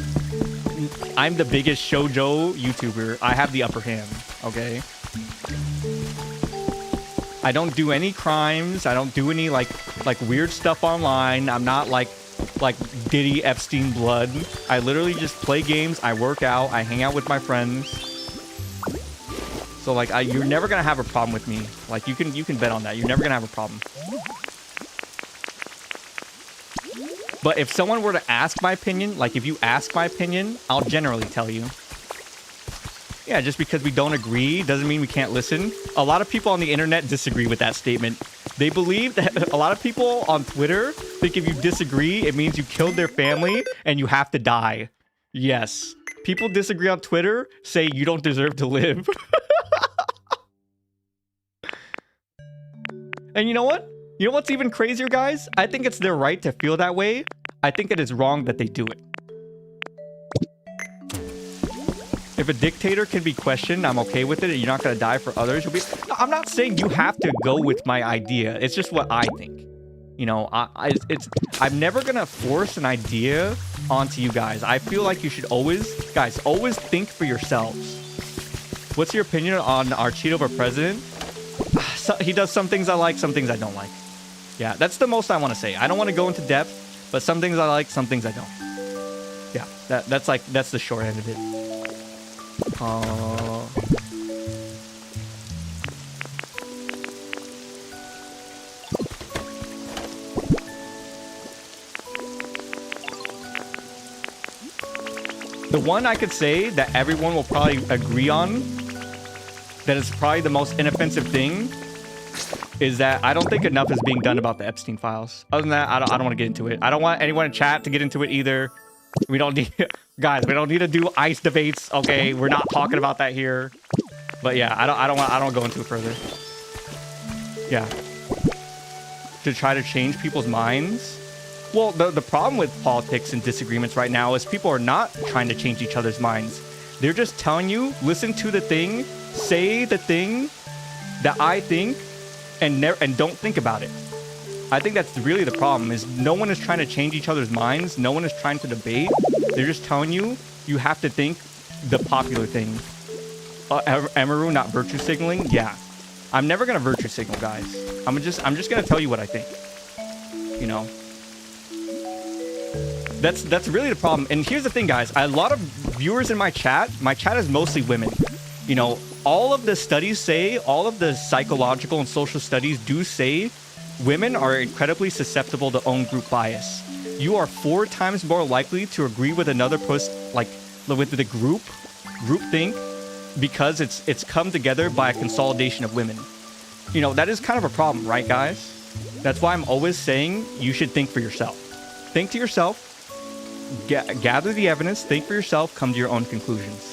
I'm the biggest shoujo YouTuber. I have the upper hand, okay? I don't do any crimes. I don't do any like weird stuff online. I'm not like Diddy Epstein blood. I literally just play games. I work out. I hang out with my friends. So like you're never gonna have a problem with me. Like you can bet on that. You're never gonna have a problem. But if someone were to ask my opinion, like if you ask my opinion, I'll generally tell you. Yeah, just because we don't agree doesn't mean we can't listen. A lot of people on the internet disagree with that statement. They believe that a lot of people on Twitter think if you disagree, it means you killed their family and you have to die. Yes. People disagree on Twitter, say you don't deserve to live. And you know what? You know what's even crazier, guys? I think it's their right to feel that way. I think it is wrong that they do it. If a dictator can be questioned, I'm okay with it. You're not gonna die for others. You'll be... No, I'm not saying you have to go with my idea. It's just what I think. You know, I'm never gonna force an idea onto you guys. I feel like you should always think for yourselves. What's your opinion on our Cheeto for president? So, he does some things I like, some things I don't like. Yeah, that's the most I want to say. I don't want to go into depth, but some things I like, some things I don't. Yeah, that's the short end of it. The one I could say that everyone will probably agree on, that is probably the most inoffensive thing, is that I don't think enough is being done about the Epstein files. Other than that, I don't want to get into it. I don't want anyone in chat to get into it either. We don't need... Guys, we don't need to do ICE debates, okay? We're not talking about that here. But yeah, I don't go into it further. Yeah. To try to change people's minds. Well, the problem with politics and disagreements right now is people are not trying to change each other's minds. They're just telling you, listen to the thing, say the thing that I think, and don't think about it. I think that's really the problem, is no one is trying to change each other's minds. No one is trying to debate. They're just telling you, you have to think the popular thing. Emaru not virtue signaling? Yeah. I'm never going to virtue signal, guys. I'm just going to tell you what I think. You know? That's really the problem. And here's the thing, guys. A lot of viewers in my chat is mostly women. You know, all of the studies say, all of the psychological and social studies do say women are incredibly susceptible to own group bias. You are 4 times more likely to agree with another person, like with the group think, because it's come together by a consolidation of women. You know, that is kind of a problem, right, guys? That's why I'm always saying you should think for yourself. Think to yourself, gather the evidence, think for yourself, come to your own conclusions.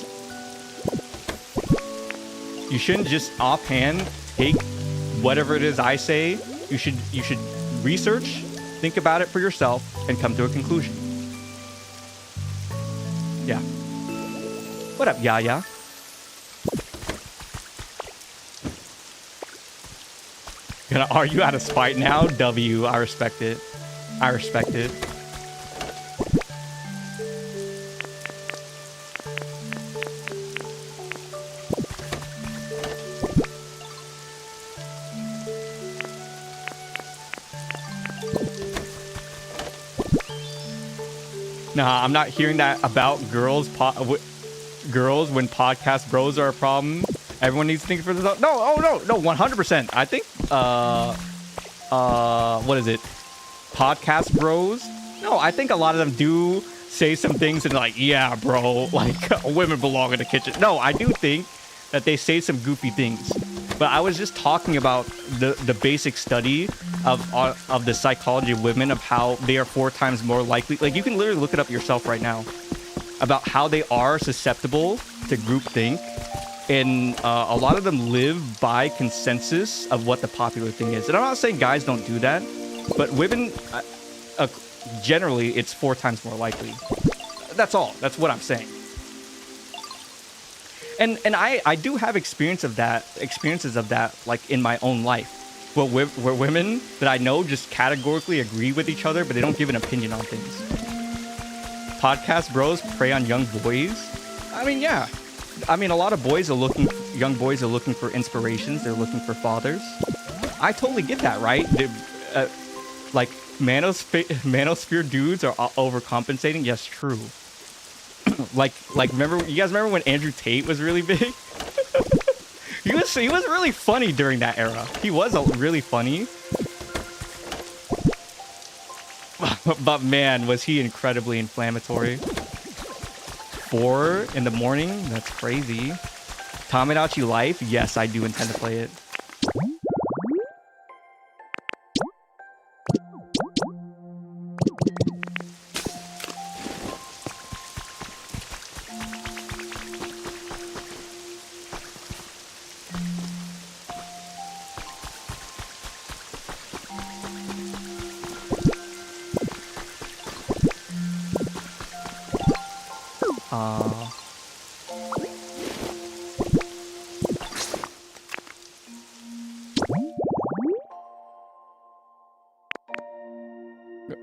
You shouldn't just offhand take whatever it is I say. You should research, think about it for yourself, and come to a conclusion. Yeah. What up, Yaya? Gonna argue out of spite now? W, I respect it. I respect it. Nah, I'm not hearing that about girls when podcast bros are a problem. Everyone needs to think for themselves. No, 100%. I think, what is it? Podcast bros? No, I think a lot of them do say some things and like, yeah, bro, like women belong in the kitchen. No, I do think that they say some goofy things. But I was just talking about the basic study of the psychology of women, of how they are 4 times more likely. Like, you can literally look it up yourself right now about how they are susceptible to groupthink. And a lot of them live by consensus of what the popular thing is. And I'm not saying guys don't do that. But women, generally, it's 4 times more likely. That's all. That's what I'm saying. And I do have experiences of that, like in my own life. Where women that I know just categorically agree with each other, but they don't give an opinion on things. Podcast bros prey on young boys. I mean, yeah. I mean, a lot of young boys are looking for inspirations. They're looking for fathers. I totally get that, right? Like, manosphere dudes are overcompensating. Yes, true. like, you guys remember when Andrew Tate was really big? He was really funny during that era. He was really funny. But man, was he incredibly inflammatory. 4 in the morning? That's crazy. Tamagotchi Life? Yes, I do intend to play it.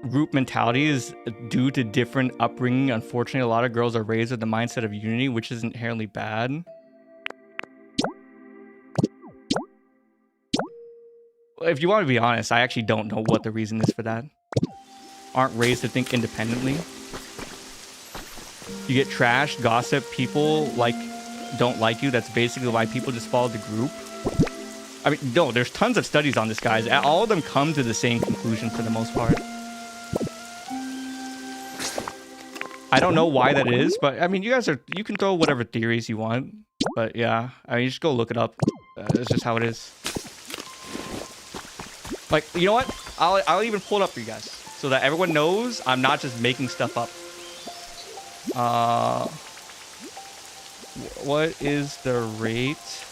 Group mentality is due to different upbringing. Unfortunately, a lot of girls are raised with the mindset of unity, which is inherently bad. If you want to be honest, I actually don't know what the reason is for that. Aren't raised to think independently. You get trashed, gossip, people don't like you. That's basically why people just follow the group. I mean, no, there's tons of studies on this, guys. All of them come to the same conclusion for the most part. I don't know why that is, but I mean, you can throw whatever theories you want. But yeah, I mean, just go look it up. It's just how it is. Like, you know what? I'll even pull it up for you guys so that everyone knows I'm not just making stuff up. What is the rate?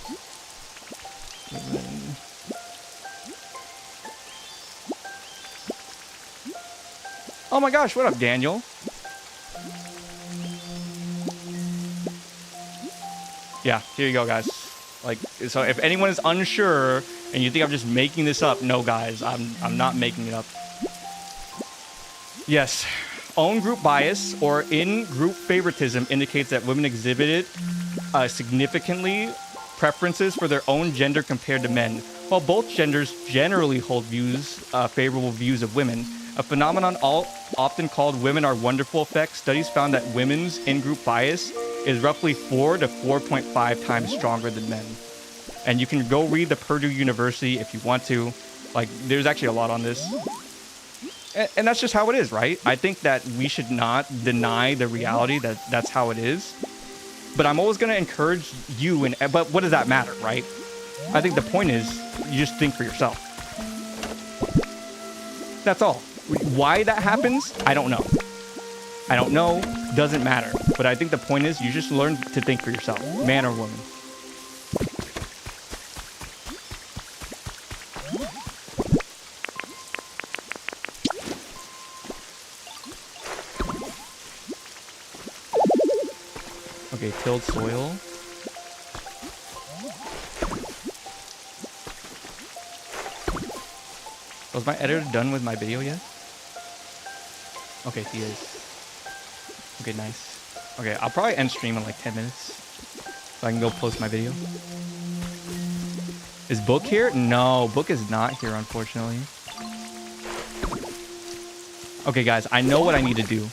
Oh my gosh, what up, Daniel? Yeah, here you go, guys. Like, so if anyone is unsure and you think I'm just making this up, no, guys, I'm not making it up. Yes, own group bias or in-group favoritism indicates that women exhibited significantly preferences for their own gender compared to men, while both genders generally hold favorable views of women. A phenomenon often called women are wonderful effect. Studies found that women's in-group bias is roughly 4 to 4.5 times stronger than men. And you can go read the Purdue University if you want to. Like, there's actually a lot on this. And that's just how it is, right? I think that we should not deny the reality that that's how it is. But I'm always going to encourage you, but what does that matter, right? I think the point is, you just think for yourself. That's all. Why that happens, I don't know. I don't know, doesn't matter. But I think the point is, you just learn to think for yourself, man or woman. Okay, tilled soil. Was my editor done with my video yet? Okay, he is. Okay, nice. Okay, I'll probably end stream in like 10 minutes. So I can go post my video. Is Book here? No, Book is not here, unfortunately. Okay, guys, I know what I need to do.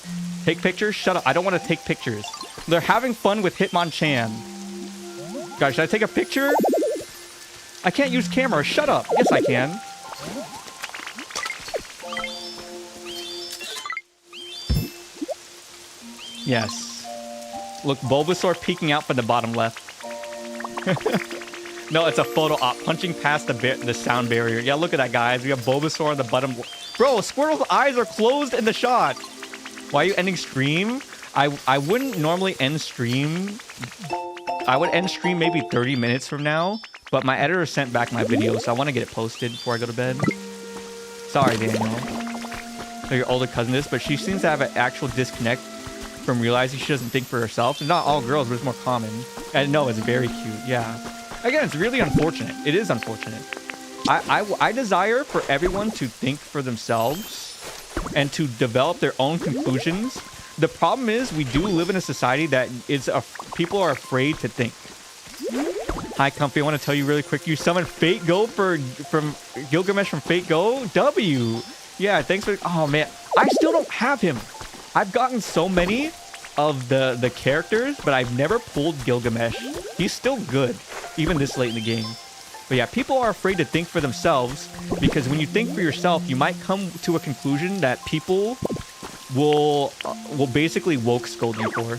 Take pictures? Shut up. I don't want to take pictures. They're having fun with Hitmonchan. Guys, should I take a picture? I can't use camera. Shut up. Yes, I can. Yes. Look, Bulbasaur peeking out from the bottom left. No, it's a photo op. Punching past the sound barrier. Yeah, look at that, guys. We have Bulbasaur on the bottom. Bro, Squirtle's eyes are closed in the shot. Why are you ending stream? I wouldn't normally end stream. I would end stream maybe 30 minutes from now. But my editor sent back my video, so I want to get it posted before I go to bed. Sorry, Daniel. Your older cousin is, but she seems to have an actual disconnect from realizing she doesn't think for herself. And not all girls, but it's more common. And no, it's very cute. Yeah. Again, it's really unfortunate. It is unfortunate. I desire for everyone to think for themselves and to develop their own conclusions. The problem is we do live in a society that people are afraid to think. Hi, Comfy. I want to tell you really quick. You summoned Fate Go from Gilgamesh from Fate Go. W. Yeah, thanks for... Oh, man. I still don't have him. I've gotten so many of the characters, but I've never pulled Gilgamesh. He's still good, even this late in the game. But yeah, people are afraid to think for themselves because when you think for yourself, you might come to a conclusion that people will basically woke scold you for.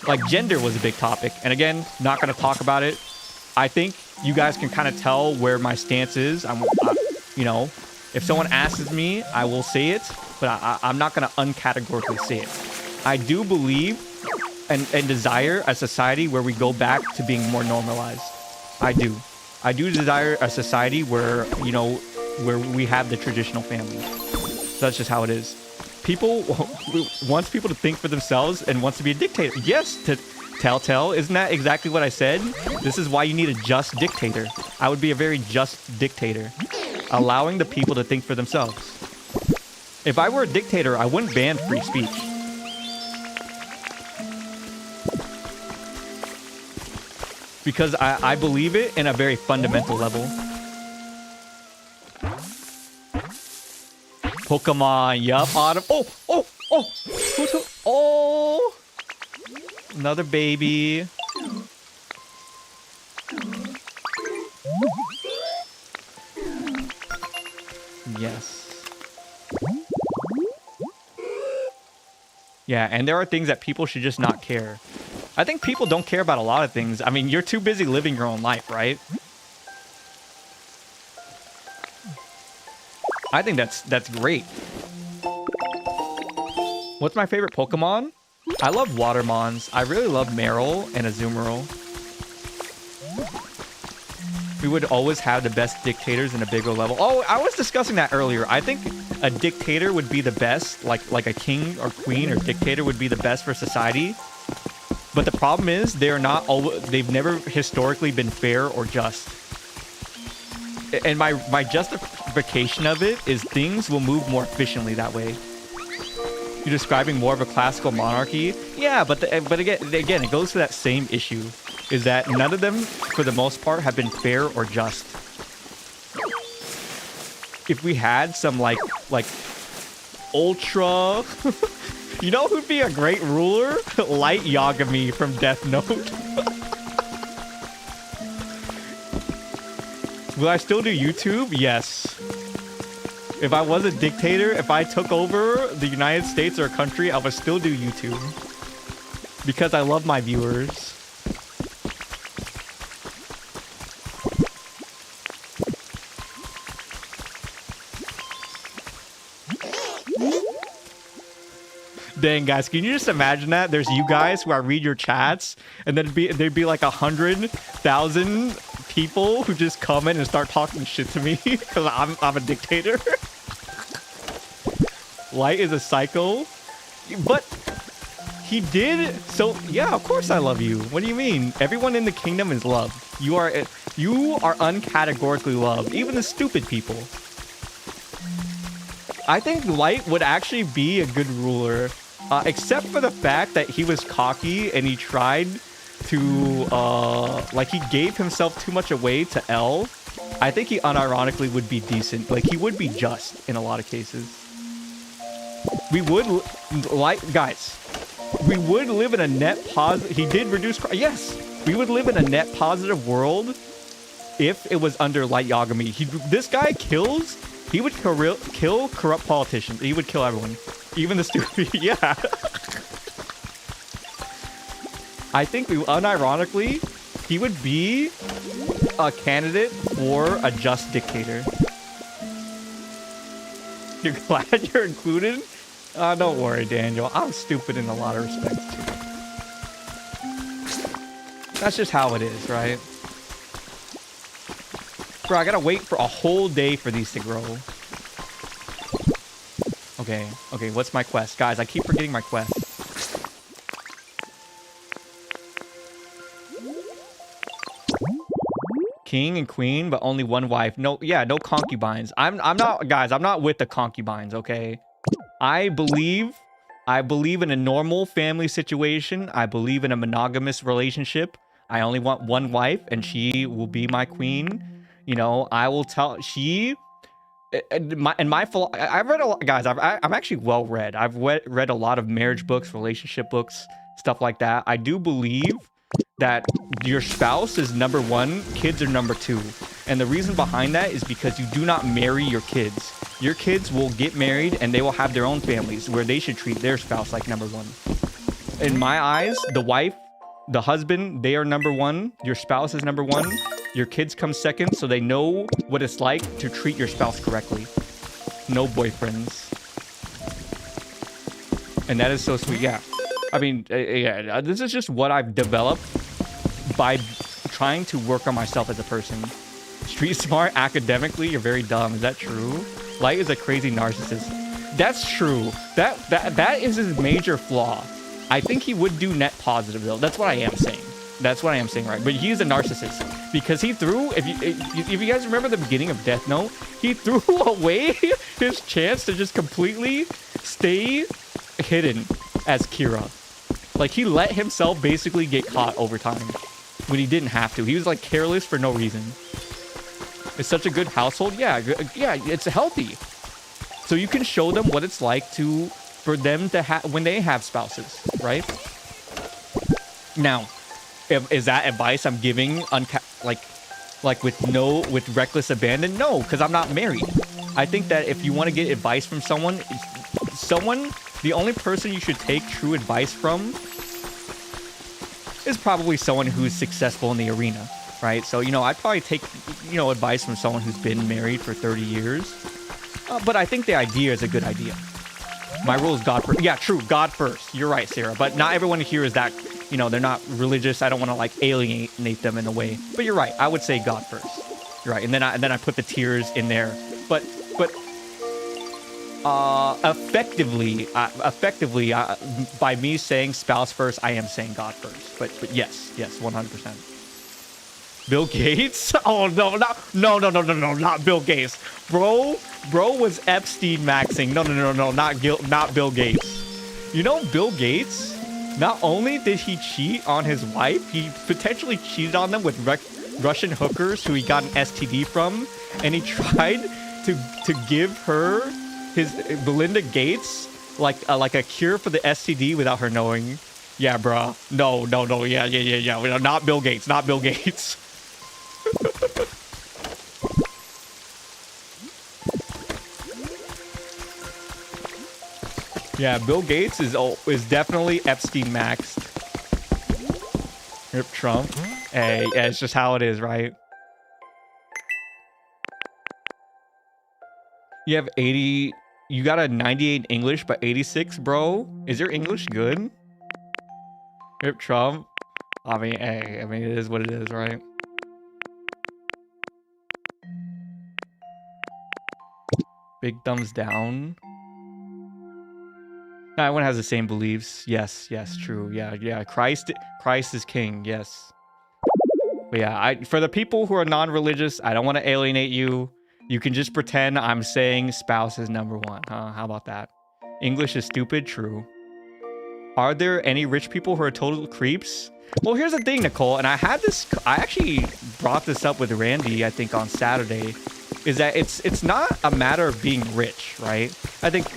Like gender was a big topic, and again, not going to talk about it. I think you guys can kind of tell where my stance is. You know, if someone asks me, I will say it, but I'm not going to uncategorically say it. I do believe and desire a society where we go back to being more normalized. I do desire a society where, you know, where we have the traditional family. So that's just how it is. People wants people to think for themselves and wants to be a dictator. Yes, to Telltale. Isn't that exactly what I said? This is why you need a just dictator. I would be a very just dictator, allowing the people to think for themselves. If I were a dictator, I wouldn't ban free speech. Because I believe it in a very fundamental level. Pokemon, yup, Autumn. Oh! Another baby. Yes. Yeah, and there are things that people should just not care. I think people don't care about a lot of things. I mean, you're too busy living your own life, right? I think that's great. What's my favorite Pokemon? I love Watermons. I really love Meryl and Azumarill. We would always have the best dictators in a bigger level. Oh, I was discussing that earlier. I think a dictator would be the best, like a king or queen or dictator would be the best for society. But the problem is they've never historically been fair or just. And my justification of it is things will move more efficiently that way. You're describing more of a classical monarchy? Yeah, but again, it goes to that same issue. Is that none of them, for the most part, have been fair or just. If we had some like ultra... You know who'd be a great ruler? Light Yagami from Death Note. Will I still do YouTube? Yes. If I was a dictator, if I took over the United States or a country, I would still do YouTube. Because I love my viewers. Dang, guys, can you just imagine that? There's you guys who I read your chats, and then there'd be like 100,000 people who just come in and start talking shit to me because I'm a dictator. Light is a psycho, but he did. So yeah, of course I love you. What do you mean? Everyone in the kingdom is loved. You are uncategorically loved, even the stupid people. I think Light would actually be a good ruler. Except for the fact that he was cocky and he tried to, like he gave himself too much away to L. I think he unironically would be decent. Like he would be just in a lot of cases. We would, guys, we would live in a net positive, he did reduce, yes, we would live in a net positive world if it was under Light Yagami. This guy kills, he would kill corrupt politicians. He would kill everyone. Even the stupid, yeah. I think unironically, he would be a candidate for a just dictator. You're glad you're included? Don't worry, Daniel. I'm stupid in a lot of respects, too. That's just how it is, right? Bro, I gotta wait for a whole day for these to grow. Okay, okay, what's my quest? Guys, I keep forgetting my quest. King and queen, but only one wife. No, yeah, no concubines. I'm not, guys, I'm not with the concubines, okay? I believe in a normal family situation. I believe in a monogamous relationship. I only want one wife, and she will be my queen. You know, I will tell she. I've read a lot, guys. I'm actually well read. I've read a lot of marriage books, relationship books, stuff like that. I do believe that your spouse is number one, kids are number two. And the reason behind that is because you do not marry your kids. Your kids will get married and they will have their own families where they should treat their spouse like number one. In my eyes, the wife, the husband, they are number one. Your spouse is number one. Your kids come second, so they know what it's like to treat your spouse correctly. No boyfriends. And that is so sweet. Yeah. I mean, yeah, this is just what I've developed by trying to work on myself as a person. Street smart, academically, you're very dumb. Is that true? Light is a crazy narcissist. That's true. That is his major flaw. I think he would do net positive, though. That's what I am saying. That's what I am saying, right? But he's a narcissist because he threw, if you guys remember the beginning of Death Note, he threw away his chance to just completely stay hidden as Kira. Like, he let himself basically get caught over time when he didn't have to. He was like careless for no reason. It's such a good household. Yeah, it's healthy. So you can show them what it's like for them to have when they have spouses, right? Now, is that advice I'm giving with reckless abandon? No, because I'm not married. I think that if you want to get advice from someone, the only person you should take true advice from is probably someone who's successful in the arena, right? So, you know, I'd probably take, you know, advice from someone who's been married for 30 years. But I think the idea is a good idea. My rule is God first. Yeah, true, God first. You're right, Sarah. But not everyone here is that, you know, they're not religious. I don't want to, like, alienate them in a way. But you're right. I would say God first. You're right. And then I put the tears in there. But effectively, by me saying spouse first, I am saying God first. But yes, 100%. Bill Gates? Oh no, not Bill Gates. Bro was Epstein maxing. No, not Bill Gates. You know, Bill Gates, not only did he cheat on his wife, he potentially cheated on them with Russian hookers who he got an STD from, and he tried to give her his Belinda Gates like a cure for the STD without her knowing. Yeah, bruh. No. Yeah. Not Bill Gates. Yeah, Bill Gates is definitely Epstein maxed. Rip Trump. Hey, yeah, it's just how it is, right? You have 80. You got a 98 English, but 86, bro. Is your English good? Rip Trump. I mean, hey, it is what it is, right? Big thumbs down. No, everyone has the same beliefs. Yes, true. Yeah. Christ is king. Yes. But yeah, for the people who are non-religious, I don't want to alienate you. You can just pretend I'm saying spouse is number one. Huh? How about that? English is stupid. True. Are there any rich people who are total creeps? Well, here's the thing, Nicole, and I actually brought this up with Randy, I think on Saturday, is that it's not a matter of being rich, right? I think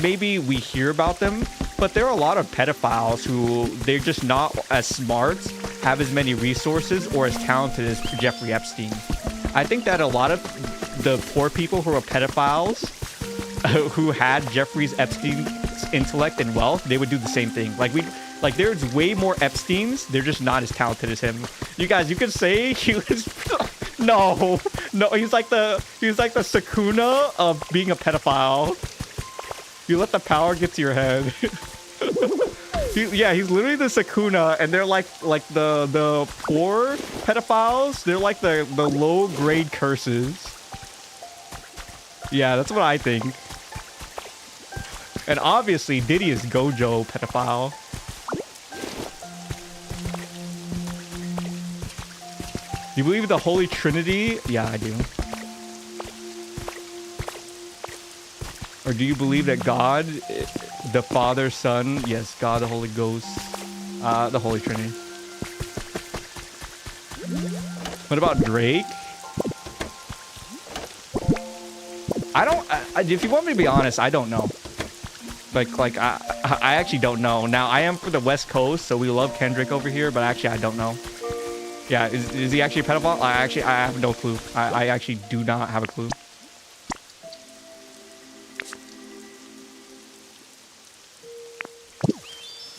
maybe we hear about them, but there are a lot of pedophiles who they're just not as smart, have as many resources, or as talented as Jeffrey Epstein. I think that a lot of the poor people who are pedophiles, who had Jeffrey Epstein's intellect and wealth, they would do the same thing. Like there's way more Epsteins, they're just not as talented as him. You guys, you could say he was no, he's like the Sakuna of being a pedophile. You let the power get to your head. Yeah, he's literally the Sakuna, and they're like the poor pedophiles. They're like the low grade curses. Yeah, that's what I think. And obviously, Diddy is Gojo pedophile. You believe in the Holy Trinity? Yeah, I do. Or do you believe that God, the Father, Son, yes, God, the Holy Ghost, the Holy Trinity? What about Drake? I don't, if you want me to be honest, I don't know. Like I actually don't know. Now, I am from the West Coast, so we love Kendrick over here, but actually, I don't know. Yeah, is he actually a pedophile? I have no clue. I actually do not have a clue.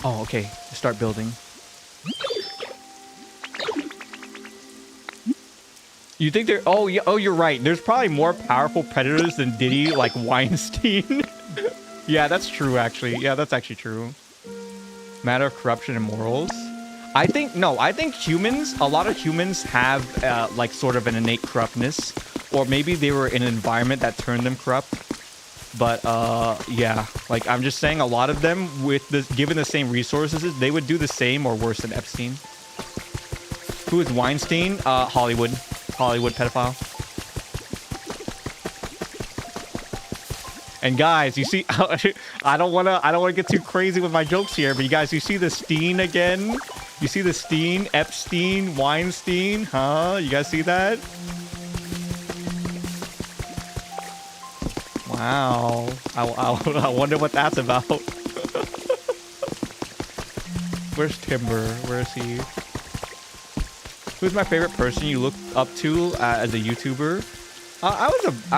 Oh, okay. Start building. You think they're... Oh, yeah. Oh, you're right. There's probably more powerful predators than Diddy, like Weinstein. Yeah, that's true, actually. Yeah, that's actually true. Matter of corruption and morals. I think... No, I think humans... A lot of humans have, like, sort of an innate corruptness. Or maybe they were in an environment that turned them corrupt. But, yeah, like, I'm just saying a lot of them, with the, given the same resources, they would do the same or worse than Epstein. Who is Weinstein? Hollywood pedophile. And guys, you see, I don't wanna get too crazy with my jokes here, but you guys, you see the Steen again? You see the Steen, Epstein, Weinstein, huh? You guys see that? Wow. I wonder what that's about. Where's Timber? Where is he? Who's my favorite person you look up to as a YouTuber? I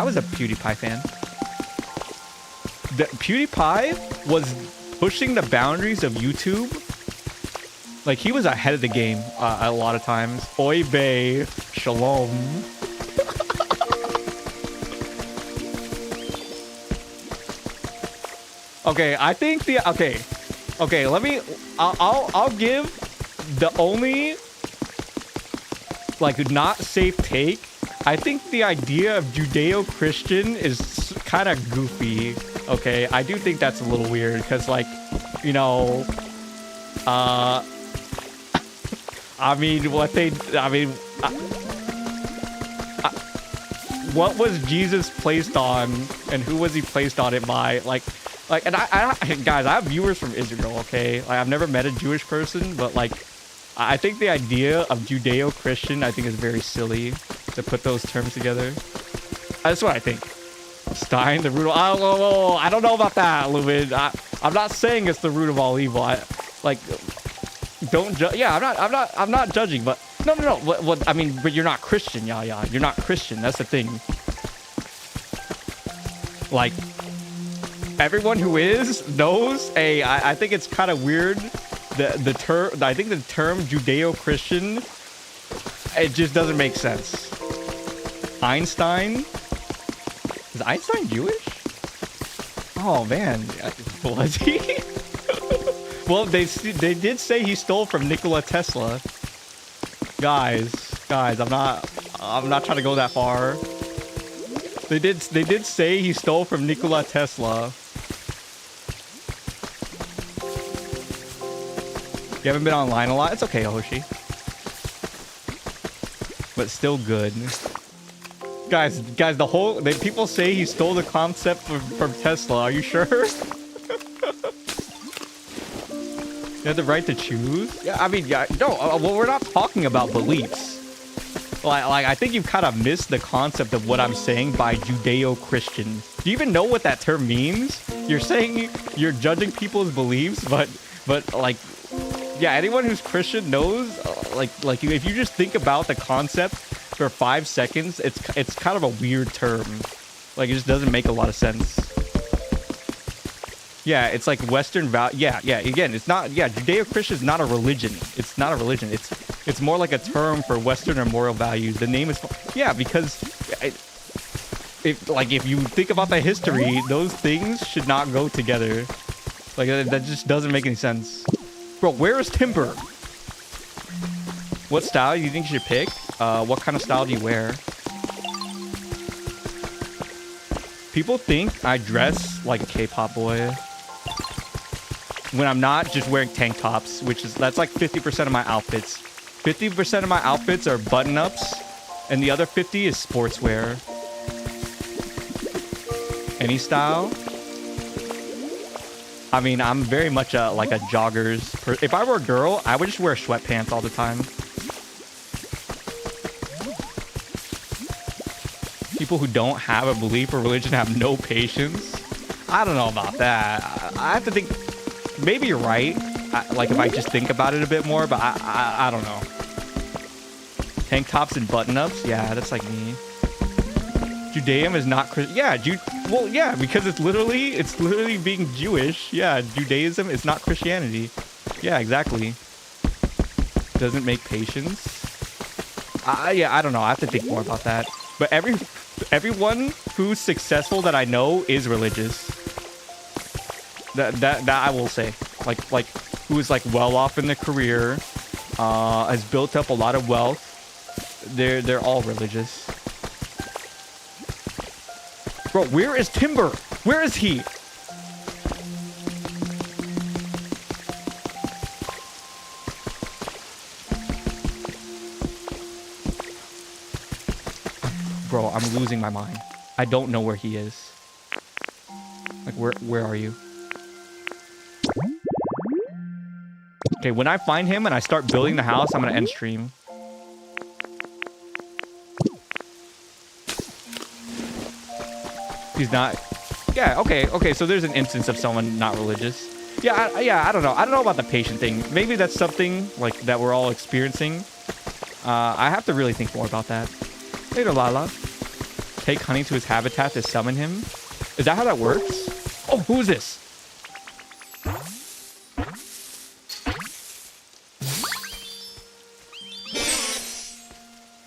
was a PewDiePie fan. The PewDiePie was pushing the boundaries of YouTube. Like, he was ahead of the game a lot of times. Oy vey, shalom. Okay, I think the... Okay, let me... I'll give the only... like, not safe take. I think the idea of Judeo-Christian is kind of goofy. Okay, I do think that's a little weird because, like, you know, I mean, what was Jesus placed on, and who was he placed on it by? Like, and guys, I have viewers from Israel. Okay, like, I've never met a Jewish person, but like, I think the idea of Judeo-Christian, I think, is very silly to put those terms together. That's what I think. Stein, the root of... I don't know about that, Lumen. I'm not saying it's the root of all evil. Don't judge. Yeah, I'm not judging, but... No. What, I mean, but you're not Christian, yeah. You're not Christian. That's the thing. Like, everyone who is knows. Hey, I think it's kind of weird. The term, I think the term Judeo-Christian, it just doesn't make sense. Einstein? Is Einstein Jewish? Oh man, was he? Well, they did say he stole from Nikola Tesla. Guys, I'm not trying to go that far. They did say he stole from Nikola Tesla. You haven't been online a lot? It's okay, Hoshi. But still good. Guys, people say he stole the concept from Tesla. Are you sure? You have the right to choose? Yeah, I mean, yeah, no, well, we're not talking about beliefs. Like, I think you've kind of missed the concept of what I'm saying by Judeo-Christian. Do you even know what that term means? You're saying you're judging people's beliefs, but like, yeah, anyone who's Christian knows, like if you just think about the concept for 5 seconds, it's kind of a weird term. Like, it just doesn't make a lot of sense. Yeah, it's like Western yeah, again, it's not, yeah, Judeo-Christian is not a religion. It's not a religion. It's more like a term for Western or moral values. The name is, yeah, because if you think about the history, those things should not go together. Like, that just doesn't make any sense. Bro, where is Timber? What style do you think you should pick? What kind of style do you wear? People think I dress like a K-pop boy when I'm not just wearing tank tops, that's like 50% of my outfits. 50% of my outfits are button-ups, and the other 50 is sportswear. Any style? I mean, I'm very much like a jogger's. If I were a girl, I would just wear sweatpants all the time. People who don't have a belief or religion have no patience. I don't know about that. I have to think. Maybe you're right. Like if I just think about it a bit more, but I don't know. Tank tops and button-ups? Yeah, that's like me. Judaism is not Christian. Yeah, well, yeah, because it's literally being Jewish. Yeah, Judaism is not Christianity. Yeah, exactly. Doesn't make patience. Yeah, I don't know. I have to think more about that. But everyone who's successful that I know is religious. That I will say. Like who is like well off in their career, has built up a lot of wealth. They're all religious. Bro, where is Timber? Where is he? Bro, I'm losing my mind. I don't know where he is. Like, where are you? Okay, when I find him and I start building the house, I'm gonna end stream. He's not. Yeah, okay, so there's an instance of someone not religious. Yeah, I don't know. I don't know about the patient thing. Maybe that's something like that we're all experiencing. I have to really think more about that. Later, Lala. Take honey to his habitat to summon him. Is that how that works? Oh, who is this?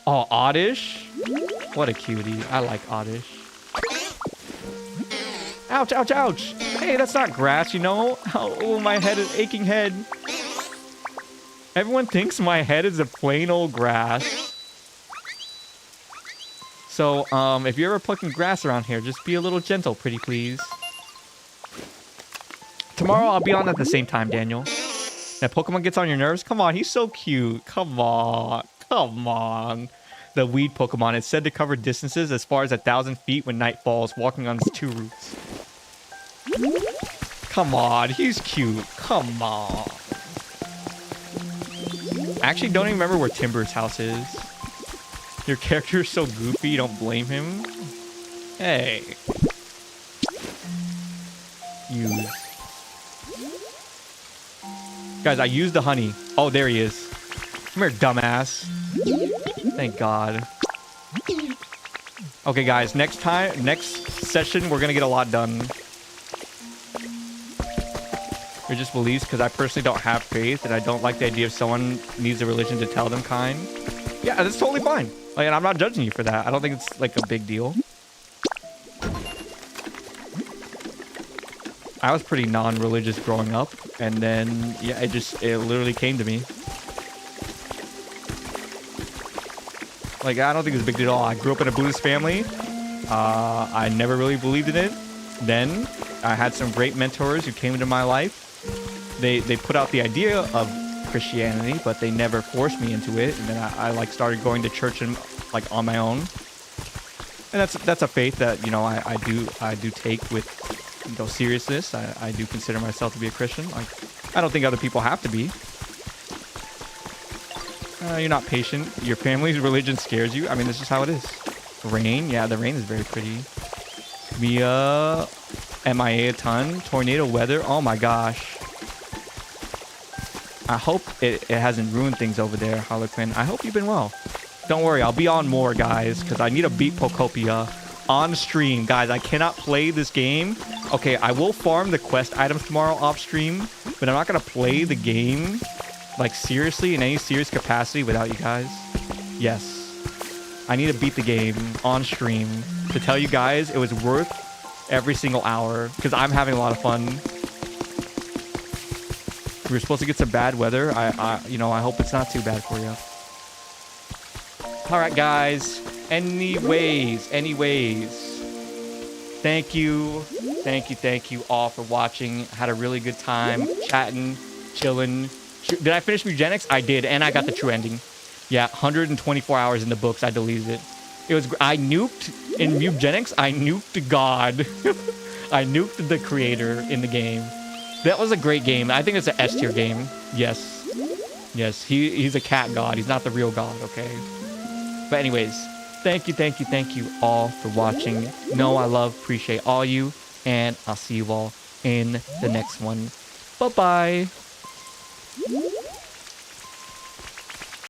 Oh, Oddish? What a cutie. I like Oddish. Ouch, ouch, ouch. Hey, that's not grass, you know? Oh, my head is aching head. Everyone thinks my head is a plain old grass. So, if you're ever plucking grass around here, just be a little gentle, pretty please. Tomorrow, I'll be on at the same time, Daniel. That Pokemon gets on your nerves? Come on, he's so cute. Come on. Come on. The weed Pokemon is said to cover distances as far as 1,000 feet when night falls, walking on its 2 roots. Come on, he's cute. Come on. I actually don't even remember where Timber's house is. Your character is so goofy, you don't blame him? Hey. Use. Guys, I used the honey. Oh, there he is. Come here, dumbass. Thank God. Okay, guys, next session, we're gonna get a lot done. Or just beliefs, because I personally don't have faith, and I don't like the idea of someone needs a religion to tell them kind. Yeah, that's totally fine. Like, and I'm not judging you for that. I don't think it's like a big deal. I was pretty non-religious growing up, and then yeah, it literally came to me. Like, I don't think it's a big deal at all. I grew up in a Buddhist family. I never really believed in it. Then I had some great mentors who came into my life. They put out the idea of Christianity, but they never forced me into it. And then I like started going to church and like on my own. And that's a faith that, you know, I do take with, you know, seriousness. I do consider myself to be a Christian. Like, I don't think other people have to be. You're not patient. Your family's religion scares you. I mean, this is how it is. Rain. Yeah, the rain is very pretty. Mia, MIA a ton. Tornado weather. Oh my gosh. I hope it hasn't ruined things over there, Harlequin. I hope you've been well. Don't worry, I'll be on more, guys, because I need to beat Pokopia on stream. Guys, I cannot play this game. Okay, I will farm the quest items tomorrow off stream, but I'm not going to play the game, like, seriously, in any serious capacity without you guys. Yes. I need to beat the game on stream to tell you guys it was worth every single hour, because I'm having a lot of fun. We were supposed to get some bad weather. You know, I hope it's not too bad for you. All right, guys. Anyways. Thank you all for watching. Had a really good time chatting, chilling. Did I finish Mugenics? I did, and I got the true ending. Yeah, 124 hours in the books. I deleted it. I nuked in Mugenics. I nuked God. I nuked the creator in the game. That was a great game. I think it's an S tier game. Yes. He's a cat god. He's not the real god. Okay. But anyways, thank you all for watching. Know I appreciate all you, and I'll see you all in the next one. Bye bye.